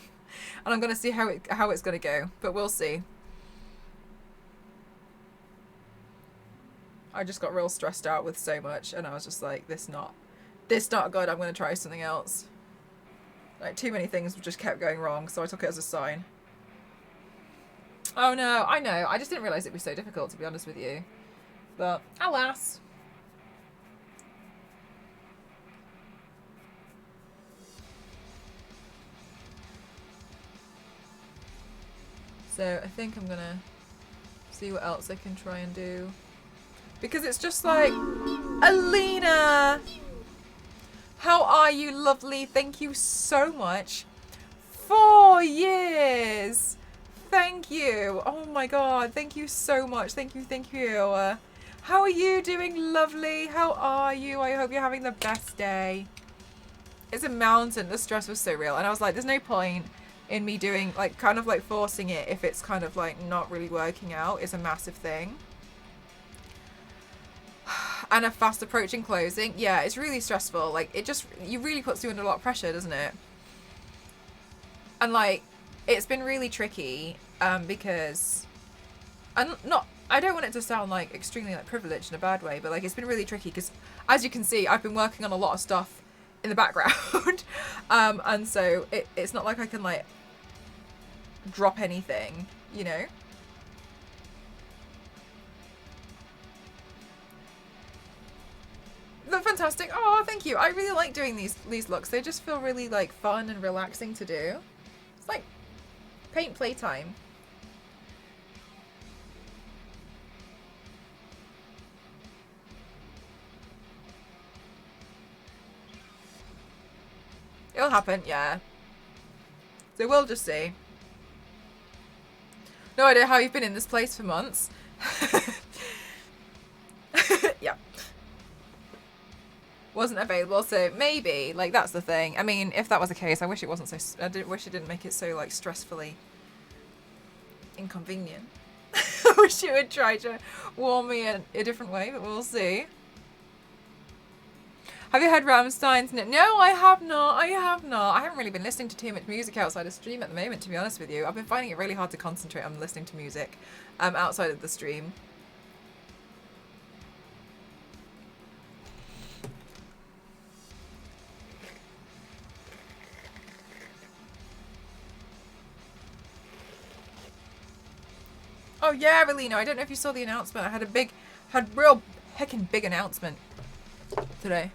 I'm going to see how it's going to go. But we'll see. I just got real stressed out with so much. And I was just like, this not good. I'm going to try something else. Like, too many things just kept going wrong. So I took it as a sign. Oh no, I know. I just didn't realise it was so difficult, to be honest with you. But, alas. So I think I'm gonna see what else I can try and do. Because it's just like, Alina! How are you, lovely? Thank you so much. 4 years! Thank you. Oh my god, thank you so much. Thank you, thank you. How are you doing, lovely? How are you? I hope you're having the best day. It's a mountain. The stress was so real. And I was like, there's no point in me doing, like, kind of like forcing it if it's kind of like not really working out. It's a massive thing. And a fast approaching closing. Yeah, it's really stressful. Like, it really puts you under a lot of pressure, doesn't it? And like, it's been really tricky because I don't want it to sound like extremely like privileged in a bad way, but like it's been really tricky because as you can see, I've been working on a lot of stuff in the background. And so it's not like I can like drop anything, you know? They're fantastic. Oh, thank you. I really like doing these looks. They just feel really like fun and relaxing to do. It's like paint playtime. It'll happen, yeah. So we'll just see. No idea how you've been in this place for months. Yeah. Wasn't available, so maybe, like, that's the thing. I mean, if that was the case, I wish it wasn't so, wish it didn't make it so, like, stressfully inconvenient. I wish it would try to warn me in a different way, but we'll see. Have you heard Rammstein's? No, I have not. I haven't really been listening to too much music outside of stream at the moment, to be honest with you. I've been finding it really hard to concentrate on listening to music outside of the stream. Oh yeah, Relino, I don't know if you saw the announcement. I had real heckin' big announcement today.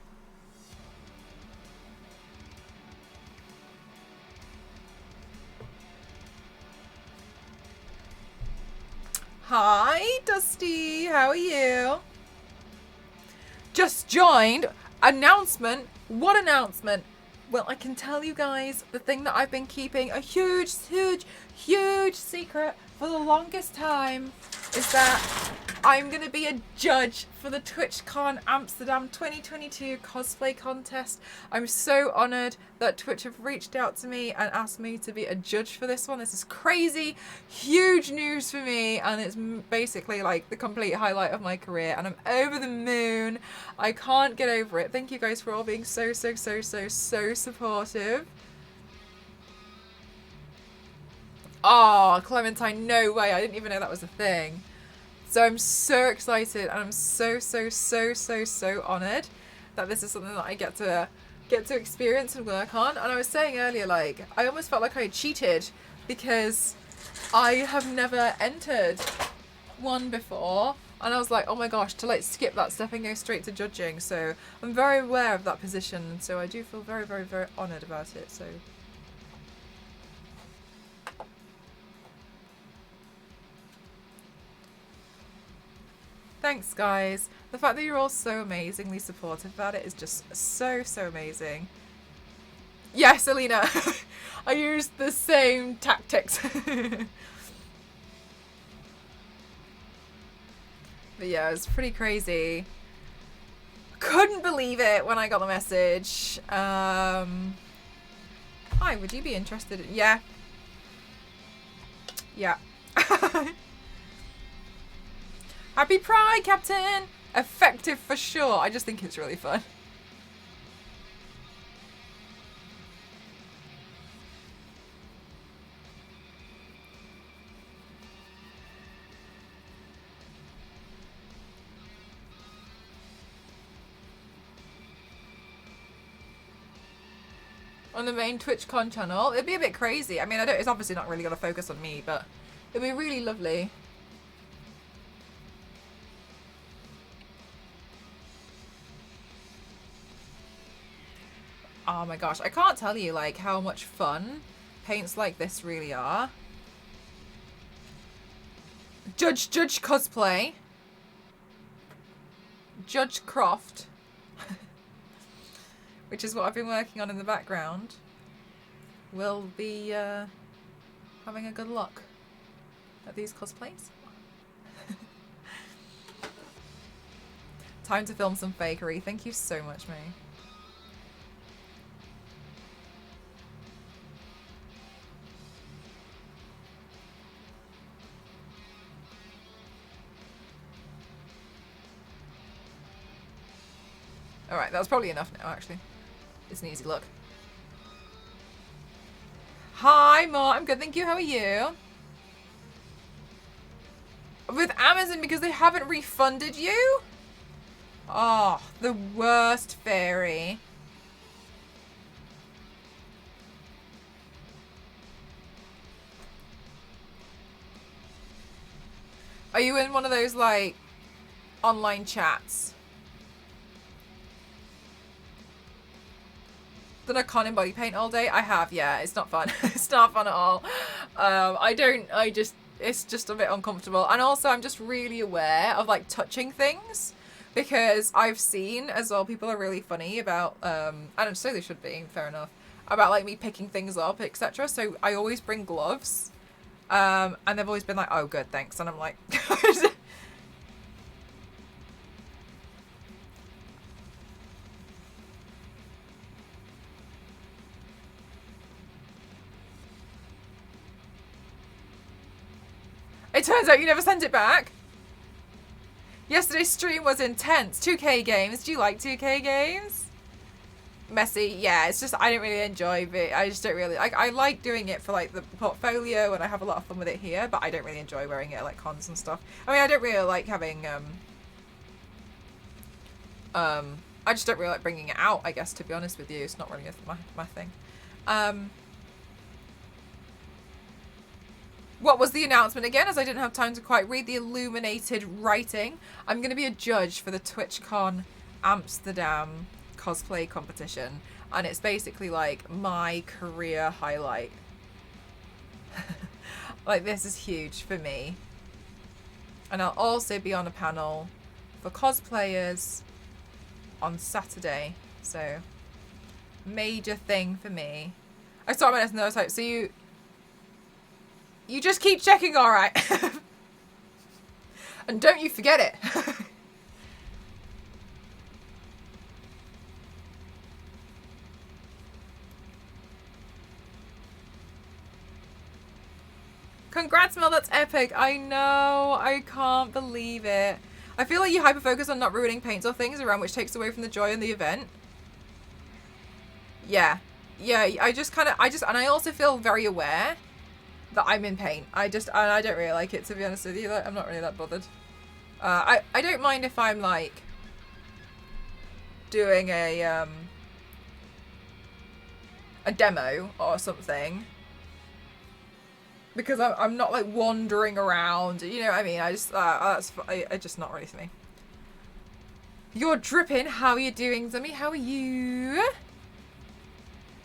Hi, Dusty. How are you? Just joined. Announcement. What announcement? Well, I can tell you guys the thing that I've been keeping a huge secret for the longest time is that I'm going to be a judge for the TwitchCon Amsterdam 2022 cosplay contest. I'm so honoured that Twitch have reached out to me and asked me to be a judge for this one. This is crazy, huge news for me, and it's basically like the complete highlight of my career, and I'm over the moon. I can't get over it. Thank you guys for all being so supportive. Oh, Clementine, no way. I didn't even know that was a thing. So I'm so excited, and I'm so honoured that this is something that I get to experience and work on. And I was saying earlier, like, I almost felt like I cheated because I have never entered one before. And I was like, oh my gosh, to like skip that step and go straight to judging. So I'm very aware of that position. And so I do feel very honoured about it. So thanks, guys. The fact that you're all so amazingly supportive about it is just so amazing. Yes, Alina. I used the same tactics. But yeah, it was pretty crazy. Couldn't believe it when I got the message. Hi, would you be interested in... Yeah. Yeah. Happy Pride, Captain! Effective for sure. I just think it's really fun. On the main TwitchCon channel, it'd be a bit crazy. I mean, it's obviously not really going to focus on me, but it'd be really lovely. Oh my gosh, I can't tell you like how much fun paints like this really are. Judge cosplay. Judge Croft. Which is what I've been working on in the background. Will be having a good look at these cosplays. Time to film some fakery. Thank you so much, May. Alright, that was probably enough now, actually. It's an easy look. Hi, Mo. I'm good, thank you. How are you? With Amazon because they haven't refunded you? Oh, the worst fairy. Are you in one of those, like, online chats? Done a con in body paint all day? I have, yeah. It's not fun. It's not fun at all. It's just a bit uncomfortable. And also, I'm just really aware of, like, touching things. Because I've seen, as well, people are really funny about, and so they should be, fair enough, about like me picking things up, etc. So I always bring gloves. And they've always been like, oh good, thanks. And I'm like it turns out you never sent it back. Yesterday's stream was intense. 2K games. Do you like 2K games? Messy. Yeah, it's just I don't really enjoy it. I just don't really I like doing it for like the portfolio, and I have a lot of fun with it here, but I don't really enjoy wearing it at like cons and stuff. I mean, I don't really like having I just don't really like bringing it out, I guess, to be honest with you. It's not really my thing. What was the announcement again, as I didn't have time to quite read the illuminated writing? I'm going to be a judge for the TwitchCon Amsterdam cosplay competition, and it's basically like my career highlight. Like, this is huge for me. And I'll also be on a panel for cosplayers on Saturday, so major thing for me. I saw my lesson, I was like, so you just keep checking, all right? And don't you forget it. Congrats, Mel, that's epic. I know, I can't believe it. I feel like you hyper-focus on not ruining paints or things around, which takes away from the joy in the event. Yeah. Yeah, and I also feel very aware that I'm in pain. I don't really like it, to be honest with you. I'm not really that bothered. I don't mind if I'm like doing a demo or something, because I'm not like wandering around. You know what I mean? I just it's just not really for me. You're dripping. How are you doing, Zummy? How are you?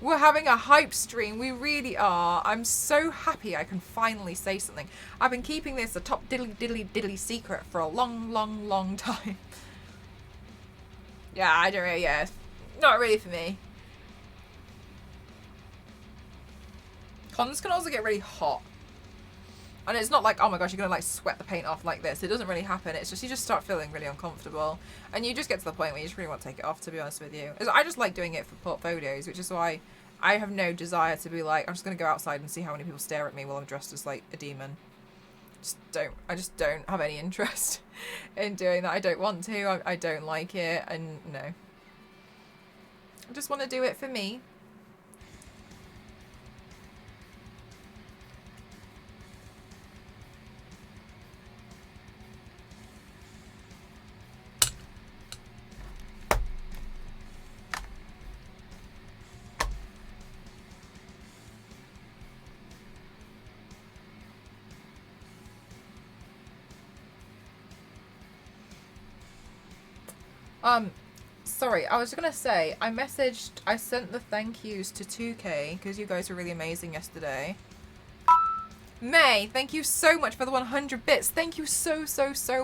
We're having a hype stream. We really are. I'm so happy I can finally say something. I've been keeping this a top diddly secret for a long time. Yeah, I don't really, yeah. Not really for me. Cons can also get really hot. And it's not like, oh my gosh, you're going to like sweat the paint off like this. It doesn't really happen. It's just, you just start feeling really uncomfortable. And you just get to the point where you just really want to take it off, to be honest with you. I just like doing it for portfolios, which is why I have no desire to be like, I'm just going to go outside and see how many people stare at me while I'm dressed as like a demon. I just don't have any interest in doing that. I don't want to. I don't like it. And no. I just want to do it for me. Sorry, I was gonna say, I sent the thank yous to 2K, because you guys were really amazing yesterday. May, thank you so much for the 100 bits. Thank you so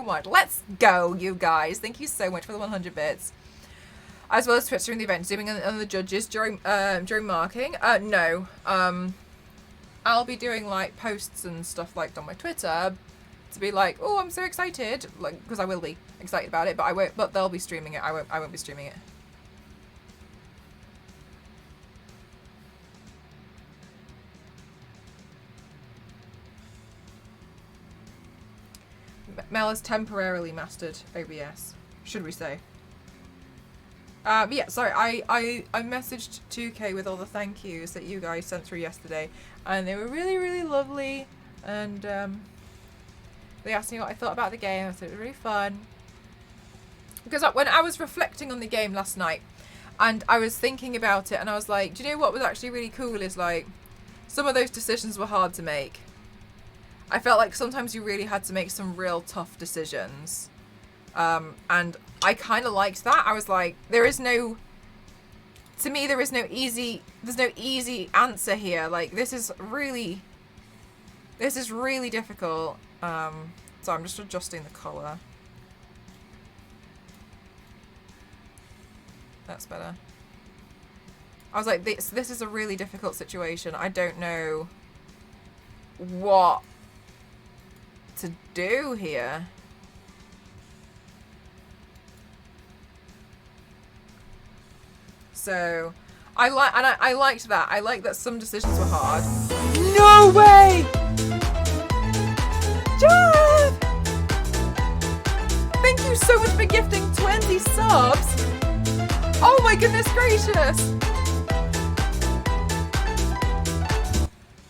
much. Let's go, you guys. Thank you so much for the 100 bits. As well as Twitch during the event, zooming on the judges during marking. No. I'll be doing like posts and stuff like on my Twitter to be like, oh, I'm so excited, like, because I will be excited about it, but I won't. But they'll be streaming it. I won't be streaming it. Mel has temporarily mastered OBS, should we say? Yeah, sorry, I messaged 2K with all the thank yous that you guys sent through yesterday, and they were really lovely, and they asked me what I thought about the game. I said it was really fun. Because when I was reflecting on the game last night, and I was thinking about it, and I was like, do you know what was actually really cool is, like, some of those decisions were hard to make. I felt like sometimes you really had to make some real tough decisions. And I kind of liked that. I was like, there's no easy answer here. Like, this is really difficult. So I'm just adjusting the color. That's better. I was like, this is a really difficult situation. I don't know what to do here. So I liked that. I liked that some decisions were hard. No way! Jeff! Thank you so much for gifting 20 subs. Oh my goodness gracious.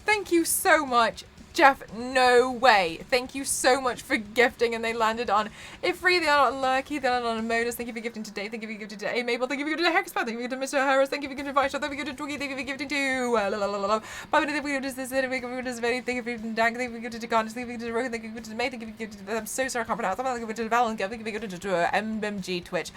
Thank you so much. Jeff, no way. Thank you so much for gifting, and they landed on Ifri, they are on Lurky, they landed on Modus. Thank you for gifting today. Thank you for gifting to A Mabel. Thank you for gifting to Hexpert. Thank you for gifting to Mr. Harris. Thank you for gifting to Vishal. Thank you for gifting to Twiggy. Thank you for gifting to Bobby. Thank you for gifting to this. Thank you for gifting to Thank you for gifting to Dag. Thank you for gifting to Garnish. Thank you for gifting to Rogan. Thank you for gifting to May. Thank you for gifting to I'm so sorry I can't pronounce that. Thank you for gifting to Val and Gav. Thank you for gifting to MMG Twitch.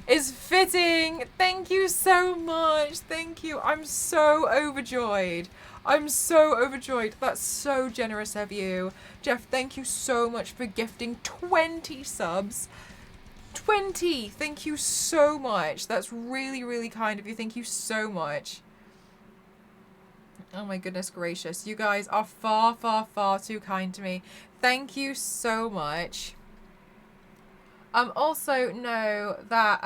Is fitting. Thank you so much. Thank you. I'm so overjoyed. I'm so overjoyed. That's so generous of you. Jeff, thank you so much for gifting 20 subs. 20! Thank you so much. That's really, really kind of you. Thank you so much. Oh my goodness gracious. You guys are far, far, far too kind to me. Thank you so much. Also know that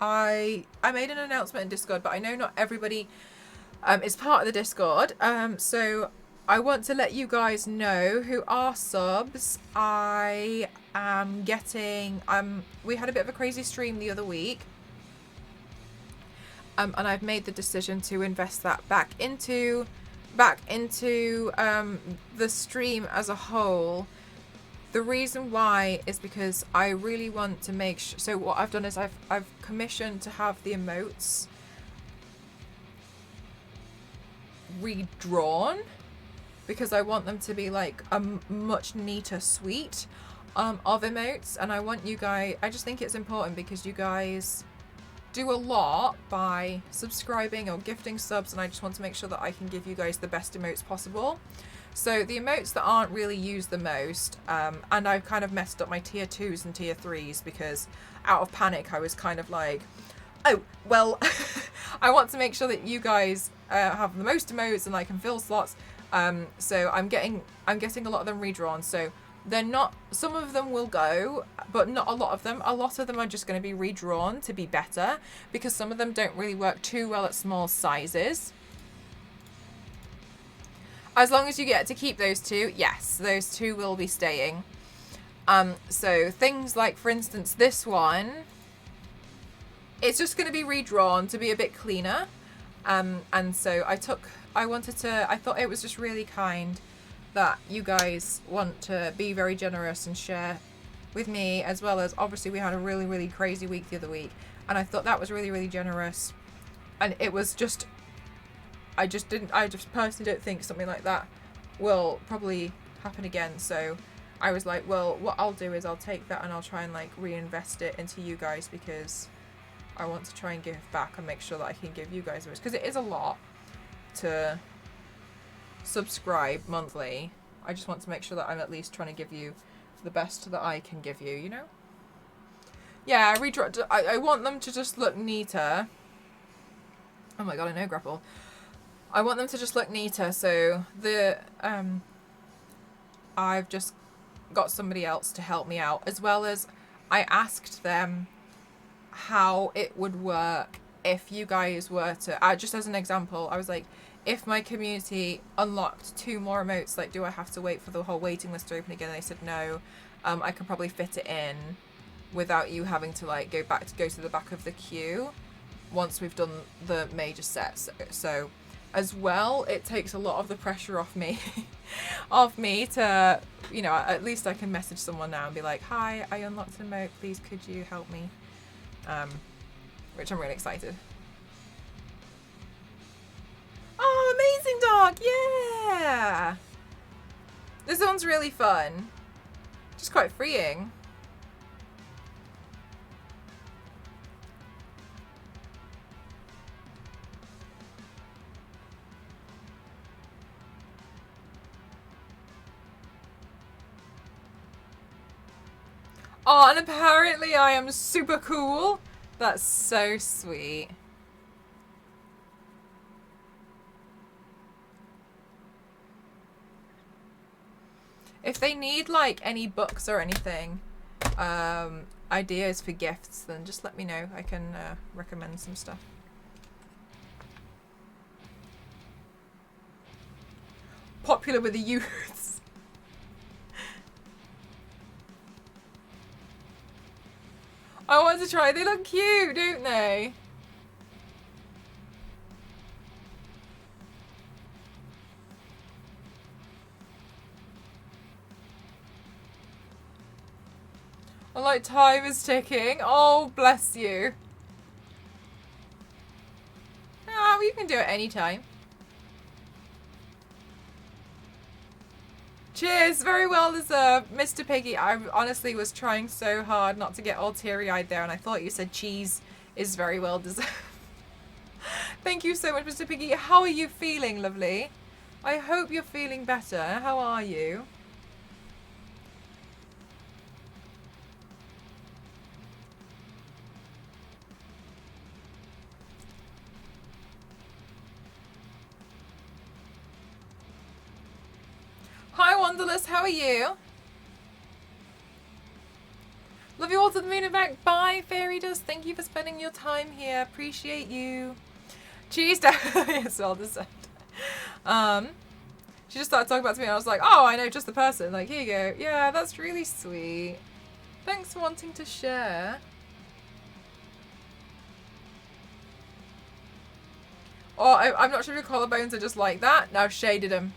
I made an announcement in Discord, but I know not everybody is part of the Discord. So I want to let you guys know who are subs. I am getting we had a bit of a crazy stream the other week. And I've made the decision to invest that back into the stream as a whole. The reason why is because I really want to make sure. So what I've done is I've commissioned to have the emotes redrawn, because I want them to be like a much neater suite of emotes, and I want you guys, I just think it's important because you guys do a lot by subscribing or gifting subs, and I just want to make sure that I can give you guys the best emotes possible. So the emotes that aren't really used the most, and I've kind of messed up my tier 2s and tier 3s because out of panic I was kind of like, oh well, I want to make sure that you guys have the most emotes and I can fill slots. So I'm getting a lot of them redrawn. So they're not, some of them will go, but not a lot of them. A lot of them are just going to be redrawn to be better because some of them don't really work too well at small sizes. As long as you get to keep those two, yes, those two will be staying. So things like, for instance, this one, it's just going to be redrawn to be a bit cleaner. And so I thought it was just really kind that you guys want to be very generous and share with me, as well as obviously we had a really, really crazy week the other week. And I thought that was really, really generous. And it was just, I just personally don't think something like that will probably happen again. So I was like, well, what I'll do is I'll take that and I'll try and like reinvest it into you guys, because I want to try and give back and make sure that I can give you guys, because it is a lot to subscribe monthly. I just want to make sure that I'm at least trying to give you the best that I can give you, you know? Yeah, I want them to just look neater. Oh my god, I know grapple. I want them to just look neater, so I've just got somebody else to help me out, as well as I asked them how it would work if you guys were to, just as an example, I was like, if my community unlocked 2 more emotes, like, do I have to wait for the whole waiting list to open again? And they said no, I can probably fit it in without you having to like go to the back of the queue once we've done the major sets. So as well, it takes a lot of the pressure off me to, you know, at least I can message someone now and be like, hi, I unlocked an emote, please could you help me? Which I'm really excited. Oh, amazing dog! Yeah! This one's really fun. Just quite freeing. Oh, and apparently I am super cool. That's so sweet. If they need like any books or anything, ideas for gifts, then just let me know. I can recommend some stuff. Popular with the youths. I want to try. They look cute, don't they? I like time is ticking. Oh, bless you. Oh, you can do it anytime. Cheers, very well deserved. Mr. Piggy, I honestly was trying so hard not to get all teary-eyed there, and I thought you said cheese is very well deserved. Thank you so much, Mr. Piggy. How are you feeling, lovely? I hope you're feeling better. How are you? Hi, Wanderless. How are you? Love you all to the moon and back. Bye, Fairy Dust. Thank you for spending your time here. Appreciate you. Cheese down. Yes, well deserved. She just started talking about to me and I was like, oh, I know just the person. Like, here you go. Yeah, that's really sweet. Thanks for wanting to share. Oh, I'm not sure if your collarbones are just like that. No, I've shaded them.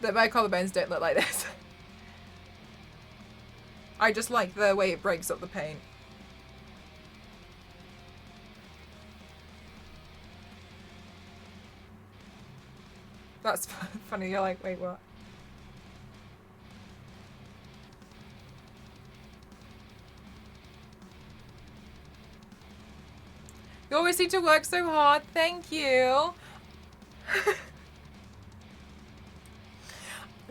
That my collarbones don't look like this. I just like the way it breaks up the paint. That's funny. You're like, wait, what? You always seem to work so hard. Thank you.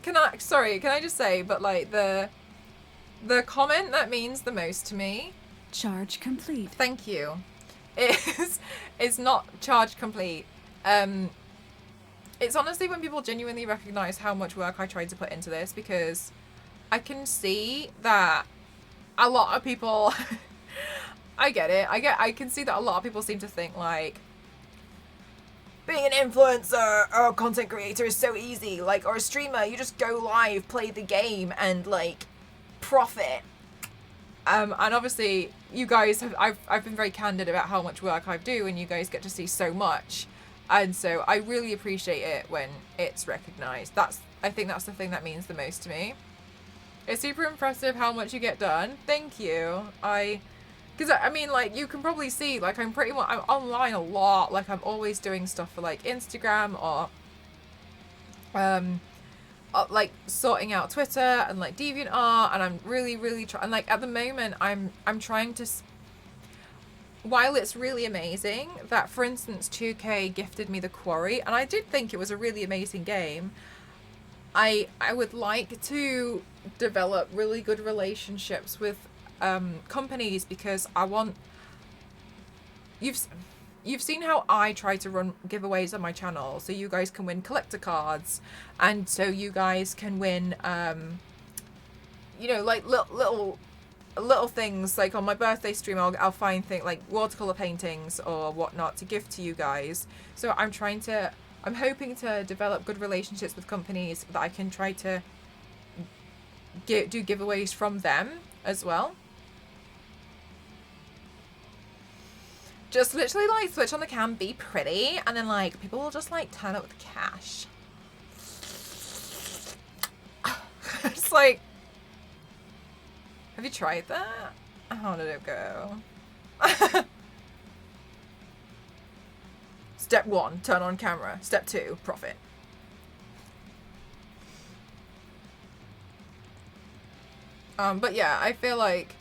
Can I just say, but like the comment that means the most to me. Charge complete. Thank you. Is not charge complete. It's honestly when people genuinely recognize how much work I tried to put into this, because I can see that a lot of people I get it. I can see that a lot of people seem to think like being an influencer or a content creator is so easy, like, or a streamer, you just go live, play the game, and like profit. And obviously you guys have I've been very candid about how much work I do, and you guys get to see so much, and so I really appreciate it when it's recognized. I think that's the thing that means the most to me. It's super impressive how much you get done. Thank you. Because I mean, like, you can probably see, like, I'm online a lot. Like, I'm always doing stuff for, like, Instagram or, like, sorting out Twitter and, like, DeviantArt. And I'm really, really trying. And, like, at the moment, I'm trying to, while it's really amazing that, for instance, 2K gifted me The Quarry, and I did think it was a really amazing game, I would like to develop really good relationships with companies, because I want, you've seen how I try to run giveaways on my channel, so you guys can win collector cards, and so you guys can win you know, like little things, like on my birthday stream I'll find things like watercolor paintings or whatnot to gift to you guys. So I'm hoping to develop good relationships with companies that I can try to do giveaways from them as well. Just literally like switch on the cam, be pretty, and then like people will just like turn up with cash. It's like, have you tried that? How did it go? Step 1, turn on camera. Step 2, profit. But yeah, I feel like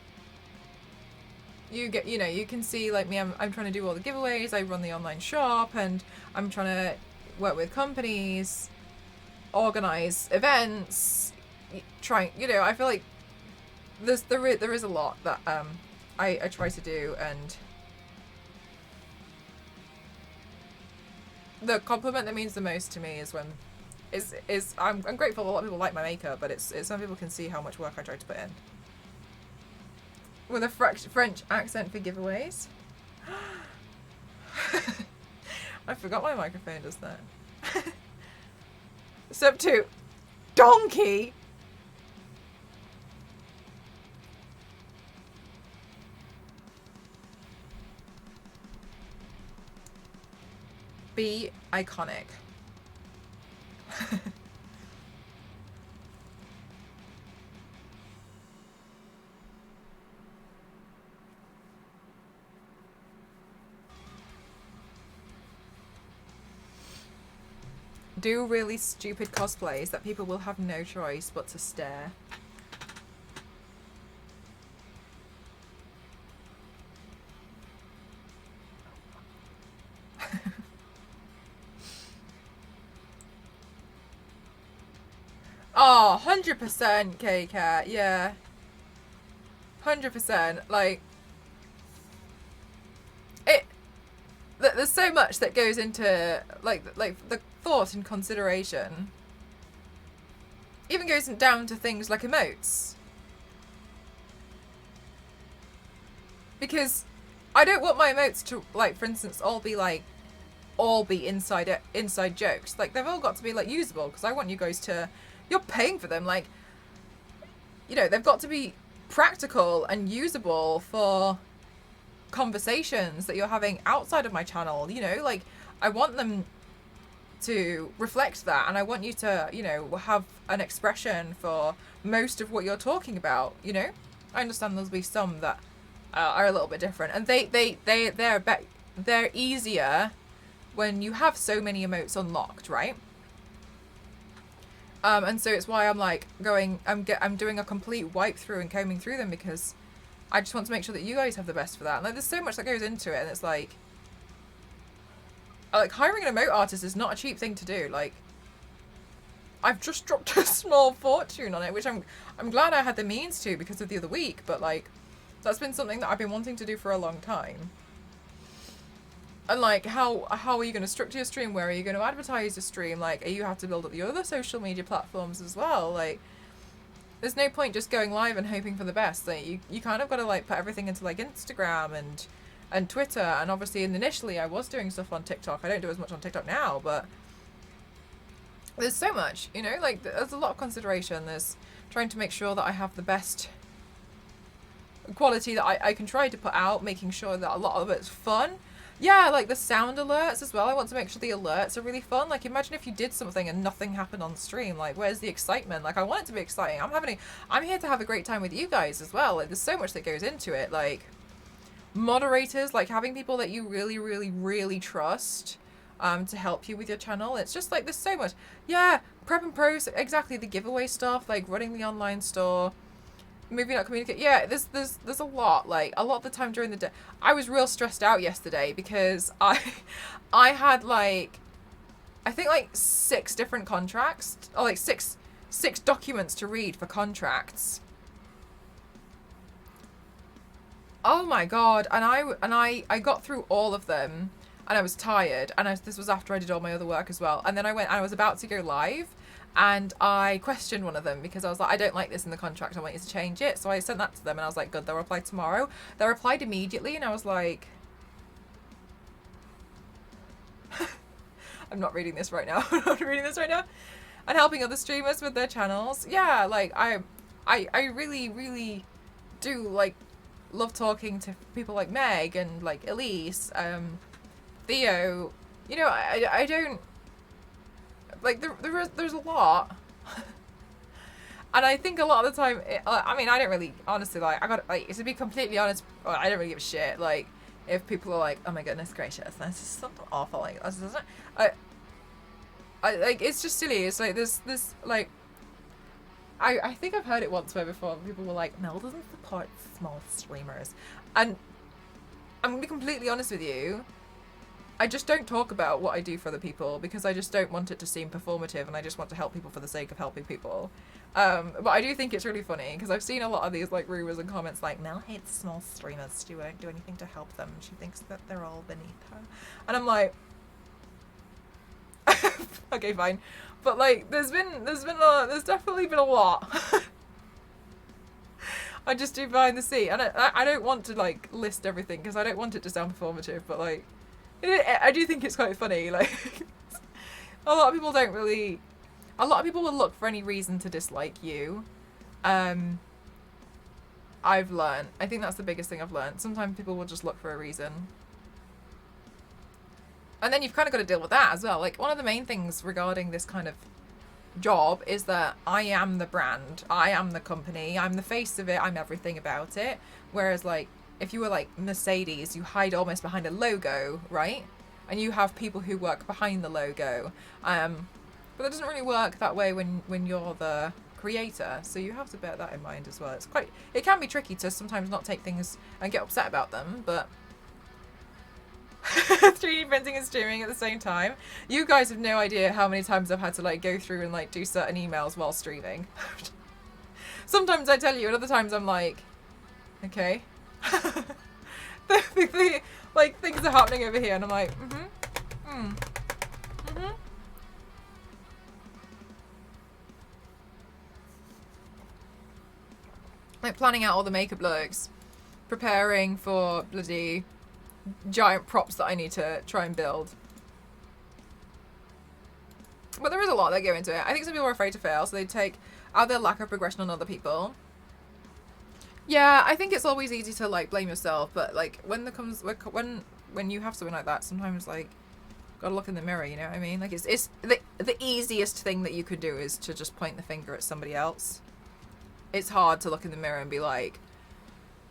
you can see like me, I'm trying to do all the giveaways, I run the online shop, and I'm trying to work with companies, organize events, I feel like there is a lot that I try to do. And the compliment that means the most to me is when I'm grateful a lot of people like my makeup, but it's some people can see how much work I try to put in. With a French accent for giveaways. I forgot my microphone does that. Step 2. Donkey! Be iconic. Do really stupid cosplays that people will have no choice but to stare. Oh, 100% K-Cat, yeah. 100%, like, there's so much that goes into, like the thought and consideration. Even goes down to things like emotes. Because I don't want my emotes to, like, for instance, all be inside jokes. Like, they've all got to be, like, usable, because I want you guys to, you're paying for them, like, you know, they've got to be practical and usable for conversations that you're having outside of my channel, you know, like, I want them to reflect that, and I want you to, you know, have an expression for most of what you're talking about, you know. I understand there'll be some that are a little bit different, and they're easier when you have so many emotes unlocked, right? And so it's why I'm like I'm doing a complete wipe through and combing through them, because I just want to make sure that you guys have the best for that. And like, there's so much that goes into it, and it's like hiring an emote artist is not a cheap thing to do. Like, I've just dropped a small fortune on it, which I'm glad I had the means to because of the other week, but like, that's been something that I've been wanting to do for a long time. And like, how are you going to structure your stream? Where are you going to advertise your stream? Like, you have to build up the other social media platforms as well. Like, there's no point just going live and hoping for the best. Like, you kind of got to like put everything into like Instagram and Twitter. And obviously initially I was doing stuff on TikTok. I don't do as much on TikTok now, but there's so much, you know, like there's a lot of consideration. There's trying to make sure that I have the best quality that I can try to put out, making sure that a lot of it's fun. Yeah, like the sound alerts as well. I want to make sure the alerts are really fun. Like, imagine if you did something and nothing happened on stream. Like, where's the excitement? Like, I want it to be exciting. I'm here to have a great time with you guys as well. Like, there's so much that goes into it. Like, moderators, like having people that you really, really, really trust to help you with your channel. It's just like, there's so much. Yeah, prep and pros, exactly. The giveaway stuff, like running the online store. Maybe not communicate. Yeah, there's a lot. Like, a lot of the time during the day, I was real stressed out yesterday because I had like, I think like 6 different contracts, or like six documents to read for contracts. Oh my god! And I got through all of them, and I was tired. And this was after I did all my other work as well. And then I was about to go live. And I questioned one of them because I was like, I don't like this in the contract. I want you to change it. So I sent that to them and I was like, good, they'll reply tomorrow. They replied immediately and I was like, I'm not reading this right now. I'm not reading this right now. And helping other streamers with their channels. Yeah, like I really, really do like love talking to people like Meg and like Elise, Theo. You know, I don't, like, there's a lot. And I think a lot of the time, I mean, I don't really, honestly, like, to be completely honest, I don't really give a shit. Like, if people are like, oh my goodness gracious, this is something awful, like, like, it's just silly. It's like, this, like, I think I've heard it once where before people were like, Mel doesn't support small streamers. And I'm going to be completely honest with you. I just don't talk about what I do for other people because I just don't want it to seem performative, and I just want to help people for the sake of helping people. But I do think it's really funny because I've seen a lot of these like rumors and comments like Mel hates small streamers. She won't do anything to help them. She thinks that they're all beneath her, and I'm like, okay, fine. But like, there's definitely been a lot. I just do behind the scene, and I don't want to like list everything because I don't want it to sound performative. But like, I do think it's quite funny. Like, a lot of people don't really. A lot of people will look for any reason to dislike you. I've learned. I think that's the biggest thing I've learned. Sometimes people will just look for a reason. And then you've kind of got to deal with that as well. Like, one of the main things regarding this kind of job is that I am the brand. I am the company. I'm the face of it. I'm everything about it. Whereas, like, if you were like Mercedes, you hide almost behind a logo, right? And you have people who work behind the logo. But that doesn't really work that way when you're the creator. So you have to bear that in mind as well. It can be tricky to sometimes not take things and get upset about them, but 3D printing and streaming at the same time. You guys have no idea how many times I've had to like go through and like do certain emails while streaming. Sometimes I tell you, and other times I'm like, okay. Like things are happening over here, and I'm like, like planning out all the makeup looks, preparing for bloody giant props that I need to try and build. But there is a lot that go into it. I think some people are afraid to fail, so they take out their lack of progression on other people. Yeah, I think it's always easy to like blame yourself, but like when you have something like that, sometimes like gotta look in the mirror, you know what I mean? Like it's the easiest thing that you could do is to just point the finger at somebody else. It's hard to look in the mirror and be like,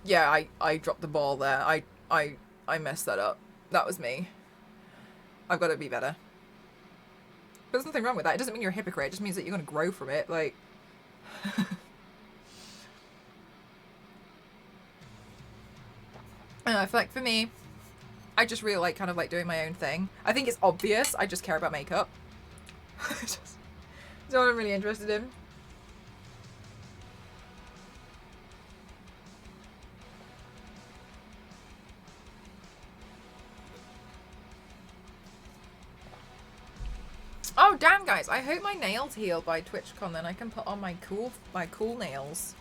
yeah, I dropped the ball there. I messed that up. That was me. I've got to be better. But there's nothing wrong with that. It doesn't mean you're a hypocrite. It just means that you're going to grow from it. Like, I feel like for me, I just really like kind of like doing my own thing. I think it's obvious. I just care about makeup. That's what I'm really interested in. Oh damn, guys! I hope my nails heal by TwitchCon. Then I can put on my cool nails.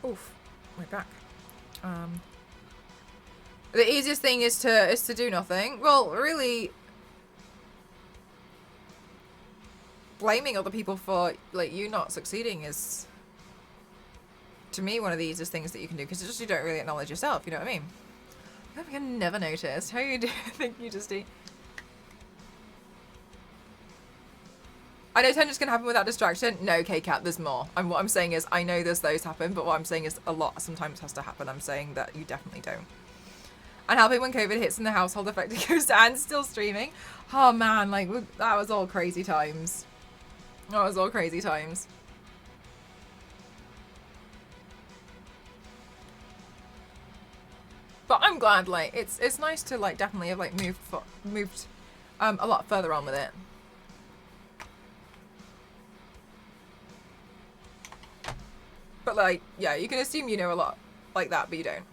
Oof, we're back. The easiest thing is to do nothing. Well, really, blaming other people for like you not succeeding is, to me, one of the easiest things that you can do because it's just you don't really acknowledge yourself. You know what I mean? I think I never noticed. How you do? Think you just do? I know tension's gonna happen without distraction. No, K-Cat, there's more. What I'm saying is, I know there's those happen, but what I'm saying is a lot sometimes has to happen. I'm saying that you definitely don't. And helping when COVID hits and the household effect goes down, still streaming. Oh man, like, that was all crazy times. That was all crazy times. But I'm glad, like, it's nice to, like, definitely have, like, moved a lot further on with it. But, like, yeah, you can assume you know a lot like that, but you don't.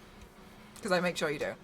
Because I make sure you don't.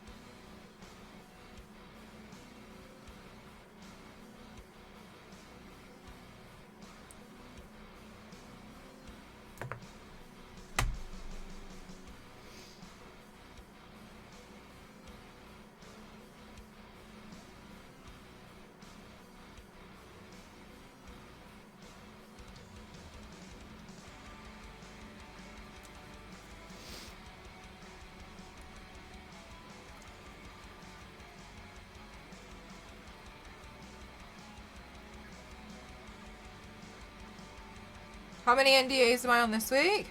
How many NDAs am I on this week?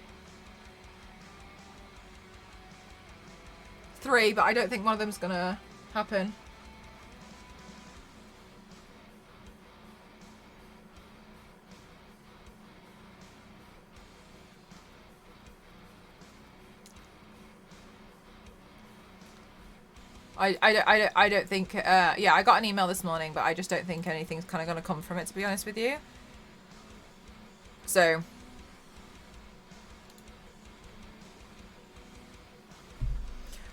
3, but I don't think one of them's gonna happen. I don't think, yeah, I got an email this morning, but I just don't think anything's kind of going to come from it, to be honest with you. So,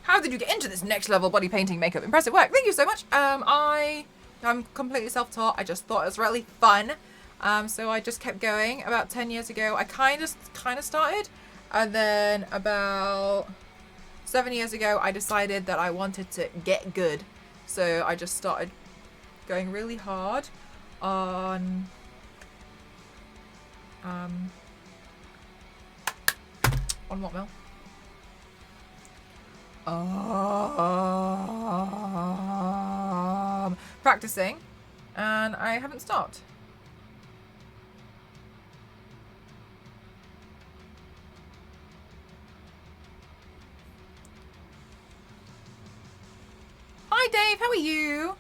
how did you get into this next level body painting makeup? Impressive work. Thank you so much. I'm completely self-taught. I just thought it was really fun. So I just kept going. About 10 years ago, I kind of started. And then about 7 years ago, I decided that I wanted to get good. So I just started going really hard on what, Mel? Practicing, and I haven't stopped. Hi Dave, how are you?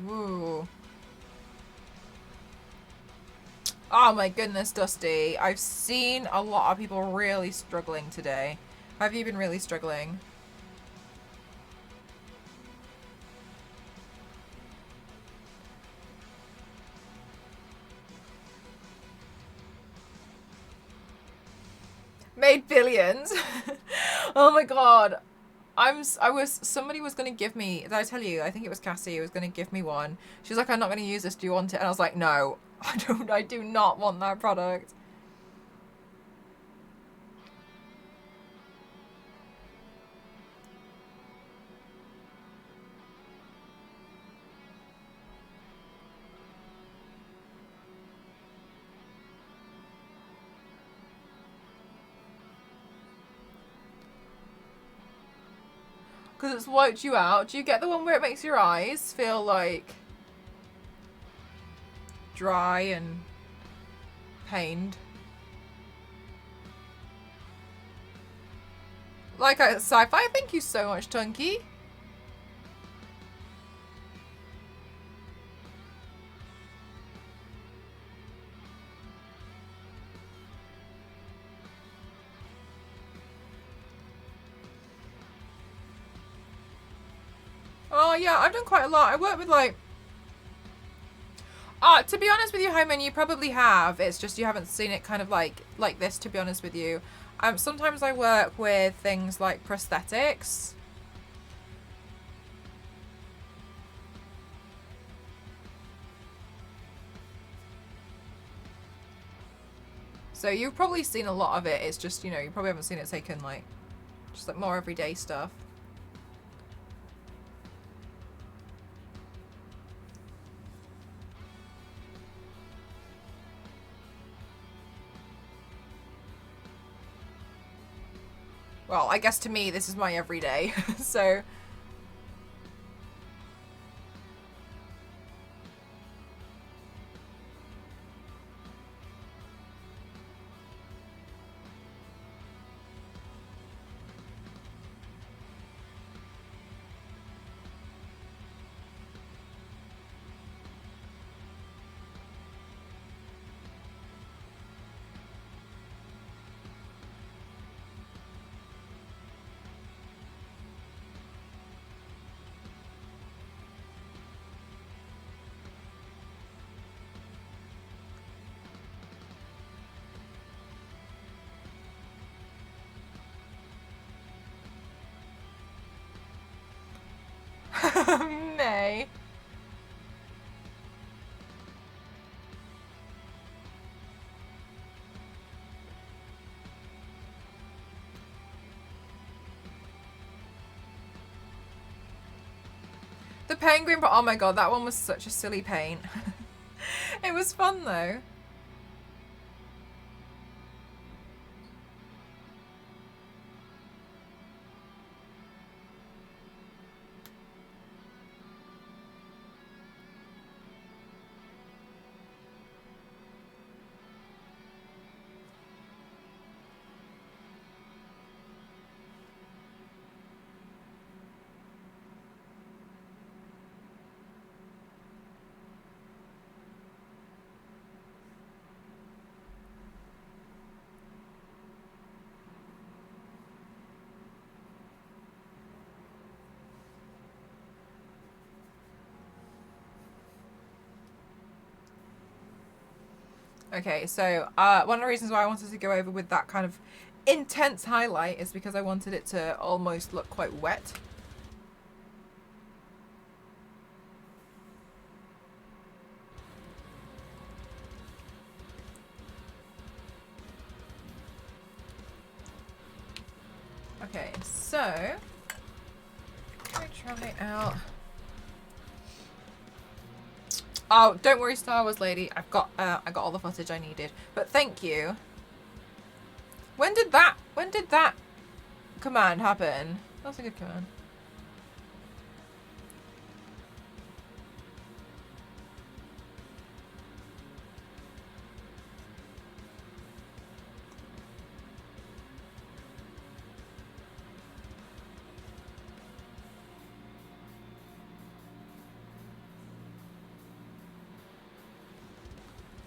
Ooh. Oh my goodness, Dusty. I've seen a lot of people really struggling today. Have you been really struggling? Made billions. Oh my god. Somebody was going to give me, did I tell you? I think it was Cassie who was going to give me one. She was like, I'm not going to use this. Do you want it? And I was like, no, I do not want that product. Because it's wiped you out. Do you get the one where it makes your eyes feel like dry and pained? Like a sci-fi. Thank you so much, Tunky. Oh yeah, I've done quite a lot. I work with like... to be honest with you, Hyman, you probably have. It's just you haven't seen it kind of like this, to be honest with you. Sometimes I work with things like prosthetics. So you've probably seen a lot of it. It's just, you know, you probably haven't seen it taken like, just like more everyday stuff. Well, I guess to me, this is my everyday, so... May. The penguin, but oh my god, that one was such a silly paint. It was fun though. Okay, so one of the reasons why I wanted to go over with that kind of intense highlight is because I wanted it to almost look quite wet. Okay, so let me try out. Oh, don't worry, Star Wars lady. I got all the footage I needed. But thank you. When did that command happen? That's a good command.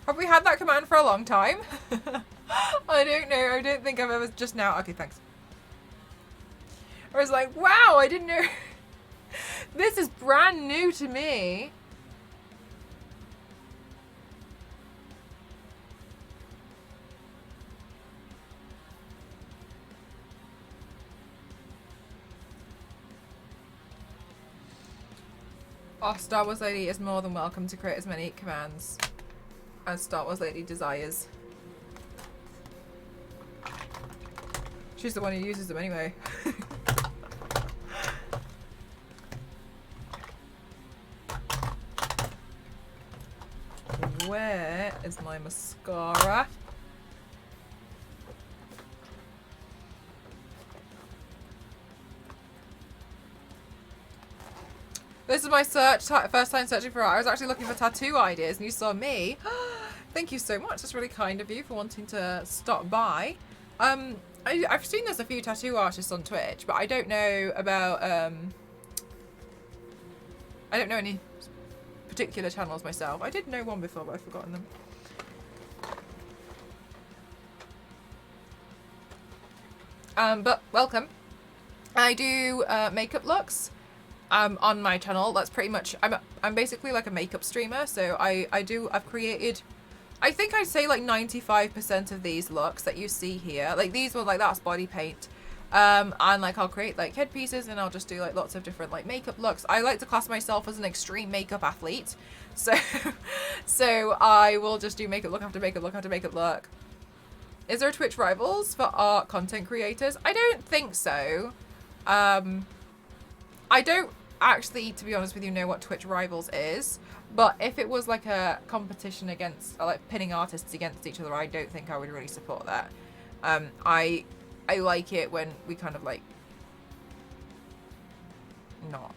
Have we had that command for a long time? I don't know. I don't think I've ever just now. Okay, thanks. I was like, wow, I didn't know. This is brand new to me. Oh, Star Wars Lady is more than welcome to create as many commands as Star Wars Lady desires. She's the one who uses them anyway. Where is my mascara? This is my search, first time searching for art. I was actually looking for tattoo ideas and you saw me. Thank you so much. That's really kind of you for wanting to stop by. I've seen there's a few tattoo artists on Twitch, but I don't know about, I don't know any particular channels myself. I did know one before, but I've forgotten them. But welcome. I do makeup looks on my channel. That's pretty much, I'm basically like a makeup streamer, so I've created, I think I'd say like 95% of these looks that you see here. Like these ones, like that's body paint. And like I'll create like headpieces and I'll just do like lots of different like makeup looks. I like to class myself as an extreme makeup athlete. So so I will just do makeup look after makeup look after makeup look. Is there Twitch rivals for art content creators? I don't think so. I don't actually, to be honest with you, know what Twitch rivals is. But if it was like a competition against, like pinning artists against each other, I don't think I would really support that. I like it when we kind of like not.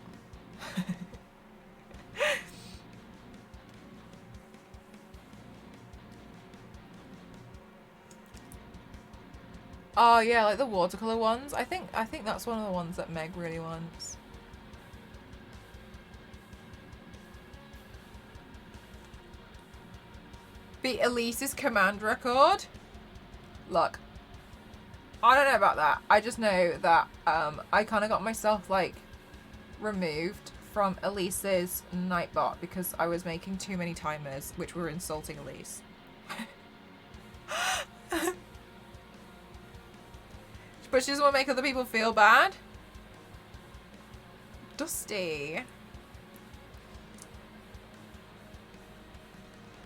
Oh yeah, like the watercolor ones. I think that's one of the ones that Meg really wants. Beat Elise's command record. Look, I don't know about that. I just know that I kind of got myself like removed from Elise's Nightbot because I was making too many timers which were insulting Elise. But she doesn't want to make other people feel bad. Dusty.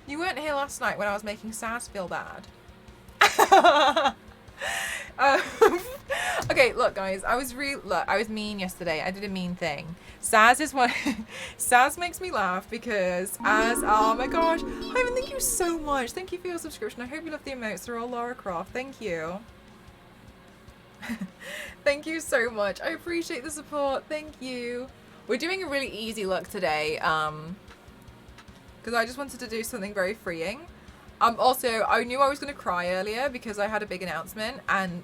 You weren't here last night when I was making Saz feel bad. Okay, look guys, I was mean yesterday. I did a mean thing. Saz is one. Saz makes me laugh because oh my gosh, Ivan, thank you so much. Thank you for your subscription. I hope you love the emotes. They're all Lara Croft. Thank you. Thank you so much. I appreciate the support. Thank you. We're doing a really easy look today because I just wanted to do something very freeing. Also, I knew I was going to cry earlier because I had a big announcement and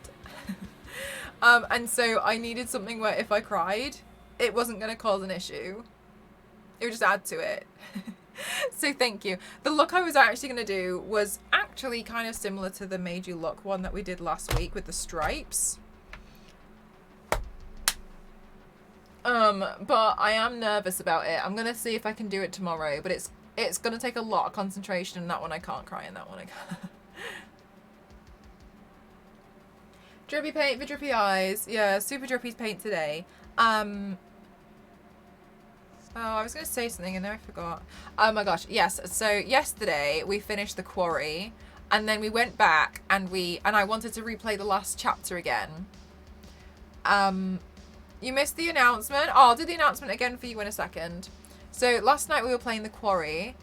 so I needed something where if I cried, it wasn't going to cause an issue. It would just add to it. So thank you. The look I was actually going to do was actually kind of similar to the Made You Look one that we did last week with the stripes. But I am nervous about it. I'm going to see if I can do it tomorrow, but it's It's going to take a lot of concentration, and that one I can't cry, and that one I can't. Drippy paint for drippy eyes. Yeah, super drippy paint today. Oh, I was going to say something and then I forgot. Oh my gosh, yes. So yesterday we finished the quarry, and then we went back and I wanted to replay the last chapter again. You missed the announcement. Oh, I'll do the announcement again for you in a second. So last night we were playing the quarry.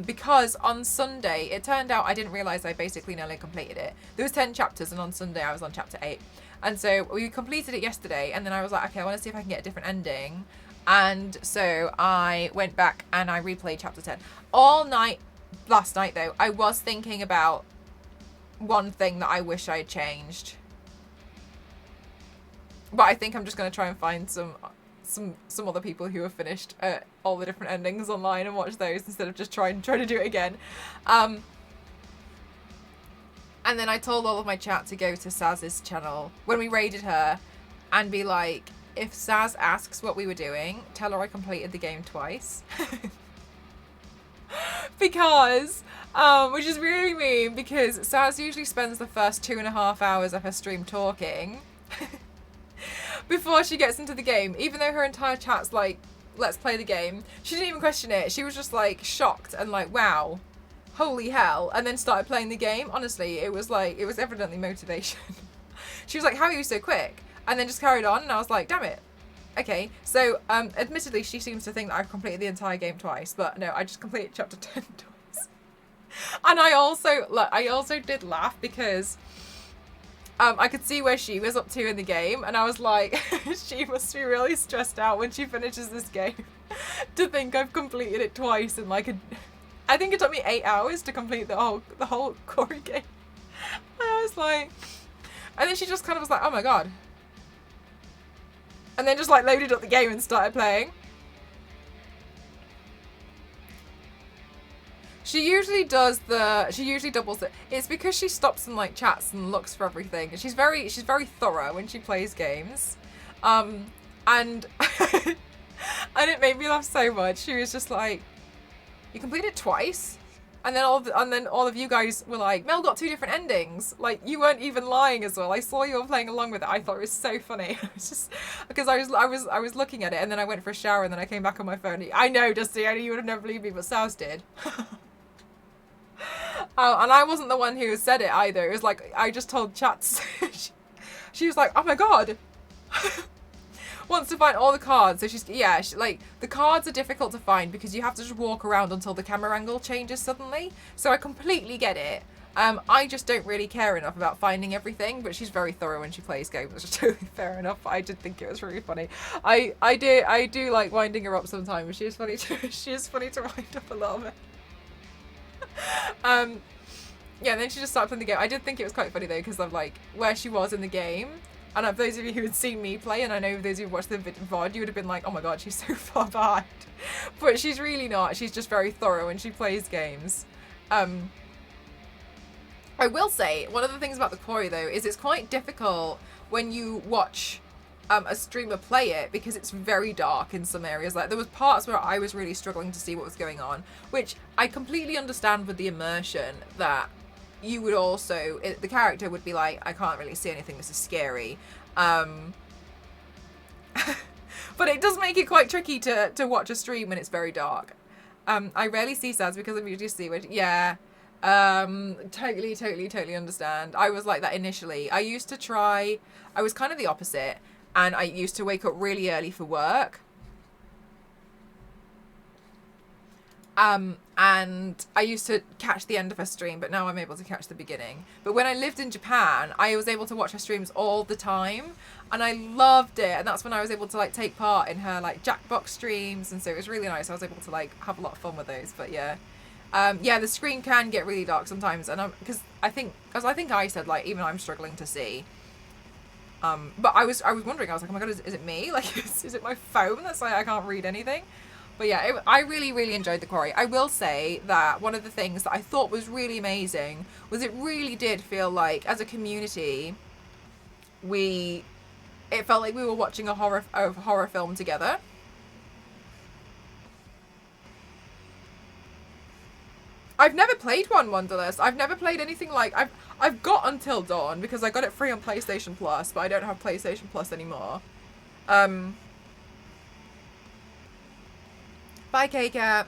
Because on Sunday, it turned out I didn't realise I basically nearly completed it. There was 10 chapters, and on Sunday I was on chapter 8. And so we completed it yesterday, and then I was like, okay, I want to see if I can get a different ending. And so I went back and I replayed chapter 10. All night, last night though, I was thinking about one thing that I wish I had changed. But I think I'm just going to try and find some other people who have finished all the different endings online and watch those instead of just trying to do it again. And then I told all of my chat to go to Saz's channel when we raided her and be like, if Saz asks what we were doing, tell her I completed the game twice. Because, which is really mean, because Saz usually spends the first 2.5 hours of her stream talking before she gets into the game, even though her entire chat's like, let's play the game. She didn't even question it. She was just like shocked and like, wow, holy hell, and then started playing the game. Honestly, it was evidently motivation. She was like, how are you so quick? And then just carried on, and I was like, damn it. Okay, so admittedly she seems to think that I've completed the entire game twice, but no, I just completed chapter 10 twice. And I also did laugh because I could see where she was up to in the game, and I was like, she must be really stressed out when she finishes this game to think I've completed it twice in like I think it took me 8 hours to complete the whole Corey game. I was like, and then she just kind of was like, oh my god. And then just like loaded up the game and started playing. She usually doubles it. It's because she stops and like chats and looks for everything. She's very thorough when she plays games. And and it made me laugh so much. She was just like, you completed it twice? And then all of you guys were like, Mel got 2 different endings. Like, you weren't even lying as well. I saw you all playing along with it. I thought it was so funny. It was just because I was looking at it, and then I went for a shower, and then I came back on my phone. I know, Dusty, I know you would have never believed me, but Saz did. And I wasn't the one who said it either. It was like, I just told chats. She was like, oh my god. Wants to find all the cards. So like, the cards are difficult to find because you have to just walk around until the camera angle changes suddenly. So I completely get it. I just don't really care enough about finding everything, but she's very thorough when she plays games, which is totally fair enough. I did think it was really funny. I do like winding her up sometimes. She is funny to wind up a little bit. Yeah, and then she just started playing the game. I did think it was quite funny though, because of like where she was in the game. And for those of you who had seen me play, and I know those who watched the VOD, you would have been like, oh my god, she's so far behind. But she's really not. She's just very thorough when she plays games. I will say, one of the things about the quarry though, is it's quite difficult when you watch a streamer play it, because it's very dark in some areas. Like, there was parts where I was really struggling to see what was going on, which I completely understand with the immersion that you would also, the character would be like, I can't really see anything, this is scary. But it does make it quite tricky to watch a stream when it's very dark. I rarely see Saz because I'm usually seaward. Yeah. Totally understand. I was like that initially. I was kind of the opposite, and I used to wake up really early for work. And I used to catch the end of her stream, but now I'm able to catch the beginning. But when I lived in Japan, I was able to watch her streams all the time, and I loved it. And that's when I was able to like take part in her like Jackbox streams, and so it was really nice. I was able to like have a lot of fun with those. But yeah, yeah, the screen can get really dark sometimes, and because I think I said like even I'm struggling to see. But I was wondering, I was like, oh my god, is it me? Like, is it my phone that's like I can't read anything? But yeah, I really enjoyed the quarry. I will say that one of the things that I thought was really amazing was it really did feel like, as a community, it felt like we were watching a horror film together. I've never played one, Wonderless. I've never played anything like... I've got Until Dawn because I got it free on PlayStation Plus, but I don't have PlayStation Plus anymore. Bye, K-Cat.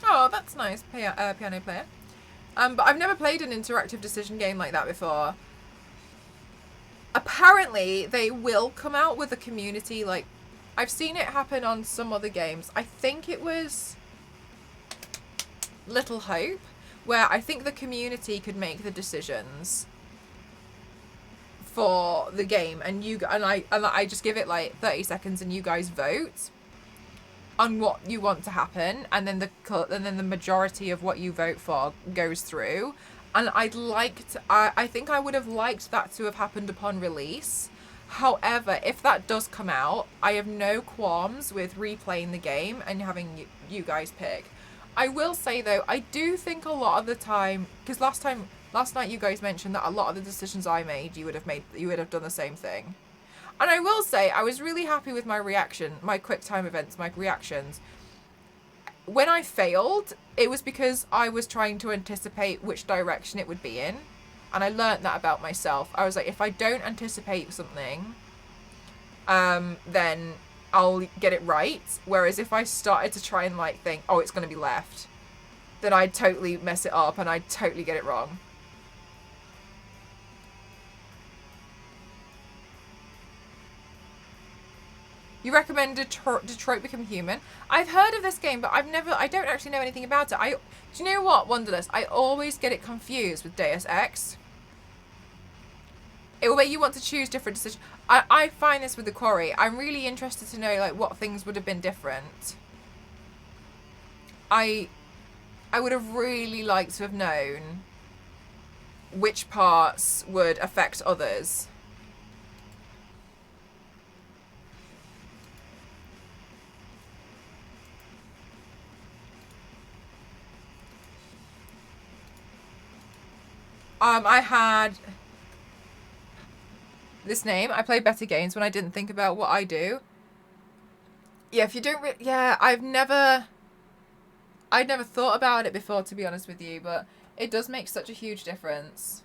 Oh, that's nice, piano player. But I've never played an interactive decision game like that before. Apparently, they will come out with a community, like... I've seen it happen on some other games. I think it was Little Hope, where I think the community could make the decisions for the game, and I just give it like 30 seconds, and you guys vote on what you want to happen, and then the majority of what you vote for goes through. And I think I would have liked that to have happened upon release. However, if that does come out, I have no qualms with replaying the game and having you guys pick. I will say though, I do think a lot of the time, because last night you guys mentioned that a lot of the decisions I made, you would have done the same thing. And I will say, I was really happy with my reaction, my quick time events, my reactions. When I failed, it was because I was trying to anticipate which direction it would be in. And I learned that about myself. I was like, if I don't anticipate something, then I'll get it right. Whereas if I started to try and like think, oh, it's going to be left, then I'd totally mess it up and I'd totally get it wrong. You recommend Detroit Become Human? I've heard of this game, but I don't actually know anything about it. Do you know what, Wonderless? I always get it confused with Deus Ex. It will make you want to choose different decisions. I find this with The Quarry. I'm really interested to know like what things would have been different. I would have really liked to have known which parts would affect others. I had this name. I play better games when I didn't think about what I do. Yeah, if you don't... I'd never thought about it before, to be honest with you, but it does make such a huge difference.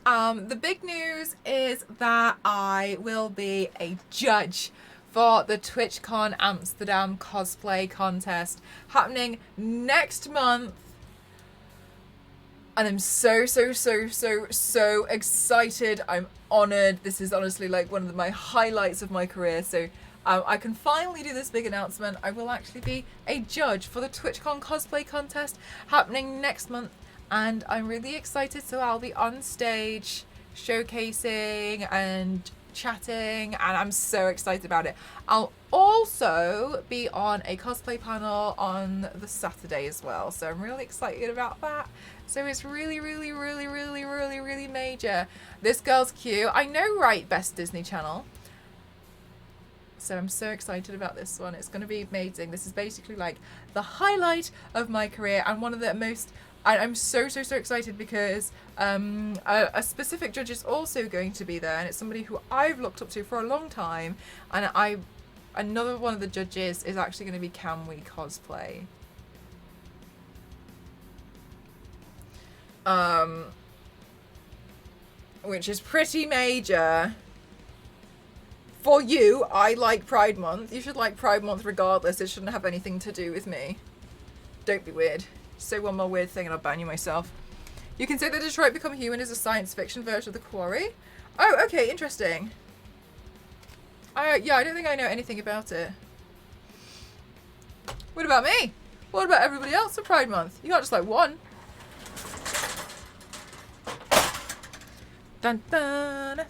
The big news is that I will be a judge for the TwitchCon Amsterdam cosplay contest happening next month. And I'm so excited. I'm honoured. This is honestly like one of my highlights of my career. So I can finally do this big announcement. I will actually be a judge for the TwitchCon cosplay contest happening next month. And I'm really excited. So I'll be on stage showcasing and chatting, and I'm so excited about it. I'll also be on a cosplay panel on the Saturday as well, so I'm really excited about that. So it's really major. This girl's cute. I know, right, Best Disney Channel? So I'm so excited about this one. It's going to be amazing. This is basically like the highlight of my career, and one of the most... I'm so excited because a specific judge is also going to be there, and it's somebody who I've looked up to for a long time, and another one of the judges is actually going to be Can We Cosplay. Which is pretty major. For you, I like Pride Month. You should like Pride Month regardless. It shouldn't have anything to do with me. Don't be weird. Say one more weird thing and I'll ban you myself. You can say that Detroit Become Human is a science fiction version of The Quarry. Oh, okay, interesting. Yeah, I don't think I know anything about it. What about me? What about everybody else for Pride Month? You got just like one. Dun dun.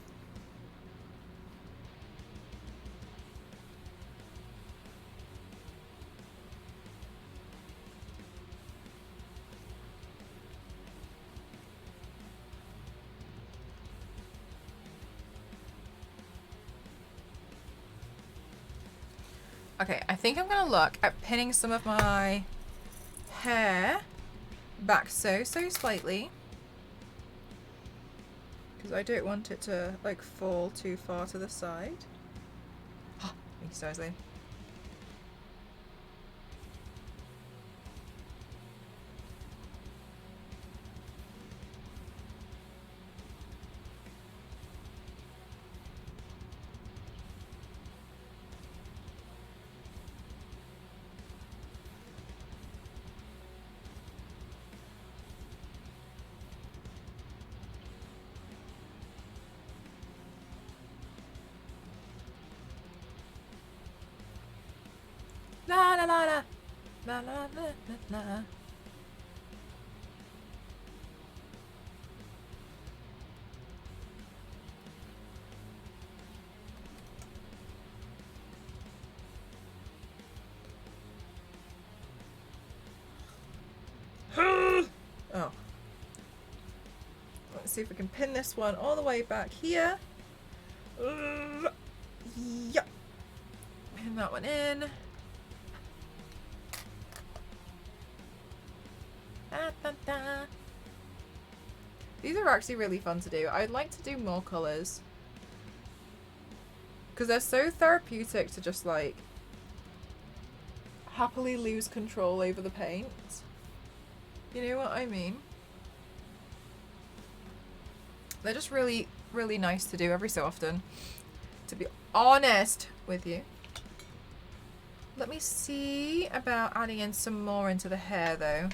Okay, I think I'm going to look at pinning some of my hair back so slightly, because I don't want it to like fall too far to the side. Thank you, Sosley. La la la la. La la la la la. Oh. Let's see if we can pin this one all the way back here. Yep. Pin that one in. Da, da, da. These are actually really fun to do. I'd like to do more colours. Because they're so therapeutic to just like happily lose control over the paint. You know what I mean? They're just really, really nice to do every so often. To be honest with you. Let me see about adding in some more into the hair though.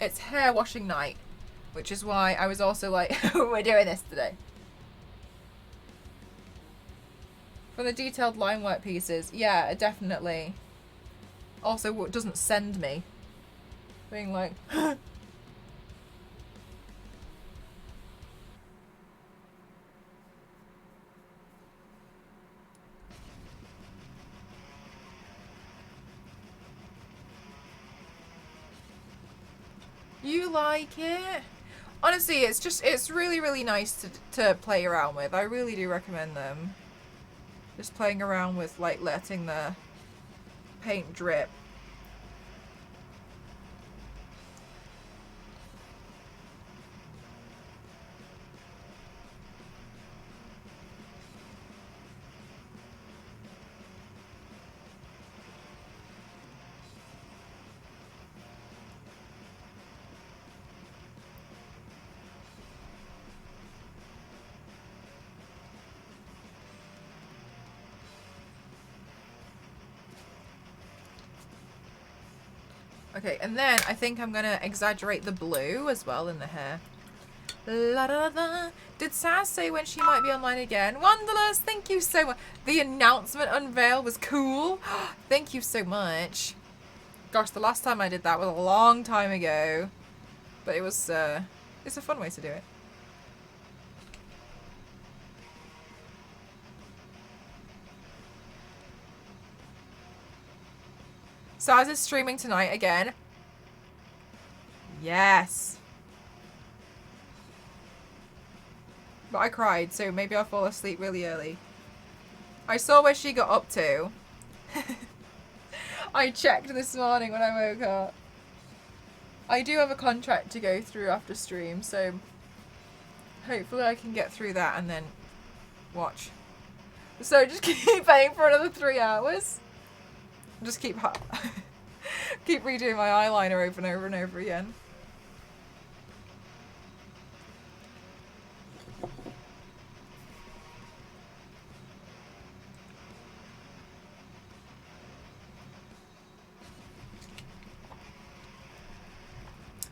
It's hair washing night, which is why I was also like, we're doing this today. For the detailed line work pieces, yeah, definitely. Also, what doesn't send me. Being like, you like it? Honestly, it's really, really nice to play around with. I really do recommend them. Just playing around with like letting the paint drip. Okay, and then I think I'm gonna exaggerate the blue as well in the hair. La da da. Did Saz say when she might be online again? Wanderlust, thank you so much. The announcement unveil was cool. Thank you so much. Gosh, the last time I did that was a long time ago. But it was, it's a fun way to do it. Saz is streaming tonight again. Yes. But I cried, so maybe I'll fall asleep really early. I saw where she got up to. I checked this morning when I woke up. I do have a contract to go through after stream, so hopefully I can get through that and then watch. So just keep paying for another 3 hours. Just keep keep redoing my eyeliner over and over and over again.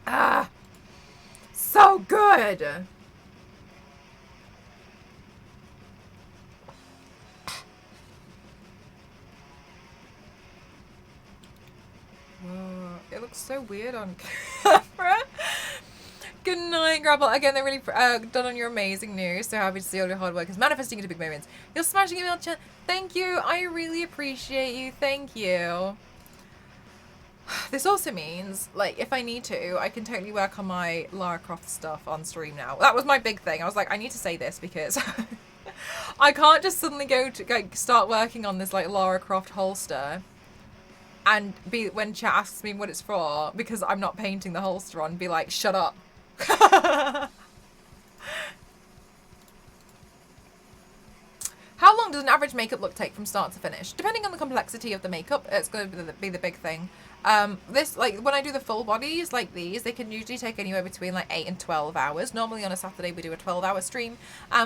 Ah, so good. It looks so weird on camera. Good night, Grapple. Again, they're really done on your amazing news. So happy to see all your hard work is manifesting into big moments. You're smashing email chat. Thank you. I really appreciate you. Thank you. This also means, like, if I need to, I can totally work on my Lara Croft stuff on stream now. That was my big thing. I was like, I need to say this because I can't just suddenly go to start working on this like Lara Croft holster and be when chat asks me what it's for because I'm not painting the holster on, be like, shut up. How long does an average makeup look take from start to finish? Depending on the complexity of the makeup, it's going to be the big thing. This, like, when I do the full bodies like these, they can usually take anywhere between like 8 and 12 hours. Normally on a Saturday we do a 12-hour stream.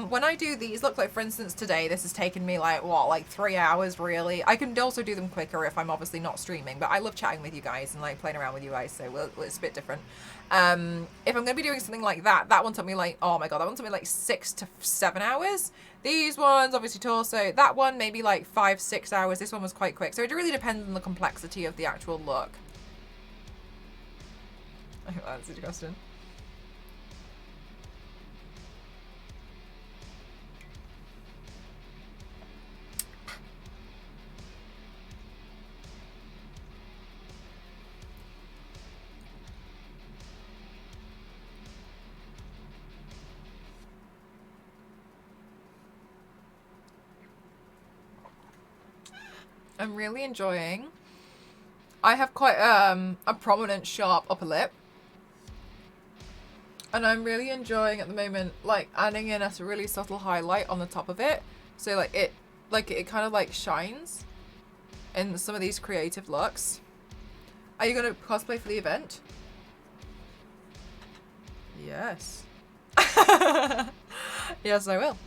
When I do these, look, like for instance today, this has taken me like, what, like 3 hours really. I can also do them quicker if I'm obviously not streaming, but I love chatting with you guys and like playing around with you guys, so it's a bit different. If I'm going to be doing something like that, that one took me like, oh my god, that one took me like 6 to 7 hours. These ones, obviously torso, that one maybe like 5-6 hours. This one was quite quick. So it really depends on the complexity of the actual look. I hope that answers your question. I'm really enjoying. I have quite a prominent sharp upper lip. And I'm really enjoying at the moment like adding in a really subtle highlight on the top of it. So like it kind of like shines in some of these creative looks. Are you gonna cosplay for the event? Yes. Yes, I will.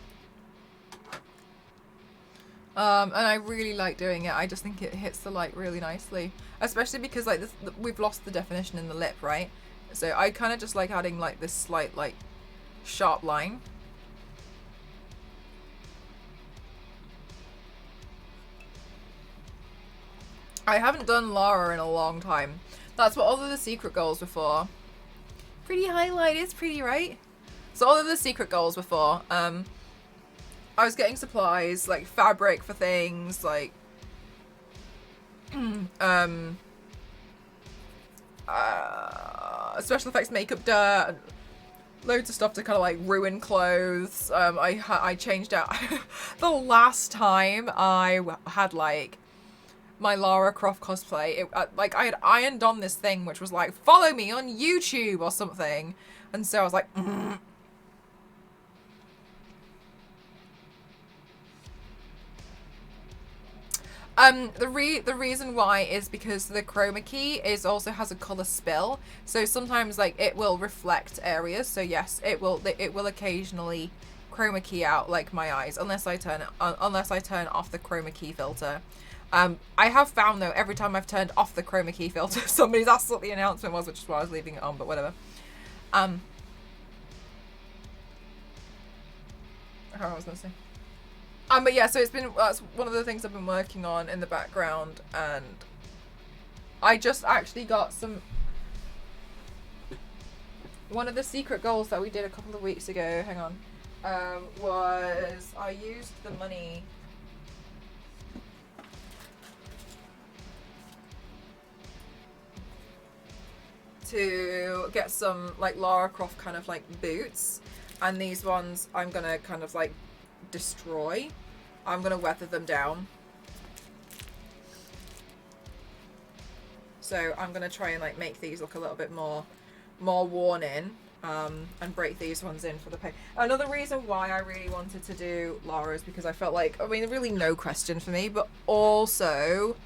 And I really like doing it. I just think it hits the light really nicely, especially because like this, we've lost the definition in the lip, right? So I kind of just like adding like this slight like sharp line. I haven't done Lara in a long time. That's what all of the secret goals were for. Pretty highlight, it's pretty, right? So all of the secret goals were for. I was getting supplies, like fabric for things, like special effects makeup dirt, loads of stuff to kind of like ruin clothes. I changed out the last time I had like my Lara Croft cosplay, like I had ironed on this thing which was like, follow me on YouTube or something, and so I was like the reason why is because the chroma key also has a color spill, so sometimes like it will reflect areas. So yes, it will occasionally chroma key out like my eyes unless I turn off the chroma key filter. I have found though every time I've turned off the chroma key filter, somebody's asked what the announcement was, which is why I was leaving it on, but whatever. How I was gonna say. But yeah, so that's one of the things I've been working on in the background, and I just actually got one of the secret goals that we did a couple of weeks ago, hang on, was I used the money to get some like Lara Croft kind of like boots, and these ones I'm gonna kind of like destroy. I'm gonna weather them down. So I'm gonna try and like make these look a little bit more worn in, and break these ones in for the paint. Another reason why I really wanted to do Lara is because I felt like, I mean, really no question for me, but also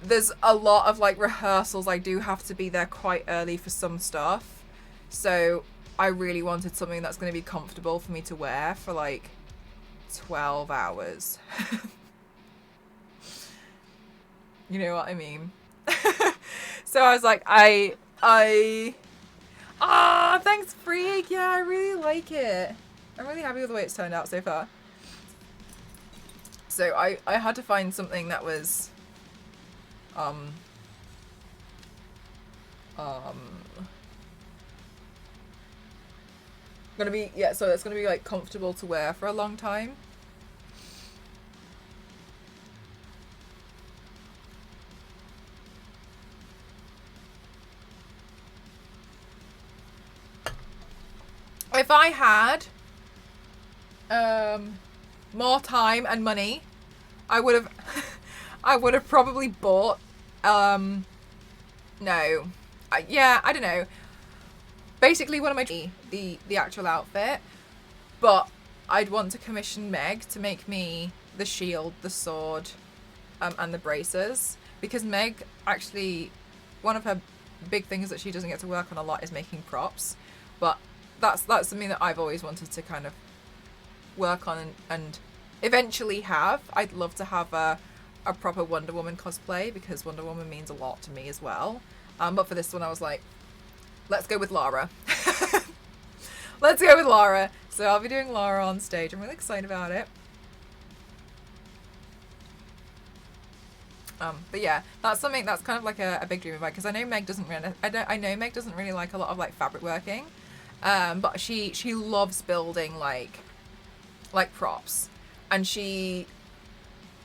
there's a lot of like rehearsals. I do have to be there quite early for some stuff, so I really wanted something that's going to be comfortable for me to wear for like 12 hours. You know what I mean? So I was like, thanks Freak. Yeah, I really like it. I'm really happy with the way it's turned out so far. So I had to find something that was gonna be, yeah, so it's gonna be like comfortable to wear for a long time. If I had more time and money, I would have I would have probably bought no, yeah, I don't know. Basically, one of my the actual outfit, But I'd want to commission Meg to make me the shield, the sword, and the braces, because Meg actually, one of her big things that she doesn't get to work on a lot is making props, but that's something that I've always wanted to kind of work on and eventually have. I'd love to have a proper Wonder Woman cosplay, because Wonder Woman means a lot to me as well. But for this one I was like, let's go with Lara. Let's go with Lara. So I'll be doing Lara on stage. I'm really excited about it. But yeah, that's something that's kind of like a big dream of mine, because I know Meg doesn't really, I know Meg doesn't really like a lot of like fabric working, but she loves building like props, and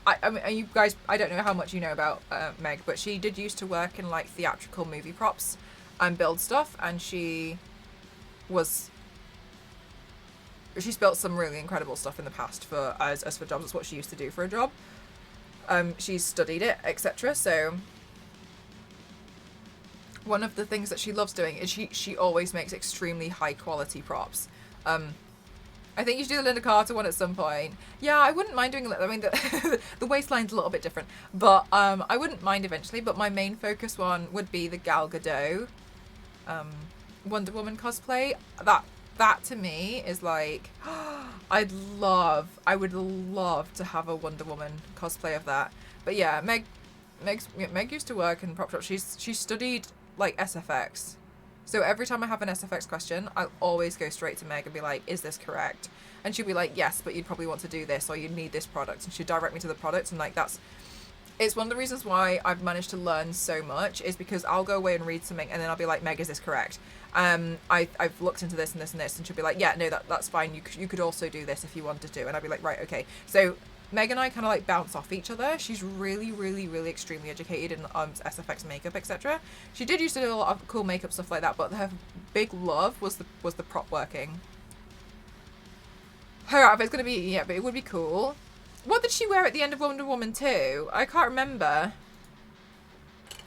I mean, you guys, I don't know how much you know about Meg, but she did used to work in like theatrical movie props and build stuff, and she's built some really incredible stuff in the past for as for jobs. It's what she used to do for a job. She's studied it, etc. So one of the things that she loves doing is she always makes extremely high quality props. I think you should do the Linda Carter one at some point. Yeah, I wouldn't mind doing it. I mean, the waistline's a little bit different, but I wouldn't mind eventually. But my main focus one would be the Gal Gadot Wonder Woman cosplay. That to me is like, I would love to have a Wonder Woman cosplay of that. But yeah, Meg used to work in prop shop. She studied like SFX. So every time I have an SFX question, I'll always go straight to Meg and be like, is this correct? And she'll be like, yes, but you'd probably want to do this, or you need this product. And she'll direct me to the product. And like, it's one of the reasons why I've managed to learn so much, is because I'll go away and read something and then I'll be like, Meg, is this correct? I've looked into this and this and this, and she'll be like, yeah, no, that's fine. You could also do this if you wanted to. And I'll be like, right, okay. So Meg and I kind of like bounce off each other. She's really, really, really extremely educated in SFX makeup, etc. She did used to do a lot of cool makeup stuff like that, but her big love was the prop working. Her outfit's gonna be, yeah, but it would be cool. What did she wear at the end of Wonder Woman 2? I can't remember.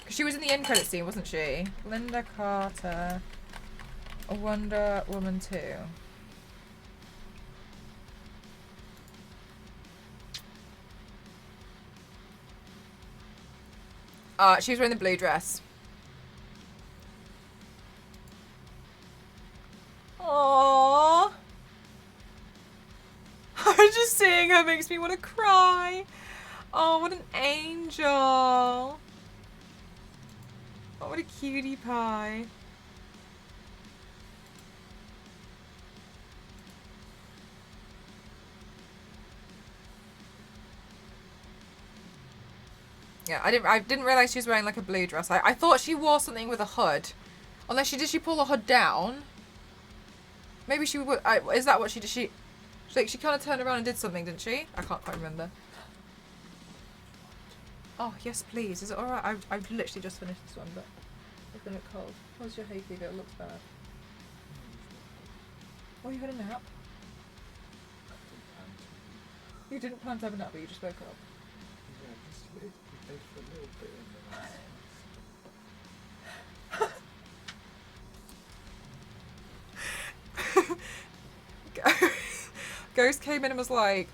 She was in the end credit scene, wasn't she? Linda Carter, Wonder Woman 2. She was wearing the blue dress. Aww. Just seeing her makes me want to cry. Oh, what an angel. Oh, what a cutie pie. Yeah, I didn't realize she was wearing like a blue dress. I thought she wore something with a hood. Unless did she pull the hood down? Maybe she would. Is that what she did? She kind of turned around and did something, didn't she? I can't quite remember. Oh, yes, please. Is it alright? I've literally just finished this one, but it's gonna look cold. How's your hay fever? It looks bad. Oh, you had a nap? You didn't plan to have a nap, but you just woke up. Yeah, just laid for a little bit and then Ghost came in and was like,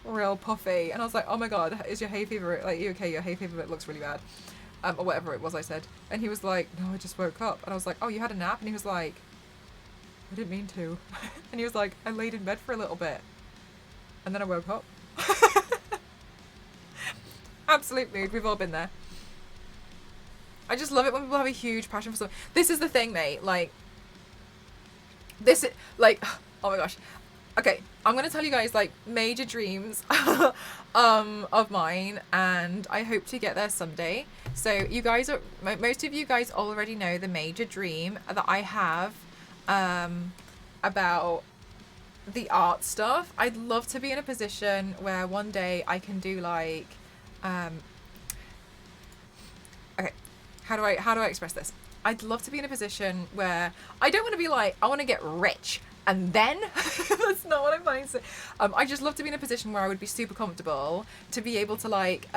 real puffy, and I was like, oh my god, is your hay fever, like, you okay? Your hay fever looks really bad, or whatever it was I said. And he was like, no, I just woke up. And I was like, oh, you had a nap? And he was like, I didn't mean to. And he was like, I laid in bed for a little bit and then I woke up. Absolute mood. We've all been there. I just love it when people have a huge passion for something. This is the thing, mate. Like, this is like, oh my gosh. Okay, I'm gonna tell you guys like major dreams of mine, and I hope to get there someday. So you guys are, most of you guys already know the major dream that I have about the art stuff. I'd love to be in a position where one day I can do like okay, how do I express this? I'd love to be in a position where I don't want to be like, I want to get rich and then that's not what I'm planning to say. I just love to be in a position where I would be super comfortable to be able to like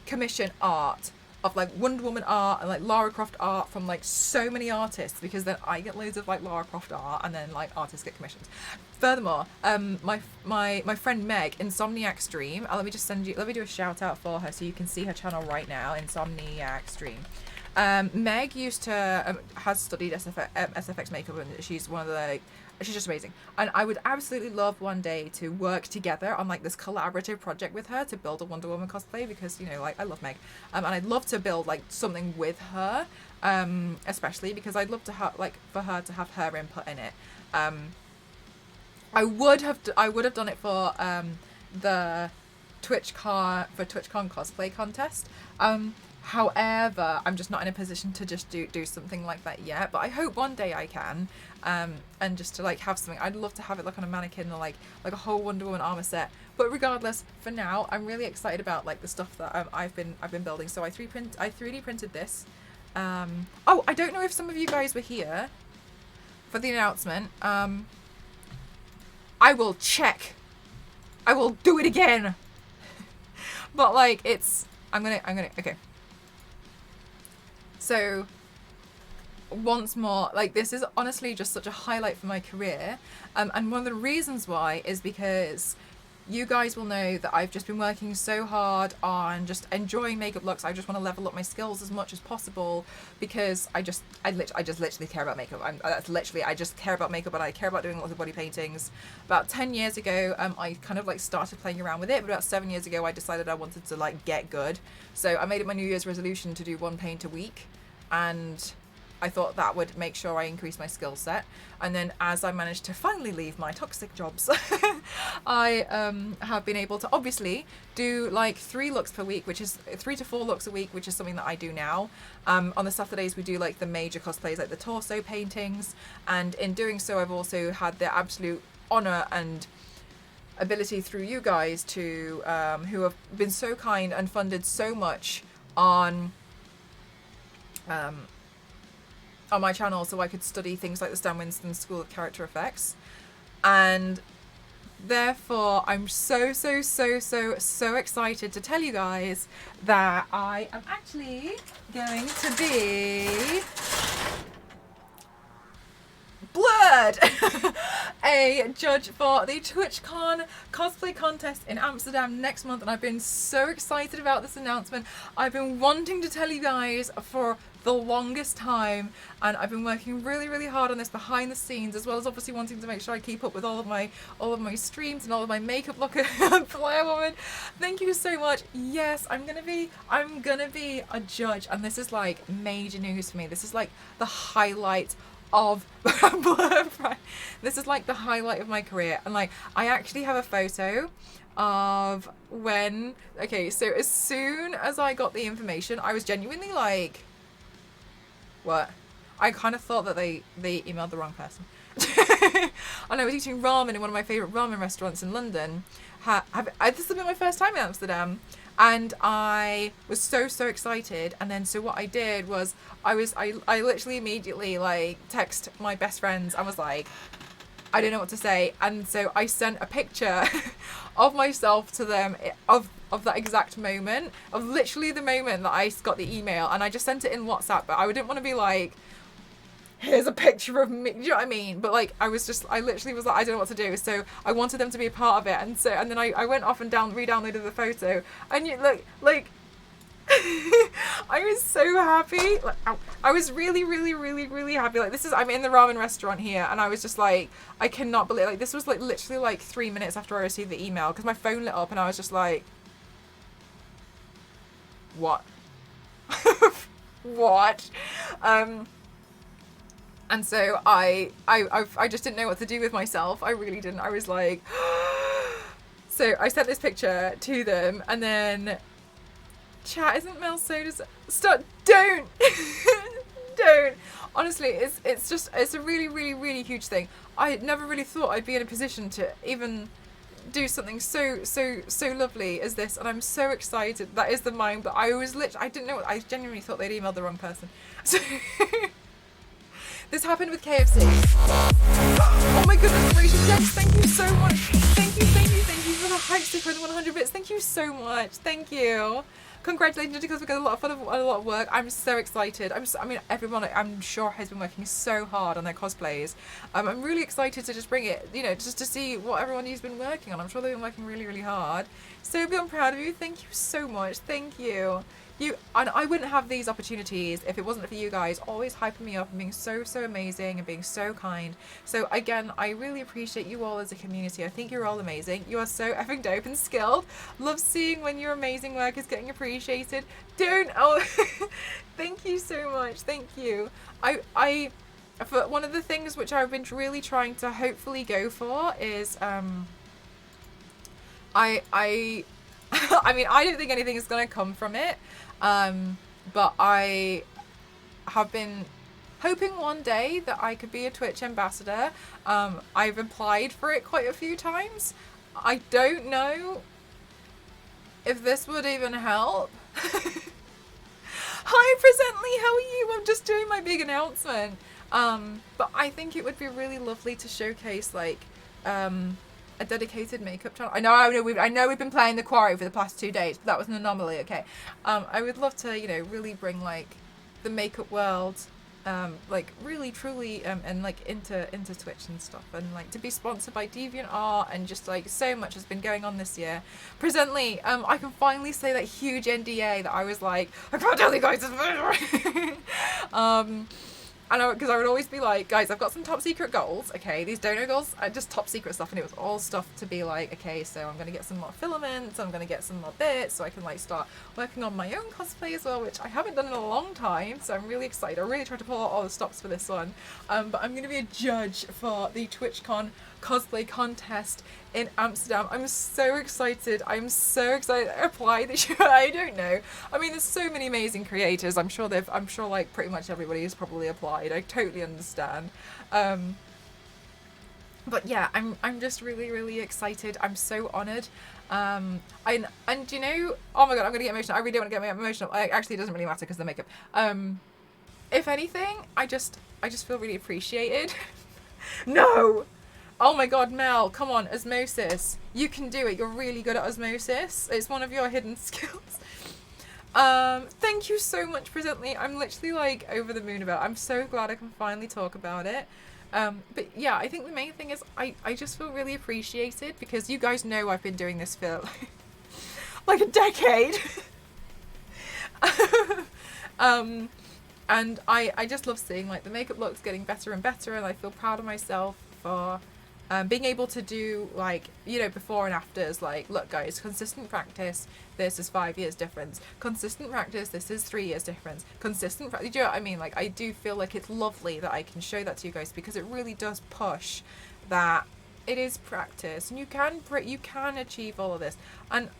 commission art of like Wonder Woman art and like Lara Croft art from like so many artists, because then I get loads of like Lara Croft art and then like artists get commissioned. Furthermore, my friend Meg, Insomniac Stream, let me do a shout out for her so you can see her channel right now, Insomniac Stream. Meg used to has studied SFX makeup, and she's one of the like, she's just amazing, and I would absolutely love one day to work together on like this collaborative project with her to build a Wonder Woman cosplay, because you know, like, I love Meg, and I'd love to build like something with her, especially because I'd love to have like for her to have her input in it. I would have done it for the TwitchCon cosplay contest. However, I'm just not in a position to just do something like that yet. But I hope one day I can, and just to like have something. I'd love to have it like on a mannequin, or like a whole Wonder Woman armor set. But regardless, for now, I'm really excited about like the stuff that I've been building. So I 3D printed this. Oh, I don't know if some of you guys were here for the announcement. I will check. I will do it again. But like I'm gonna okay. So once more, like, this is honestly just such a highlight for my career, and one of the reasons why is because you guys will know that I've just been working so hard on just enjoying makeup looks. I just want to level up my skills as much as possible, because I just literally care about makeup. I just care about makeup, and I care about doing lots of body paintings. About 10 years ago, I kind of like started playing around with it, but about 7 years ago I decided I wanted to like get good. So I made it my New Year's resolution to do 1 paint a week, and I thought that would make sure I increased my skill set. And then as I managed to finally leave my toxic jobs, I have been able to obviously do like 3 looks per week, which is 3 to 4 looks a week, which is something that I do now. On the Saturdays we do like the major cosplays, like the torso paintings, and in doing so I've also had the absolute honor and ability through you guys to who have been so kind and funded so much on my channel, so I could study things like the Stan Winston School of Character Effects. And therefore I'm so excited to tell you guys that I am actually going to be Blurred a judge for the TwitchCon cosplay contest in Amsterdam next month, and I've been so excited about this announcement. I've been wanting to tell you guys for the longest time, and I've been working really hard on this behind the scenes, as well as obviously wanting to make sure I keep up with all of my streams and all of my makeup look at Blair Woman. Thank you so much. Yes, I'm gonna be a judge, and this is like major news for me. This is like the highlight of this is like the highlight of my career. And like, I actually have a photo of when, okay, so as soon as I got the information, I was genuinely like, what? I kind of thought that they emailed the wrong person. And I was eating ramen in one of my favorite ramen restaurants in London. This has been my first time in Amsterdam, and I was so excited. And then so what I did was I literally immediately like text my best friends and was like, I don't know what to say. And so I sent a picture of myself to them of that exact moment, of literally the moment that I got the email, and I just sent it in WhatsApp. But I didn't want to be like, here's a picture of me, do you know what I mean? But like, I literally was like, I don't know what to do. So I wanted them to be a part of it, and then I went off and re-downloaded the photo, and you look like I was so happy. Like, I was really happy. Like, I'm in the ramen restaurant here, and I was just like, I cannot believe, like, this was like literally like 3 minutes after I received the email, because my phone lit up, and I was just like, what? What? And so I just didn't know what to do with myself. I really didn't. I was like, so I sent this picture to them, and then chat, isn't Mel Soda's start? Don't. Honestly, it's a really huge thing. I never really thought I'd be in a position to even do something so lovely as this, and I'm so excited. That is the mind, but I didn't know. I genuinely thought they'd emailed the wrong person. So this happened with KFC. Oh my goodness gracious, yes, thank you so much. Thank you for the hype sticker and the 100 bits. Thank you so much. Thank you. Congratulations, because we've got a lot of fun, a lot of work. I'm so excited. I mean, everyone I'm sure has been working so hard on their cosplays. I'm really excited to just bring it, you know, just to see what everyone has been working on. I'm sure they've been working really, really hard. So beyond proud of you. Thank you so much. Thank you. And I wouldn't have these opportunities if it wasn't for you guys always hyping me up and being so amazing and being so kind. So again, I really appreciate you all as a community. I think you're all amazing. You are so effing dope and skilled. Love seeing when your amazing work is getting appreciated. Thank you so much. Thank you. For one of the things which I've been really trying to hopefully go for is I mean, I don't think anything is going to come from it. But I have been hoping one day that I could be a Twitch ambassador. I've applied for it quite a few times. I don't know if this would even help. Hi, Presently, how are you? I'm just doing my big announcement. But I think it would be really lovely to showcase, like, a dedicated makeup channel. I know we've been playing the Quarry for the past 2 days, but that was an anomaly. Okay, I would love to, you know, really bring like the makeup world, like really truly, and like into Twitch and stuff, and like to be sponsored by DeviantArt, and just like so much has been going on this year. Presently, I can finally say that huge NDA that I was like, I can't tell you guys. Because I would always be like, guys, I've got some top secret goals. Okay, these donor goals are just top secret stuff, and it was all stuff to be like, okay, so I'm gonna get some more filaments, I'm gonna get some more bits, so I can like start working on my own cosplay as well, which I haven't done in a long time. So I'm really excited. I really tried to pull out all the stops for this one. But I'm gonna be a judge for the TwitchCon cosplay contest in Amsterdam. I'm so excited. I applied this year. I don't know. I mean, there's so many amazing creators. I'm sure like pretty much everybody has probably applied. I totally understand. But yeah, I'm just really excited. I'm so honoured. And you know, oh my god, I'm gonna get emotional. I really don't want to get emotional. Actually, it doesn't really matter because the makeup. If anything, I just feel really appreciated. No. Oh my god, Mel, come on, osmosis. You can do it. You're really good at osmosis. It's one of your hidden skills. Thank you so much, Presently. I'm literally like over the moon about it. I'm so glad I can finally talk about it. But yeah, I think the main thing is I just feel really appreciated because you guys know I've been doing this for like a decade. And I just love seeing like the makeup looks getting better and better, and I feel proud of myself for being able to do like, you know, before and afters. Like, look guys, consistent practice, this is 5 years difference. Consistent practice, this is 3 years difference. Consistent practice, do you know what I mean? Like, I do feel like it's lovely that I can show that to you guys, because it really does push that it is practice and you can achieve all of this. And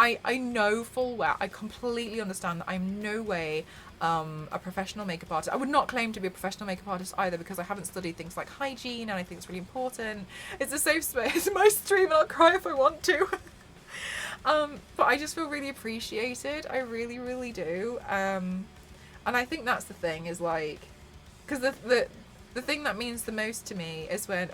I know full well, I completely understand that I'm no way a professional makeup artist. I would not claim to be a professional makeup artist either, because I haven't studied things like hygiene, and I think it's really important. It's a safe space. It's my stream and I'll cry if I want to. But I just feel really appreciated. I really do. And I think that's the thing, is like, because the thing that means the most to me is when,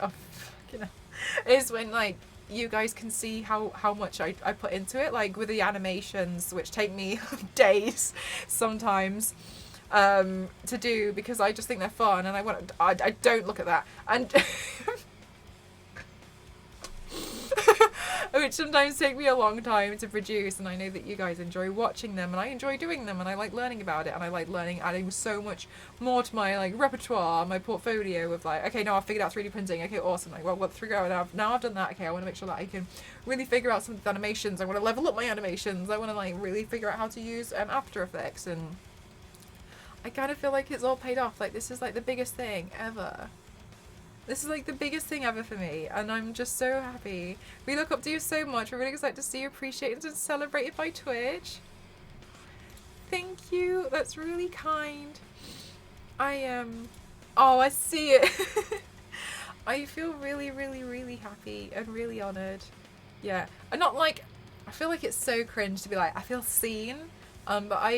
is when like you guys can see how much I put into it, like with the animations, which take me days sometimes to do, because I just think they're fun, and I don't look at that, and which sometimes take me a long time to produce, and I know that you guys enjoy watching them, and I enjoy doing them, and I like learning about it, and I like adding so much more to my like repertoire, my portfolio of like, okay, now I've figured out 3D printing, okay, awesome, like well, now I've done that, okay, I want to make sure that I can really figure out some of the animations, I want to level up my animations, I want to like really figure out how to use After Effects, and I kind of feel like it's all paid off. Like, this is like the biggest thing ever. This is like the biggest thing ever for me, and I'm just so happy. We look up to you so much. We're really excited to see you appreciated and celebrated by Twitch. Thank you. That's really kind. Oh, I see it. I feel really happy and really honoured. Yeah. And not like, I feel like it's so cringe to be like, I feel seen. But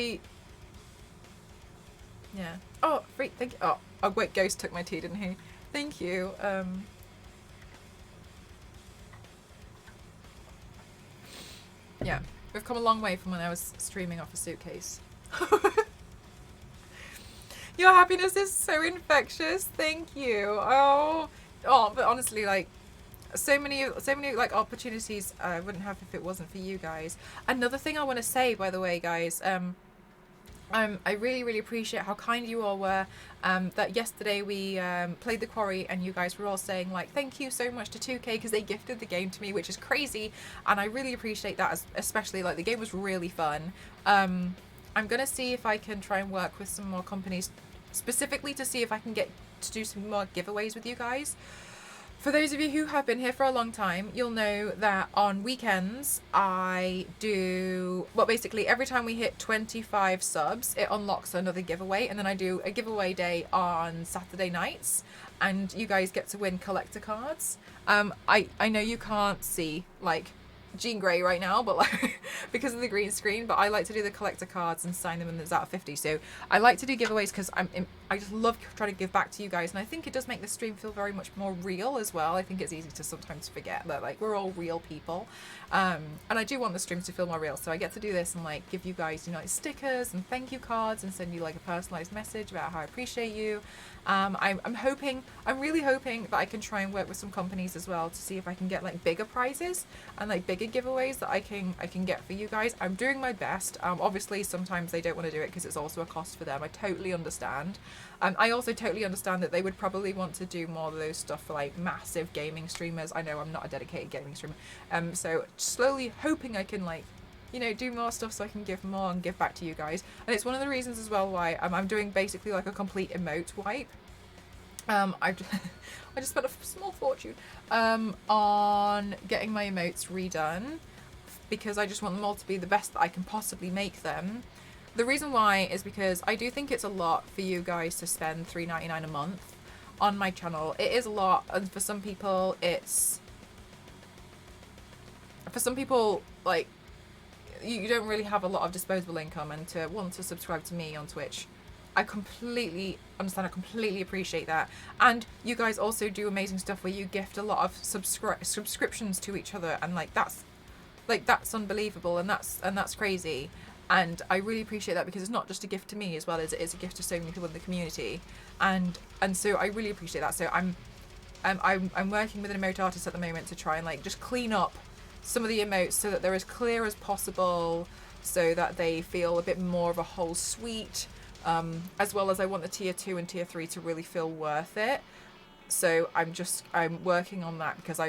yeah. Oh, freak, thank you. Oh wait, Ghost took my tea, didn't he? Thank you. Yeah. We've come a long way from when I was streaming off a suitcase. Your happiness is so infectious. Thank you. Oh, but honestly, like, so many like opportunities I wouldn't have if it wasn't for you guys. Another thing I want to say, by the way, guys, I really, really appreciate how kind you all were. That yesterday we played the quarry and you guys were all saying like thank you so much to 2K because they gifted the game to me, which is crazy, and I really appreciate that, especially like the game was really fun. I'm gonna see if I can try and work with some more companies specifically to see if I can get to do some more giveaways with you guys. For those of you who have been here for a long time, you'll know that on weekends I do, well, basically every time we hit 25 subs, it unlocks another giveaway, and then I do a giveaway day on Saturday nights, and you guys get to win collector cards. I know you can't see like Jean Grey right now, but like because of the green screen, but I like to do the collector cards and sign them, and there's out of 50. So I like to do giveaways because I just love trying to give back to you guys, and I think it does make the stream feel very much more real as well. I think it's easy to sometimes forget that like we're all real people, and I do want the streams to feel more real, so I get to do this and like give you guys, you know, like stickers and thank you cards and send you like a personalized message about how I appreciate you. I'm really hoping that I can try and work with some companies as well to see if I can get like bigger prizes and like bigger giveaways that I can get for you guys. I'm doing my best. Obviously sometimes they don't want to do it because it's also a cost for them. I totally understand. I also totally understand that they would probably want to do more of those stuff for like massive gaming streamers. I know I'm not a dedicated gaming streamer. So slowly hoping I can like, you know, do more stuff so I can give more and give back to you guys. And it's one of the reasons as well why I'm doing basically like a complete emote wipe. I just spent a small fortune on getting my emotes redone because I just want them all to be the best that I can possibly make them. The reason why is because I do think it's a lot for you guys to spend $3.99 a month on my channel. It is a lot, and for some people like you don't really have a lot of disposable income, and to want to subscribe to me on Twitch, I completely understand. I completely appreciate that. And you guys also do amazing stuff where you gift a lot of subscriptions to each other, and that's unbelievable, and that's crazy. And I really appreciate that because it's not just a gift to me as well as it is a gift to so many people in the community, and so I really appreciate that. So I'm working with an emote artist at the moment to try and like just clean up some of the emotes so that they're as clear as possible, so that they feel a bit more of a whole suite, as well as I want the tier 2 and tier 3 to really feel worth it. So I'm working on that because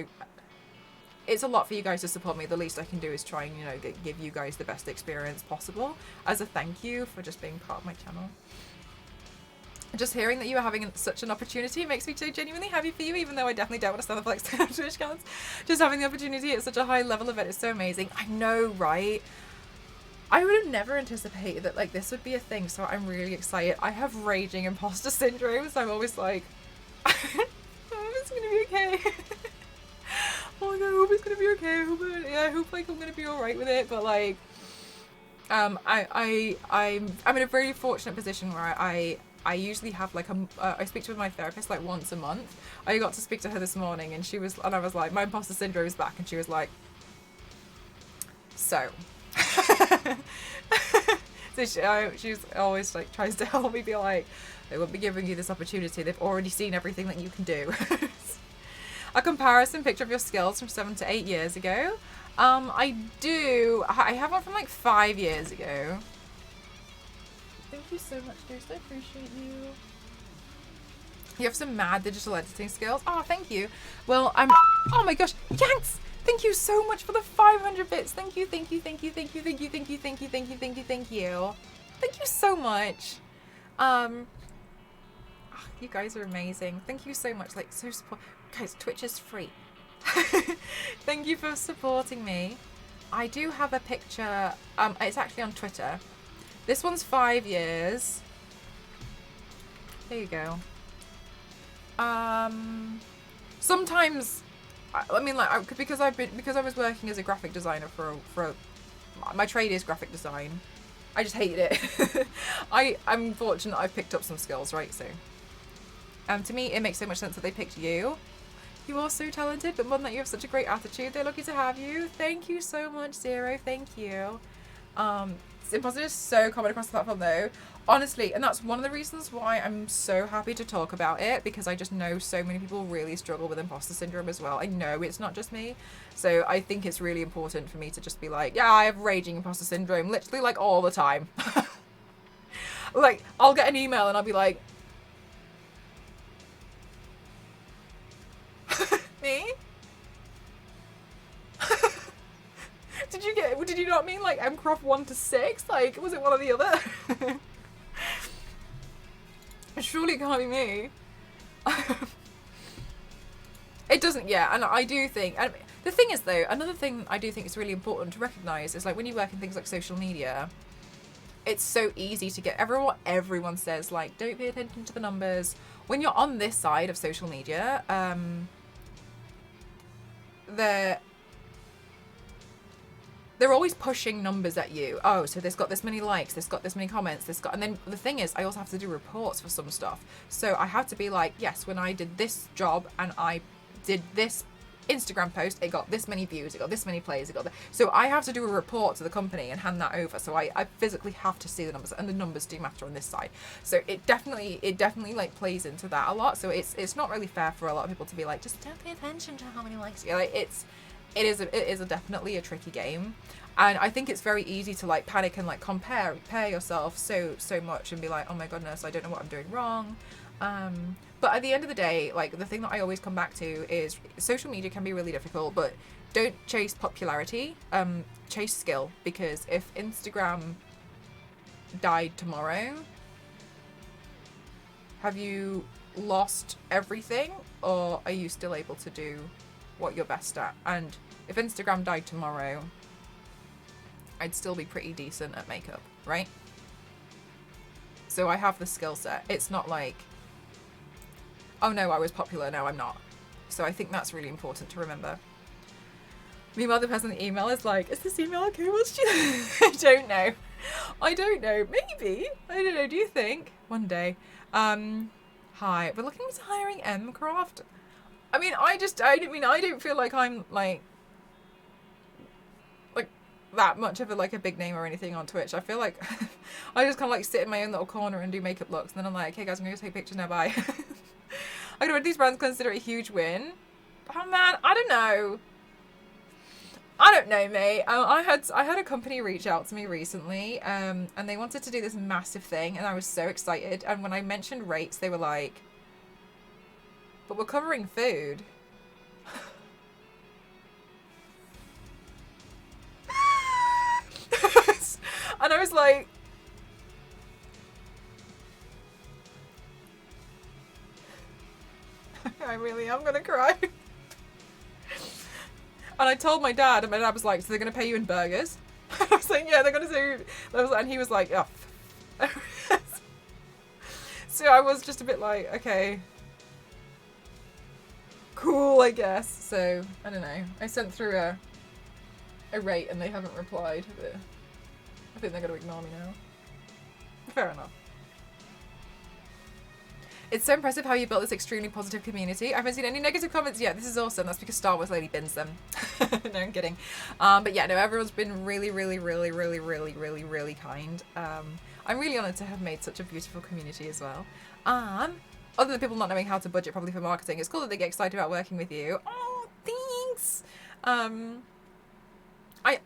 it's a lot for you guys to support me. The least I can do is try and, you know, give you guys the best experience possible as a thank you for just being part of my channel. Just hearing that you are having such an opportunity makes me so genuinely happy for you, even though I definitely don't want to stand up for like TwitchCons. Just having the opportunity at such a high level of it is so amazing. I know, right? I would have never anticipated that like this would be a thing, so I'm really excited. I have raging imposter syndrome, so I'm always like, oh, it's gonna be okay. Oh my god, I hope it's gonna be okay. I hope like I'm gonna be alright with it. But like, I'm in a very fortunate position where I usually have like I speak to my therapist like once a month. I got to speak to her this morning, and I was like, my imposter syndrome is back, and she was like, so. So she's always like tries to help me, be like, they won't be giving you this opportunity. They've already seen everything that you can do. A comparison picture of your skills from 7 to 8 years ago. I have one from like 5 years ago. Thank you so much, Goose. I appreciate you. You have some mad digital editing skills. Oh, thank you. Well, oh my gosh, Yanks! Thank you so much for the 500 bits. Thank you, thank you, thank you, thank you, thank you, thank you, thank you, thank you, thank you, thank you. Thank you so much. You guys are amazing. Thank you so much. Like, so support. Guys, Twitch is free. Thank you for supporting me. I do have a picture. It's actually on Twitter. This one's 5 years. There you go. Sometimes, I mean, like, because I was working as a graphic designer my trade is graphic design. I just hate it. I'm fortunate I've picked up some skills, right? So, to me, it makes so much sense that they picked you. You are so talented, but more than that, you have such a great attitude. They're lucky to have you. Thank you so much, Zero. Thank you. Imposter is so common across the platform though. Honestly, and that's one of the reasons why I'm so happy to talk about it, because I just know so many people really struggle with imposter syndrome as well. I know it's not just me. So I think it's really important for me to just be like, yeah, I have raging imposter syndrome literally like all the time. Like, I'll get an email and I'll be like, me? Did you not mean like MCroft 1 to 6? Like, was it one or the other? Surely it can't be me. It doesn't, yeah, and I do think, and the thing is though, another thing I do think is really important to recognise is like when you work in things like social media, it's so easy to get everyone says like, don't pay attention to the numbers. When you're on this side of social media, they're always pushing numbers at you. Oh, so this got this many likes, this got this many comments, and then the thing is, I also have to do reports for some stuff. So I have to be like, yes, when I did this job and I did this Instagram post, it got this many views, it got this many plays, so I have to do a report to the company and hand that over. So I physically have to see the numbers, and the numbers do matter on this side. So it definitely like plays into that a lot. So it's not really fair for a lot of people to be like, just don't pay attention to how many likes you get. Like it is definitely a tricky game, and I think it's very easy to like panic and like compare yourself so much and be like, oh my goodness, I don't know what I'm doing wrong. But at the end of the day, like the thing that I always come back to is social media can be really difficult, but don't chase popularity, chase skill, because if Instagram died tomorrow, have you lost everything, or are you still able to do what you're best at? And if Instagram died tomorrow, I'd still be pretty decent at makeup, right? So I have the skill set. It's not like, oh no, I was popular, now I'm not. So I think that's really important to remember. Meanwhile, the person in the email is like, is this email okay? What's she? I don't know. Maybe. I don't know. Do you think? One day. Hi, we're looking into hiring MCroft. I mean, I don't feel like I'm like that much of a big name or anything on Twitch. I feel like I just kind of like sit in my own little corner and do makeup looks, and then I'm like, hey guys, I'm gonna go take pictures now, bye. I don't know, these brands consider it a huge win. Oh man, I don't know, mate. I had a company reach out to me recently, and they wanted to do this massive thing, and I was so excited. And when I mentioned rates, they were like, but we're covering food. And I was like, I really am gonna cry. And I told my dad, and my dad was like, so they're gonna pay you in burgers? I was like, yeah, they're gonna do. And he was like, oh. So I was just a bit like, okay, cool, I guess. So I don't know. I sent through a rate, and they haven't replied. But I think they're gonna ignore me now. Fair enough. It's so impressive how you built this extremely positive community. I haven't seen any negative comments yet. This is awesome. That's because Star Wars Lady bins them. No, I'm kidding. But yeah, no, everyone's been really, really, really, really, really, really, really kind. I'm really honoured to have made such a beautiful community as well. Other than people not knowing how to budget properly for marketing, it's cool that they get excited about working with you. Oh, thanks.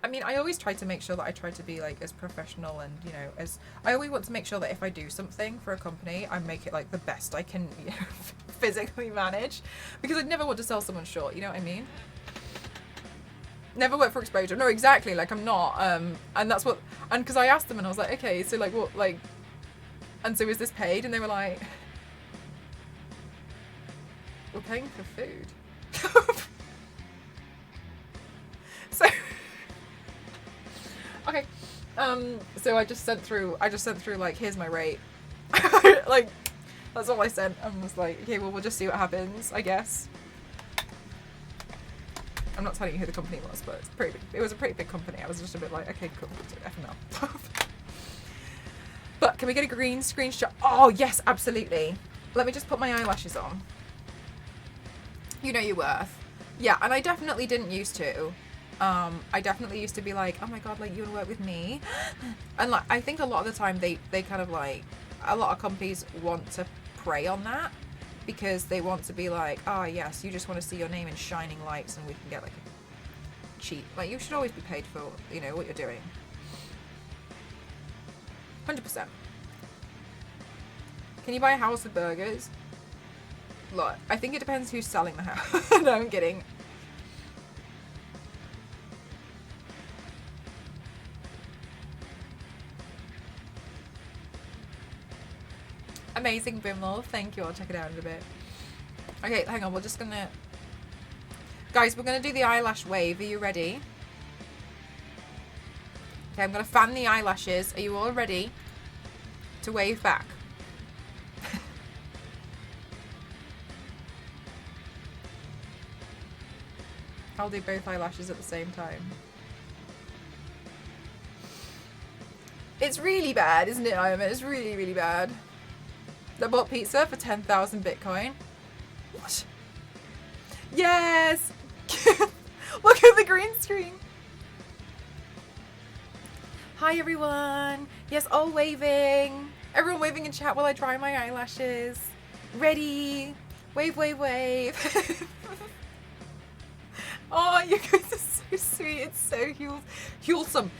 I mean, I always try to make sure that I try to be like as professional and, you know, as I always want to make sure that if I do something for a company, I make it like the best I can, you know, physically manage, because I'd never want to sell someone short, you know what I mean? Never work for exposure. No, exactly. Like I'm not. And that's what, and because I asked them and I was like, okay, so like what, like, and so is this paid? And they were like, we're paying for food. So. Okay, so I just sent through like, here's my rate. Like, that's all I sent, and was like, okay, well, we'll just see what happens, I guess. I'm not telling you who the company was, but it was a pretty big company. I was just a bit like, okay, cool, FML. But can we get a green screenshot? Oh, yes, absolutely. Let me just put my eyelashes on. You know your worth. Yeah, and I definitely didn't used to. I definitely used to be like, oh my god, like, you want to work with me? And like, I think a lot of the time they kind of like, a lot of companies want to prey on that because they want to be like, oh yes, you just want to see your name in shining lights and we can get like a cheap. Like, you should always be paid for, you know, what you're doing. 100%. Can you buy a house with burgers? Look, I think it depends who's selling the house. No, I'm kidding. Amazing, Brimlove. Thank you. I'll check it out in a bit. Okay, hang on. We're just gonna... Guys, we're gonna do the eyelash wave. Are you ready? Okay, I'm gonna fan the eyelashes. Are you all ready to wave back? I'll do both eyelashes at the same time. It's really bad, isn't it, Iron? It's really, really bad. I bought pizza for 10,000 Bitcoin. What? Yes! Look at the green screen. Hi, everyone. Yes, all waving. Everyone waving in chat while I dry my eyelashes. Ready. Wave, wave, wave. Oh, you guys are so sweet. It's so wholesome.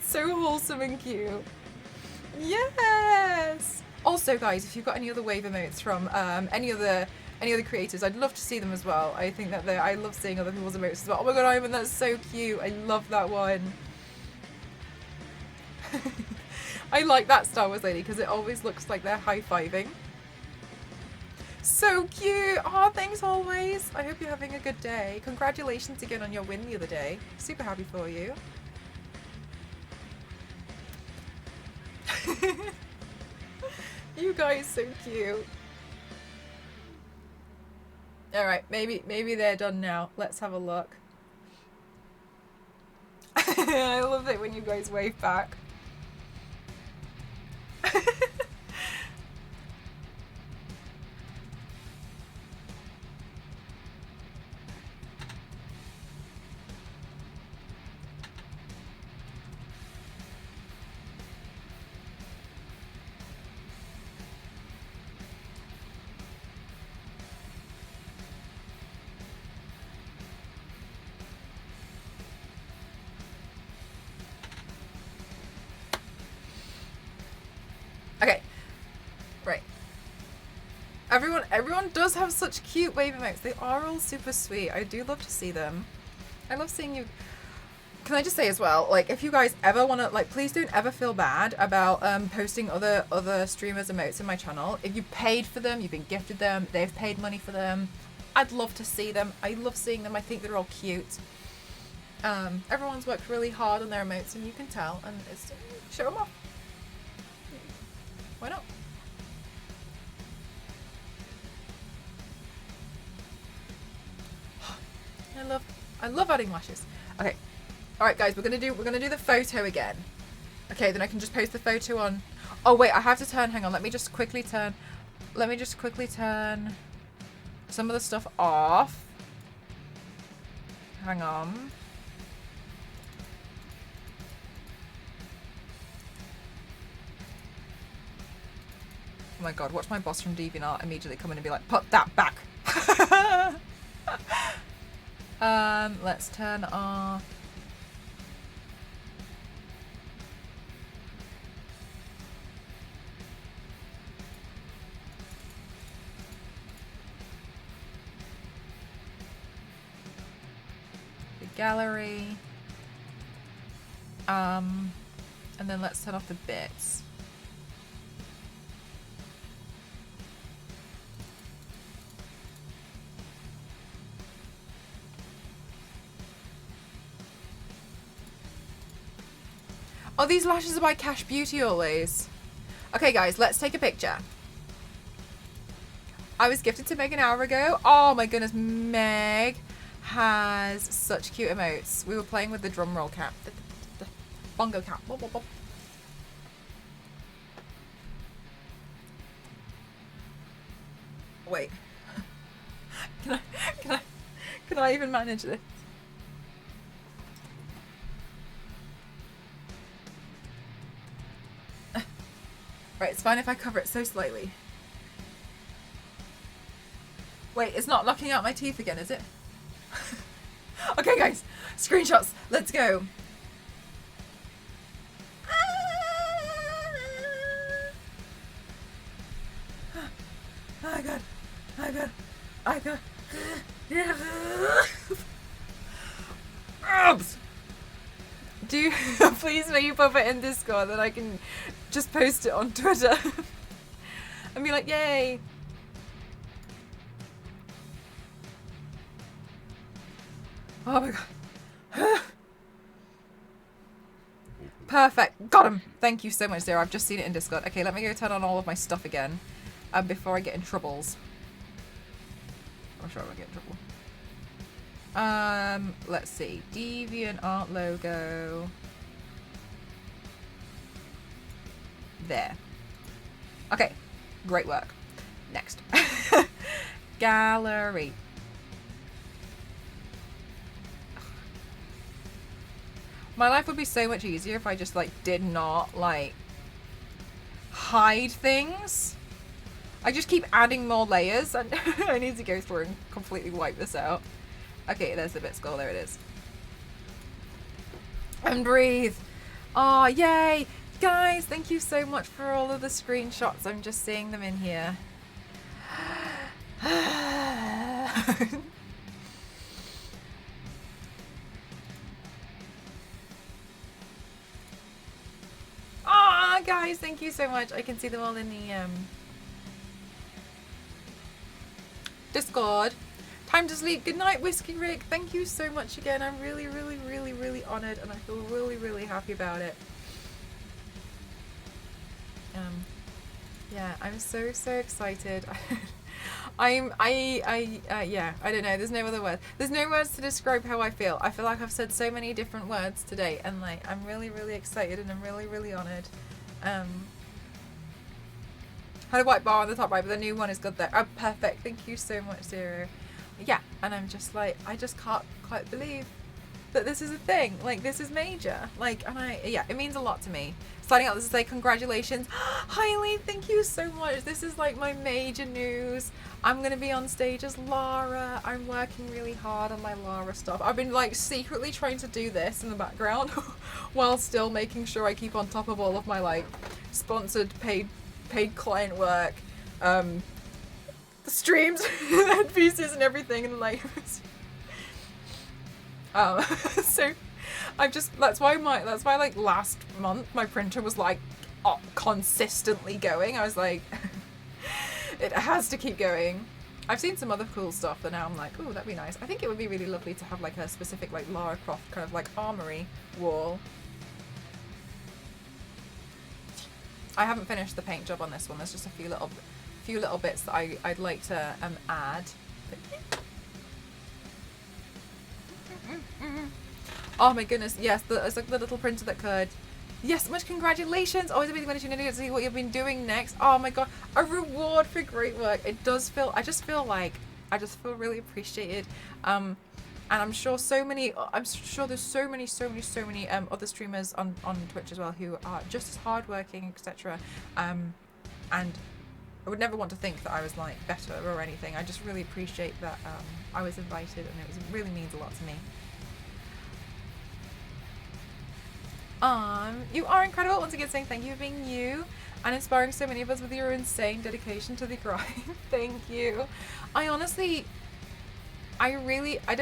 So wholesome and cute. Yes. Also, guys, if you've got any other wave emotes from any other creators, I'd love to see them as well. I think that I love seeing other people's emotes as well. Oh my god, Ivan, that's so cute. I love that one. I like that Star Wars lady because it always looks like they're high-fiving. So cute. Oh, thanks always. I hope you're having a good day. Congratulations again on your win the other day. Super happy for you. You guys so cute. All right, maybe they're done now. Let's have a look. I love it when you guys wave back. Okay, right. Everyone does have such cute wave emotes. They are all super sweet. I do love to see them. I love seeing you. Can I just say as well, like, if you guys ever want to, like, please don't ever feel bad about posting other streamers' emotes in my channel. If you paid for them, you've been gifted them, they've paid money for them, I'd love to see them. I love seeing them. I think they're all cute. Everyone's worked really hard on their emotes, and you can tell, and it's show them off. Why not? I love adding lashes. Okay. All right, guys, we're gonna do the photo again. Okay, then I can just post the photo on. Oh wait, I have to turn. Hang on. Let me just quickly turn some of the stuff off. Hang on. Oh my god, watch my boss from DeviantArt immediately come in and be like, put that back. Let's turn off. The gallery. And then let's turn off the bits. Oh, these lashes are by Cash Beauty always. Okay, guys, let's take a picture. I was gifted to Meg an hour ago. Oh my goodness, Meg has such cute emotes. We were playing with the drum roll cap. The bongo cap. Bob, bob, bob. Wait. Can I even manage this? Right, it's fine if I cover it so slightly. Wait, it's not locking out my teeth again, is it? Okay, guys, screenshots. Let's go. Oh god. Oh god. Oh god. Oops. Do you please may you pop it in Discord that I can just post it on Twitter and be like, yay. Oh my god. Perfect. Got him. Thank you so much, Zero. I've just seen it in Discord. Okay, let me go turn on all of my stuff again before I get in troubles. I'm sure I won't get in trouble. Let's see. DeviantArt logo. There. Okay. Great work. Next. Gallery. My life would be so much easier if I just like did not like hide things. I just keep adding more layers and I need to go through and completely wipe this out. Okay, there's the bit skull, there it is. And breathe. Oh, yay. Guys, thank you so much for all of the screenshots. I'm just seeing them in here. Ah, guys, thank you so much. I can see them all in the Discord. Time to sleep. Good night, Whiskey Rick. Thank you so much again. I'm really, really, really, really honoured, and I feel really, really happy about it. Yeah, I'm so excited. Yeah, I don't know. There's no other words. There's no words to describe how I feel. I feel like I've said so many different words today, and like I'm really, really excited, and I'm really, really honoured. Had a white bar on the top right, but the new one is good there. Oh, perfect. Thank you so much, Zero. Yeah, and I'm just like, I just can't quite believe that this is a thing. Like, this is major. Like, and yeah, it means a lot to me. Starting out this to say congratulations. Hailey, thank you so much. This is like my major news. I'm going to be on stage as Lara. I'm working really hard on my Lara stuff. I've been like secretly trying to do this in the background while still making sure I keep on top of all of my like sponsored paid client work, the streams and pieces and everything, and like so that's why like last month my printer was like consistently going. I was like it has to keep going. I've seen some other cool stuff that now I'm like, oh, that'd be nice. I think it would be really lovely to have like a specific like Lara Croft kind of like armory wall. I haven't finished the paint job on this one. There's just a few little bits that I'd like to add. Oh my goodness, yes, it's like the little printer that could. Yes, much congratulations. Always a big opportunity to see what you've been doing next. Oh my god, a reward for great work. It does feel, I just feel really appreciated. And I'm sure there's so many other streamers on Twitch as well who are just as hardworking, etc. And I would never want to think that I was like better or anything. I just really appreciate that I was invited, and it really means a lot to me. You are incredible. Once again, saying thank you for being you and inspiring so many of us with your insane dedication to the grind. Thank you. I don't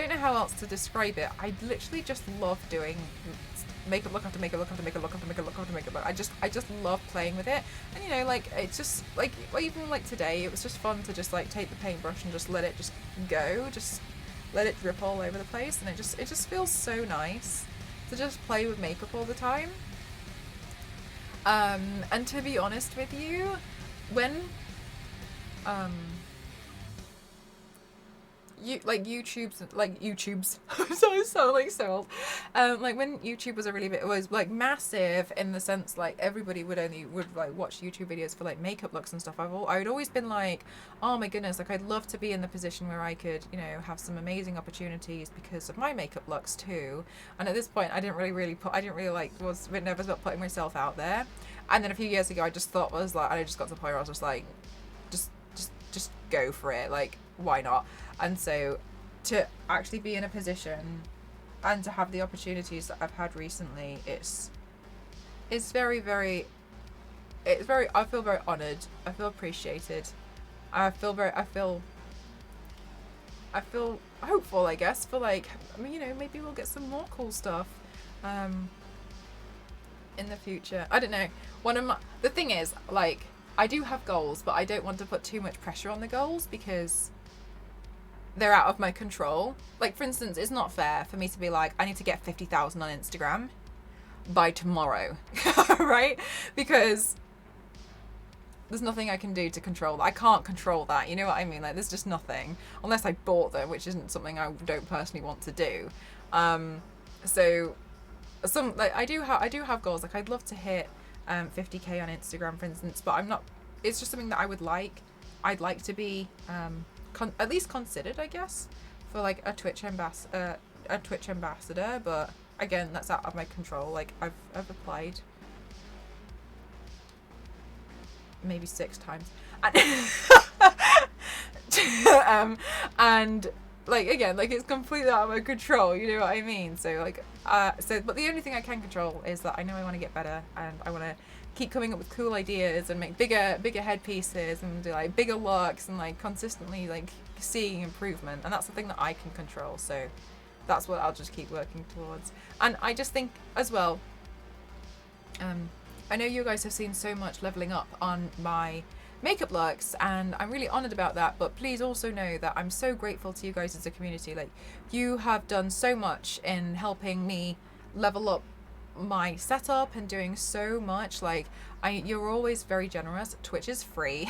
know how else to describe it. I literally just love doing makeup look after makeup look after makeup look after makeup look after makeup. I just love playing with it. And you know, like, it's just like, even like today, it was just fun to just like take the paintbrush and just let it just go, just let it drip all over the place, and it just feels so nice to just play with makeup all the time. And to be honest with you, when YouTube's so like so old. Like when YouTube was a really bit, it was like massive in the sense like everybody would like watch YouTube videos for like makeup looks and stuff. I'd always been like, oh my goodness, like I'd love to be in the position where I could, you know, have some amazing opportunities because of my makeup looks too. And at this point I didn't really was a bit nervous about putting myself out there. And then a few years ago I just thought was like, and I just got to the point where I was just like, just go for it, like why not? And so to actually be in a position and to have the opportunities that I've had recently, it's very I feel very honored, I feel appreciated, I feel hopeful, I guess, for like, I mean, you know, maybe we'll get some more cool stuff in the future. I don't know. The thing is, like, I do have goals, but I don't want to put too much pressure on the goals because they're out of my control. Like, for instance, it's not fair for me to be like, I need to get 50,000 on Instagram by tomorrow, right? Because there's nothing I can do to control that. I can't control that, you know what I mean? Like, there's just nothing, unless I bought them, which isn't something I don't personally want to do. So some, like, I do have goals. Like, I'd love to hit 50k on Instagram, for instance, but I'm not, it's just something that I'd like to be at least considered, I guess, for like a Twitch ambassador, but again, that's out of my control. Like, I've applied maybe 6 times and like, again, like, it's completely out of my control, you know what I mean? So like, but the only thing I can control is that I know I want to get better, and I want to keep coming up with cool ideas and make bigger headpieces and do like bigger looks and like consistently like seeing improvement, and that's the thing that I can control. So that's what I'll just keep working towards. And I just think as well, I know you guys have seen so much leveling up on my makeup looks, and I'm really honored about that, but please also know that I'm so grateful to you guys as a community. Like, you have done so much in helping me level up my setup and doing so much. Like, you're always very generous. Twitch is free.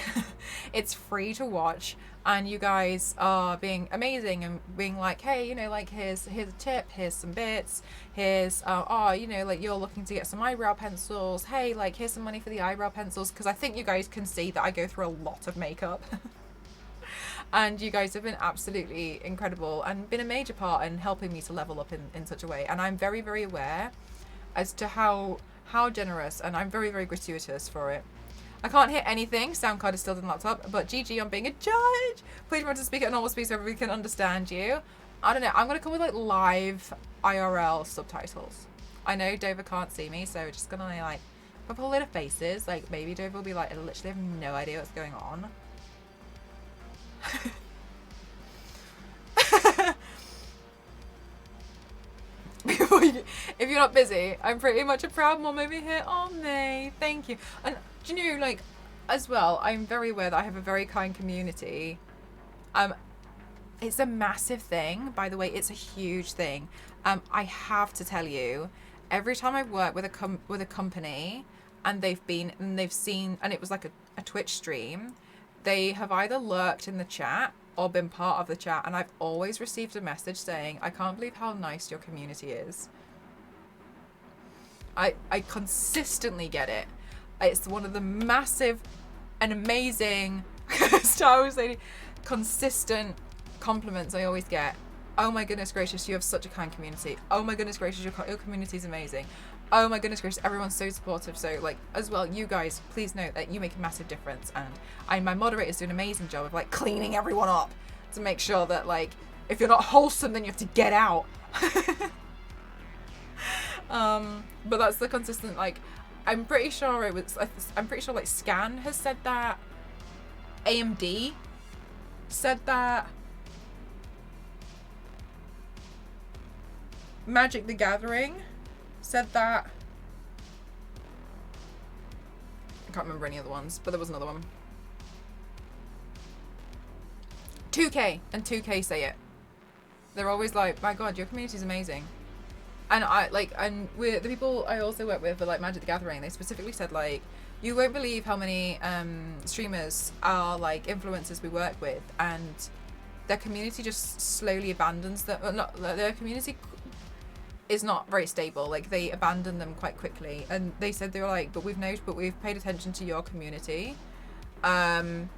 It's free to watch, and you guys are being amazing and being like, hey, you know, like, here's a tip, here's some bits, here's you know, like, you're looking to get some eyebrow pencils, hey, like, here's some money for the eyebrow pencils, because I think you guys can see that I go through a lot of makeup. And you guys have been absolutely incredible and been a major part in helping me to level up in such a way. And I'm very, very aware as to how generous, and I'm very, very gratuitous for it. I can't hear anything. Sound card is still in the laptop, but GG on being a judge. Please remember to speak at normal speed so everybody can understand you. I don't know. I'm going to come with like live IRL subtitles. I know Dover can't see me, so we're just going to like put a lot of faces. Like, maybe Dover will be like, I literally have no idea what's going on. If you're not busy, I'm pretty much a proud mom over here. Oh, May, thank you. And do you know, like, as well, I'm very aware that I have a very kind community. It's a massive thing, by the way. It's a huge thing. I have to tell you, every time I work with a company, and they've seen, and it was like a Twitch stream, they have either lurked in the chat or been part of the chat, and I've always received a message saying, I can't believe how nice your community is. I consistently get it. It's one of the massive and amazing Star Wars lady consistent compliments I always get. Oh my goodness gracious, you have such a kind community. Oh my goodness gracious, your community is amazing. Oh my goodness gracious, everyone's so supportive. So, like, as well, you guys, please note that you make a massive difference, and my moderator's do an amazing job of like cleaning everyone up to make sure that, like, if you're not wholesome, then you have to get out. But that's the consistent, like, I'm pretty sure like Scan has said that, AMD said that, Magic the Gathering said that. I can't remember any other ones, but there was another one. 2K and 2K say it. They're always like, my god, your community is amazing. And the people I also work with for like Magic the Gathering, they specifically said, like, you won't believe how many streamers are like influencers we work with, and their community just slowly abandons them. Not their community is not very stable. Like, they abandon them quite quickly, and they said, they were like, but we've paid attention to your community, and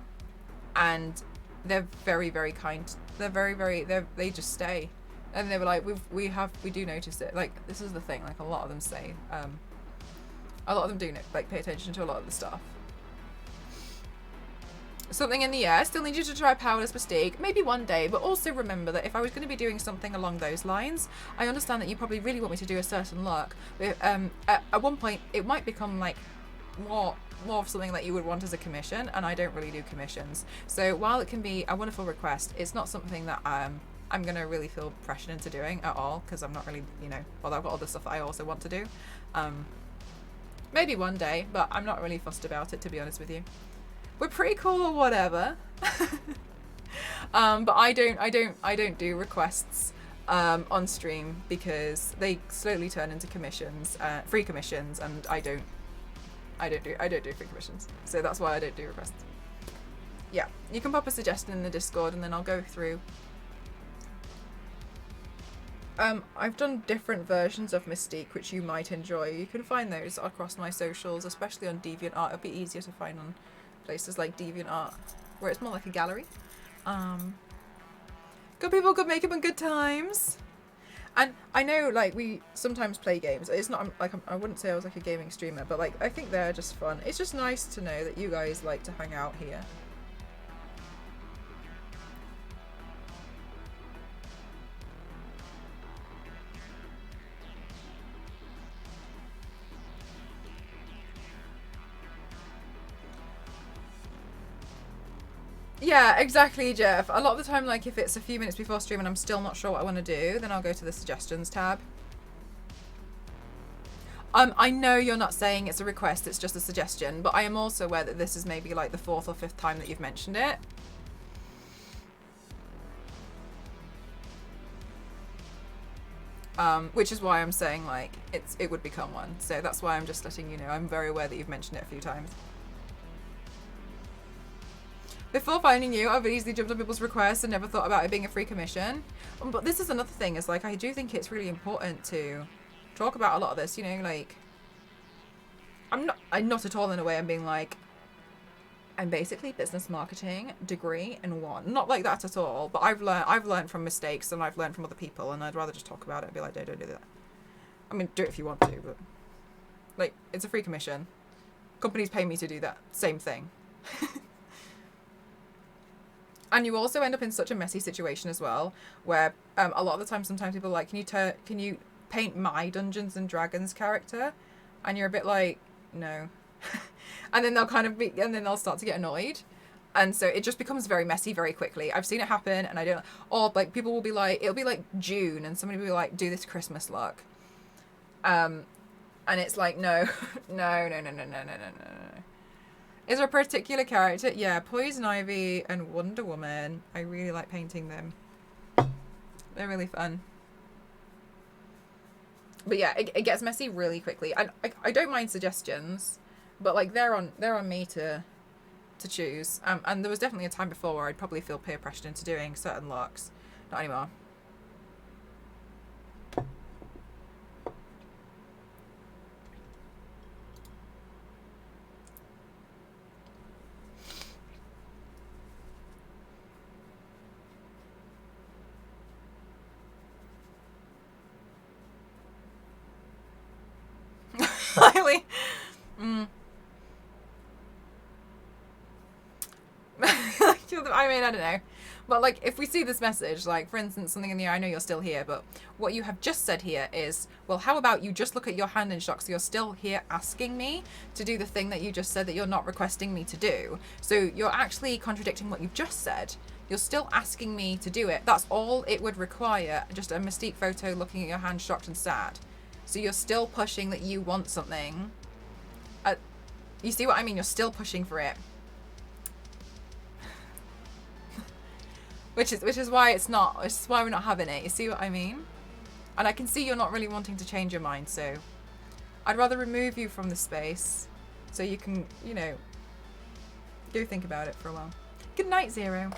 they're very, very kind. They're they just stay, and they were like, we do notice it. Like, this is the thing. Like, a lot of them say, a lot of them do like pay attention to a lot of the stuff. Something in the air. Still need you to try Powerless Mistake. Maybe one day, but also remember that if I was going to be doing something along those lines, I understand that you probably really want me to do a certain look. But, at one point, it might become like more of something that you would want as a commission, and I don't really do commissions. So while it can be a wonderful request, it's not something that I'm going to really feel pressured into doing at all, because I'm not really, you know, although I've got other stuff that I also want to do. Maybe one day, but I'm not really fussed about it, to be honest with you. We're pretty cool or whatever. But I don't do requests on stream, because they slowly turn into commissions, free commissions, and I don't do free commissions. So that's why I don't do requests. Yeah, you can pop a suggestion in the Discord and then I'll go through. I've done different versions of Mystique which you might enjoy. You can find those across my socials, especially on DeviantArt. It'll be easier to find on places like DeviantArt, where it's more like a gallery. Good people, good makeup, and good times. And I know, like, we sometimes play games. It's not like I wouldn't say I was like a gaming streamer, but like I think they're just fun. It's just nice to know that you guys like to hang out here. Yeah, exactly, Jeff. A lot of the time, like, if it's a few minutes before stream and I'm still not sure what I want to do, then I'll go to the suggestions tab. I know you're not saying it's a request, it's just a suggestion, but I am also aware that this is maybe like the 4th or 5th time that you've mentioned it. Which is why I'm saying, like, it would become one. So that's why I'm just letting you know. I'm very aware that you've mentioned it a few times. Before finding you, I've easily jumped on people's requests and never thought about it being a free commission. But this is another thing, is like, I do think it's really important to talk about a lot of this, you know, like, I'm not at all in a way I'm being like, I'm basically business marketing degree in one. Not like that at all, but I've learned from mistakes, and I've learned from other people, and I'd rather just talk about it and be like, don't do that. I mean, do it if you want to, but like, it's a free commission. Companies pay me to do that. Same thing. And you also end up in such a messy situation as well, where a lot of the time, sometimes people are like, can you paint my Dungeons and Dragons character? And you're a bit like, no. And then they'll start to get annoyed. And so it just becomes very messy very quickly. I've seen it happen, and I don't, or like people will be like, it'll be like June, and somebody will be like, do this Christmas look. And it's like, no. Is there a particular character? Yeah, Poison Ivy and Wonder Woman. I really like painting them. They're really fun. But yeah, it gets messy really quickly. I don't mind suggestions, but like they're on me to choose. And there was definitely a time before where I'd probably feel peer pressured into doing certain looks. Not anymore. Slightly. I mean, I don't know. But like, if we see this message, like for instance, something in the I know you're still here, but what you have just said here is, well, how about you just look at your hand in shock? So you're still here asking me to do the thing that you just said that you're not requesting me to do. So you're actually contradicting what you've just said. You're still asking me to do it. That's all it would require. Just a Mystique photo looking at your hand shocked and sad. So you're still pushing that you want something. You see what I mean? You're still pushing for it. Which is why it's not. Which is why we're not having it. You see what I mean? And I can see you're not really wanting to change your mind. So I'd rather remove you from the space, so you can, you know, go think about it for a while. Good night, Zero.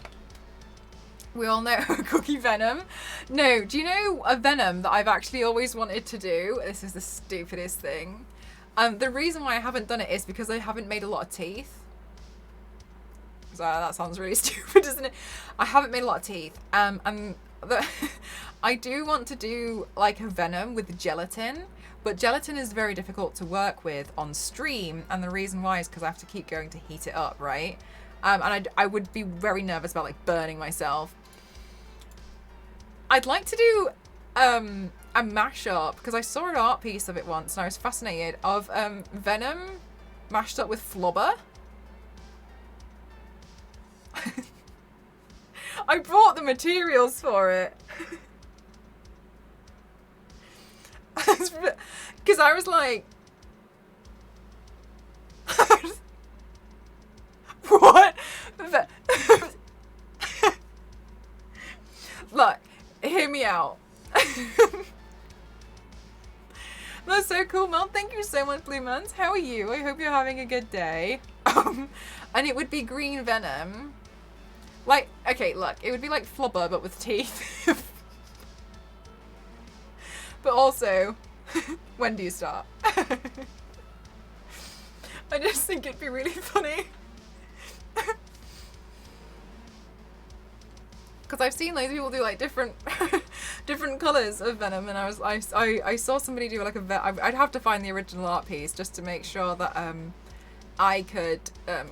We all know Cookie Venom. No, do you know a Venom that I've actually always wanted to do? This is the stupidest thing. The reason why I haven't done it is because I haven't made a lot of teeth. So that sounds really stupid, doesn't it? I haven't made a lot of teeth. And I do want to do like a Venom with gelatin, but gelatin is very difficult to work with on stream, and the reason why is because I have to keep going to heat it up, right? And I would be very nervous about like burning myself. I'd like to do a mashup, because I saw an art piece of it once and I was fascinated, of Venom mashed up with Flubber. I bought the materials for it. Because I was like... What? Look, hear me out. That's so cool, Mel. Thank you so much, Blue Mons. How are you? I hope you're having a good day. And it would be green Venom. Like, okay, look, it would be like Flubber, but with teeth. But also, when do you start? I just think it'd be really funny. Because I've seen loads of people do like different different colours of Venom, and I saw somebody do like I'd have to find the original art piece just to make sure that I could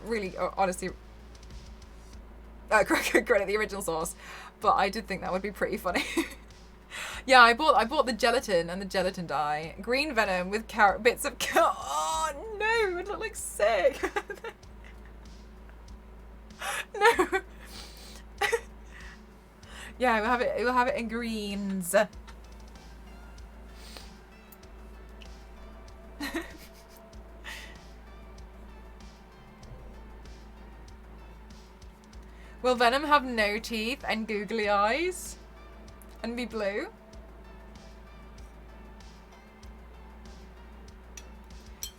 really honestly credit the original source, but I did think that would be pretty funny. Yeah, I bought the gelatin and the gelatin dye. Green Venom with bits of carrot. Oh no, it would look like sick. No. Yeah, we'll have it in greens. Will Venom have no teeth and googly eyes? And be blue?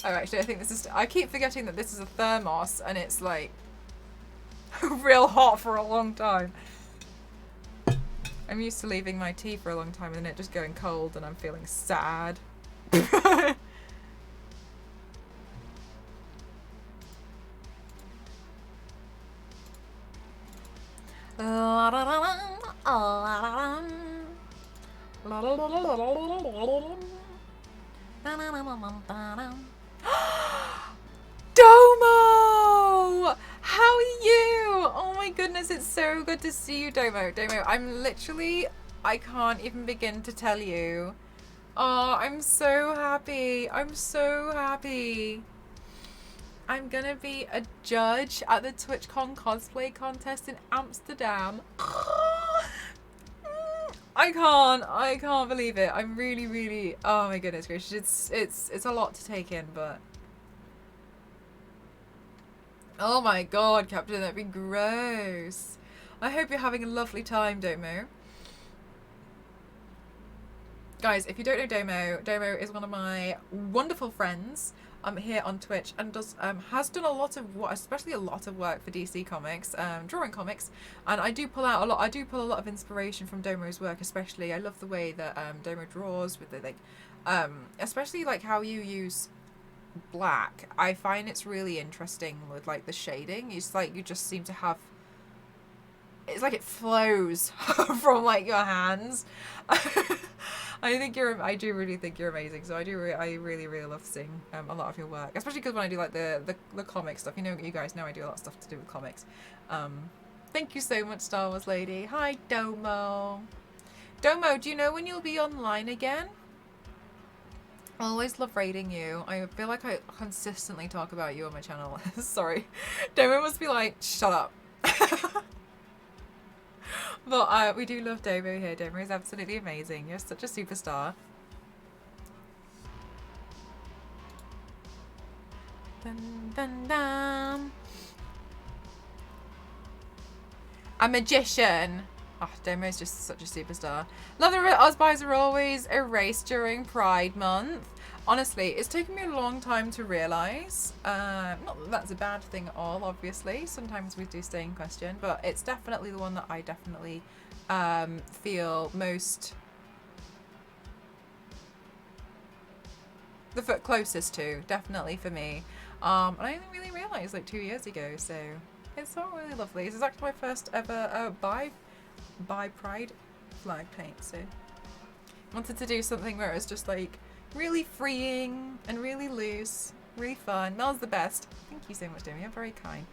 Oh, actually, I think this is... I keep forgetting that this is a thermos, and it's, like, real hot for a long time. I'm used to leaving my tea for a long time and then it just going cold, and I'm feeling sad. Domo! How are you? Oh my goodness, it's so good to see you, Domo. Domo, I can't even begin to tell you. Oh, I'm so happy. I'm so happy. I'm gonna be a judge at the TwitchCon cosplay contest in Amsterdam. I can't believe it. I'm really, oh my goodness gracious. It's a lot to take in, but oh my god, Captain, that'd be gross. I hope you're having a lovely time, Domo. Guys, if you don't know Domo, Domo is one of my wonderful friends here on Twitch, and has done a lot of work, especially a lot of work for DC Comics, drawing comics, and I do pull a lot of inspiration from Domo's work. Especially, I love the way that Domo draws with the especially like how you use black. I find it's really interesting with like the shading. It's like you just seem to have. It's like it flows from like your hands. I do really think you're amazing. So I really love seeing a lot of your work, especially because when I do like the comic stuff. You guys know I do a lot of stuff to do with comics. Thank you so much, Star Wars Lady. Hi, Domo. Domo, do you know when you'll be online again? I always love raiding you. I feel like I consistently talk about you on my channel. Sorry. Domo must be like, shut up. But we do love Domo here. Domo is absolutely amazing. You're such a superstar. Dun, dun, dun. A magician. Oh, Demo's just such a superstar. Love the Osbuys are always erased during Pride Month. Honestly, it's taken me a long time to realise. Not that that's a bad thing at all, obviously. Sometimes we do stay in question, but it's definitely the one that I definitely feel most the foot closest to, definitely for me. And I didn't really realise like 2 years ago, so it's all really lovely. This is actually my first ever bi Pride flag paint, so I wanted to do something where it was just like really freeing and really loose, really fun. Mel's the best. Thank you so much, Demi. You're very kind.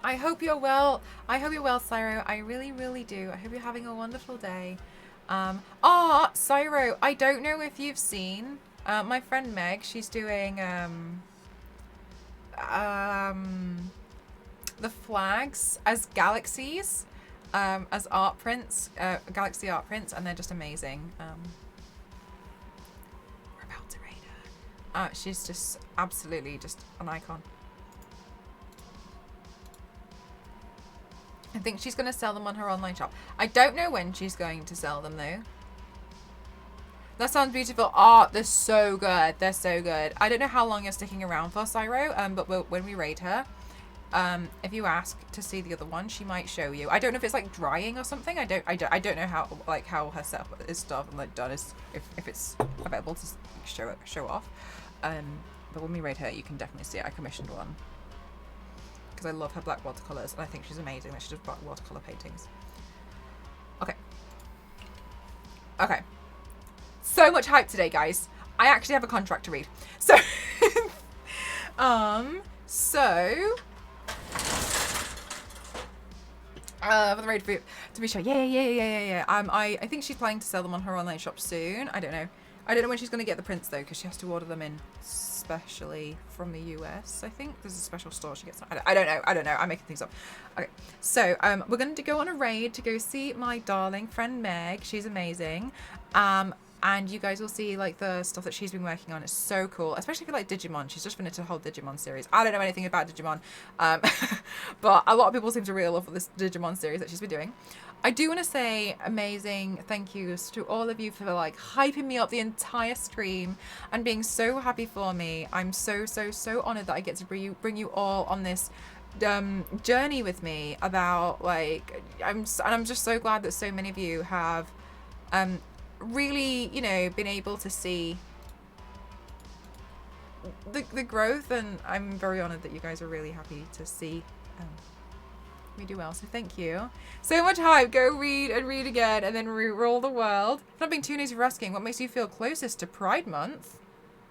I hope you're well. I hope you're well, Cyro. I really, really do. I hope you're having a wonderful day. Cyro, I don't know if you've seen my friend Meg. She's doing the flags as galaxies, as art prints, galaxy art prints, and they're just amazing. We're about to raid her. She's just absolutely just an icon. I think she's going to sell them on her online shop. I don't know when she's going to sell them though. That sounds beautiful. Oh, they're so good. They're so good. I don't know how long you're sticking around for, Cyro, but when we raid her, if you ask to see the other one, she might show you. I don't know if it's like drying or something. I don't know how her setup is stuff and like done is if it's available to show off. But when we raid her, you can definitely see it. I commissioned one because I love her black watercolors and I think she's amazing that she does black watercolor paintings. Okay. So much hype today, guys. I actually have a contract to read. So, for the raid to be sure. Yeah. I think she's planning to sell them on her online shop soon. I don't know when she's going to get the prints though, because she has to order them in specially from the US. I think there's a special store she gets. I don't know. I'm making things up. Okay, so we're going to go on a raid to go see my darling friend Meg. She's amazing. And you guys will see like the stuff that she's been working on. It's so cool, especially if you like Digimon. She's just finished a whole Digimon series. I don't know anything about Digimon, but a lot of people seem to really love this Digimon series that she's been doing. I do want to say amazing thank yous to all of you for like hyping me up the entire stream and being so happy for me. I'm so honored that I get to bring you all on this journey with me about like I'm just so glad that so many of you have really, you know, been able to see the growth, and I'm very honored that you guys are really happy to see me do well, so thank you. So much hype. Go read and read again and then re-roll the world. I've not been too nosy for asking, what makes you feel closest to Pride Month?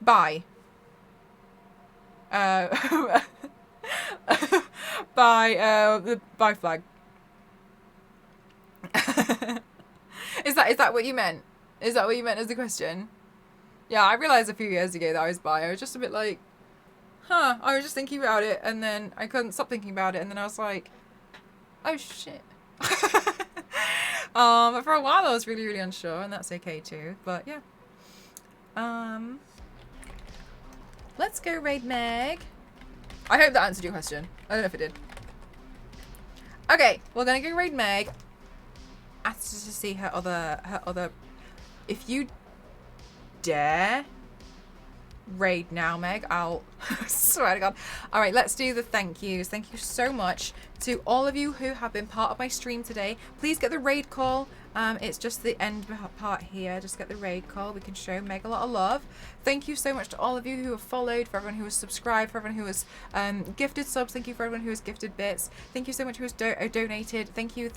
Bye. Bye, the bye flag. Is that what you meant? Is that what you meant as the question? Yeah, I realised a few years ago that I was bi. I was just a bit like, I was just thinking about it, and then I couldn't stop thinking about it, and then I was like, oh shit. But for a while I was really, really unsure, and that's okay too. But yeah. Let's go raid Meg. I hope that answered your question. I don't know if it did. Okay, we're gonna go raid Meg. Asked to see her other. If you dare raid now, Meg, I'll swear to God. All right, let's do the thank yous. Thank you so much to all of you who have been part of my stream today. Please get the raid call. It's just the end part here. Just get the raid call. We can show Meg a lot of love. Thank you so much to all of you who have followed, for everyone who has subscribed, for everyone who has gifted subs. Thank you for everyone who has gifted bits. Thank you so much who has donated. Thank you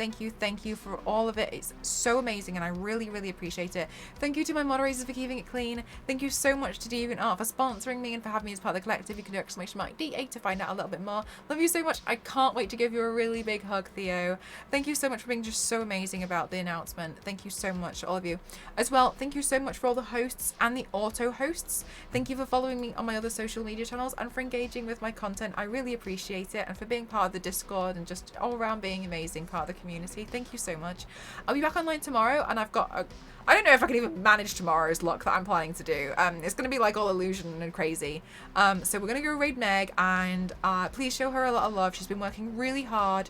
for all of it. It's so amazing and I really, really appreciate it. Thank you to my moderators for keeping it clean. Thank you so much to DeviantArt for sponsoring me and for having me as part of the collective. You can do !D8 to find out a little bit more. Love you so much. I can't wait to give you a really big hug, Theo. Thank you so much for being just so amazing about the announcement. Thank you so much, all of you. As well, thank you so much for all the hosts and the auto hosts. Thank you for following me on my other social media channels and for engaging with my content. I really appreciate it, and for being part of the Discord and just all around being amazing part of the community. Thank you so much. I'll be back online tomorrow, and I've got I don't know if I can even manage tomorrow's luck that I'm planning to do. It's going to be like all illusion and crazy. So we're going to go raid Meg, and please show her a lot of love. She's been working really hard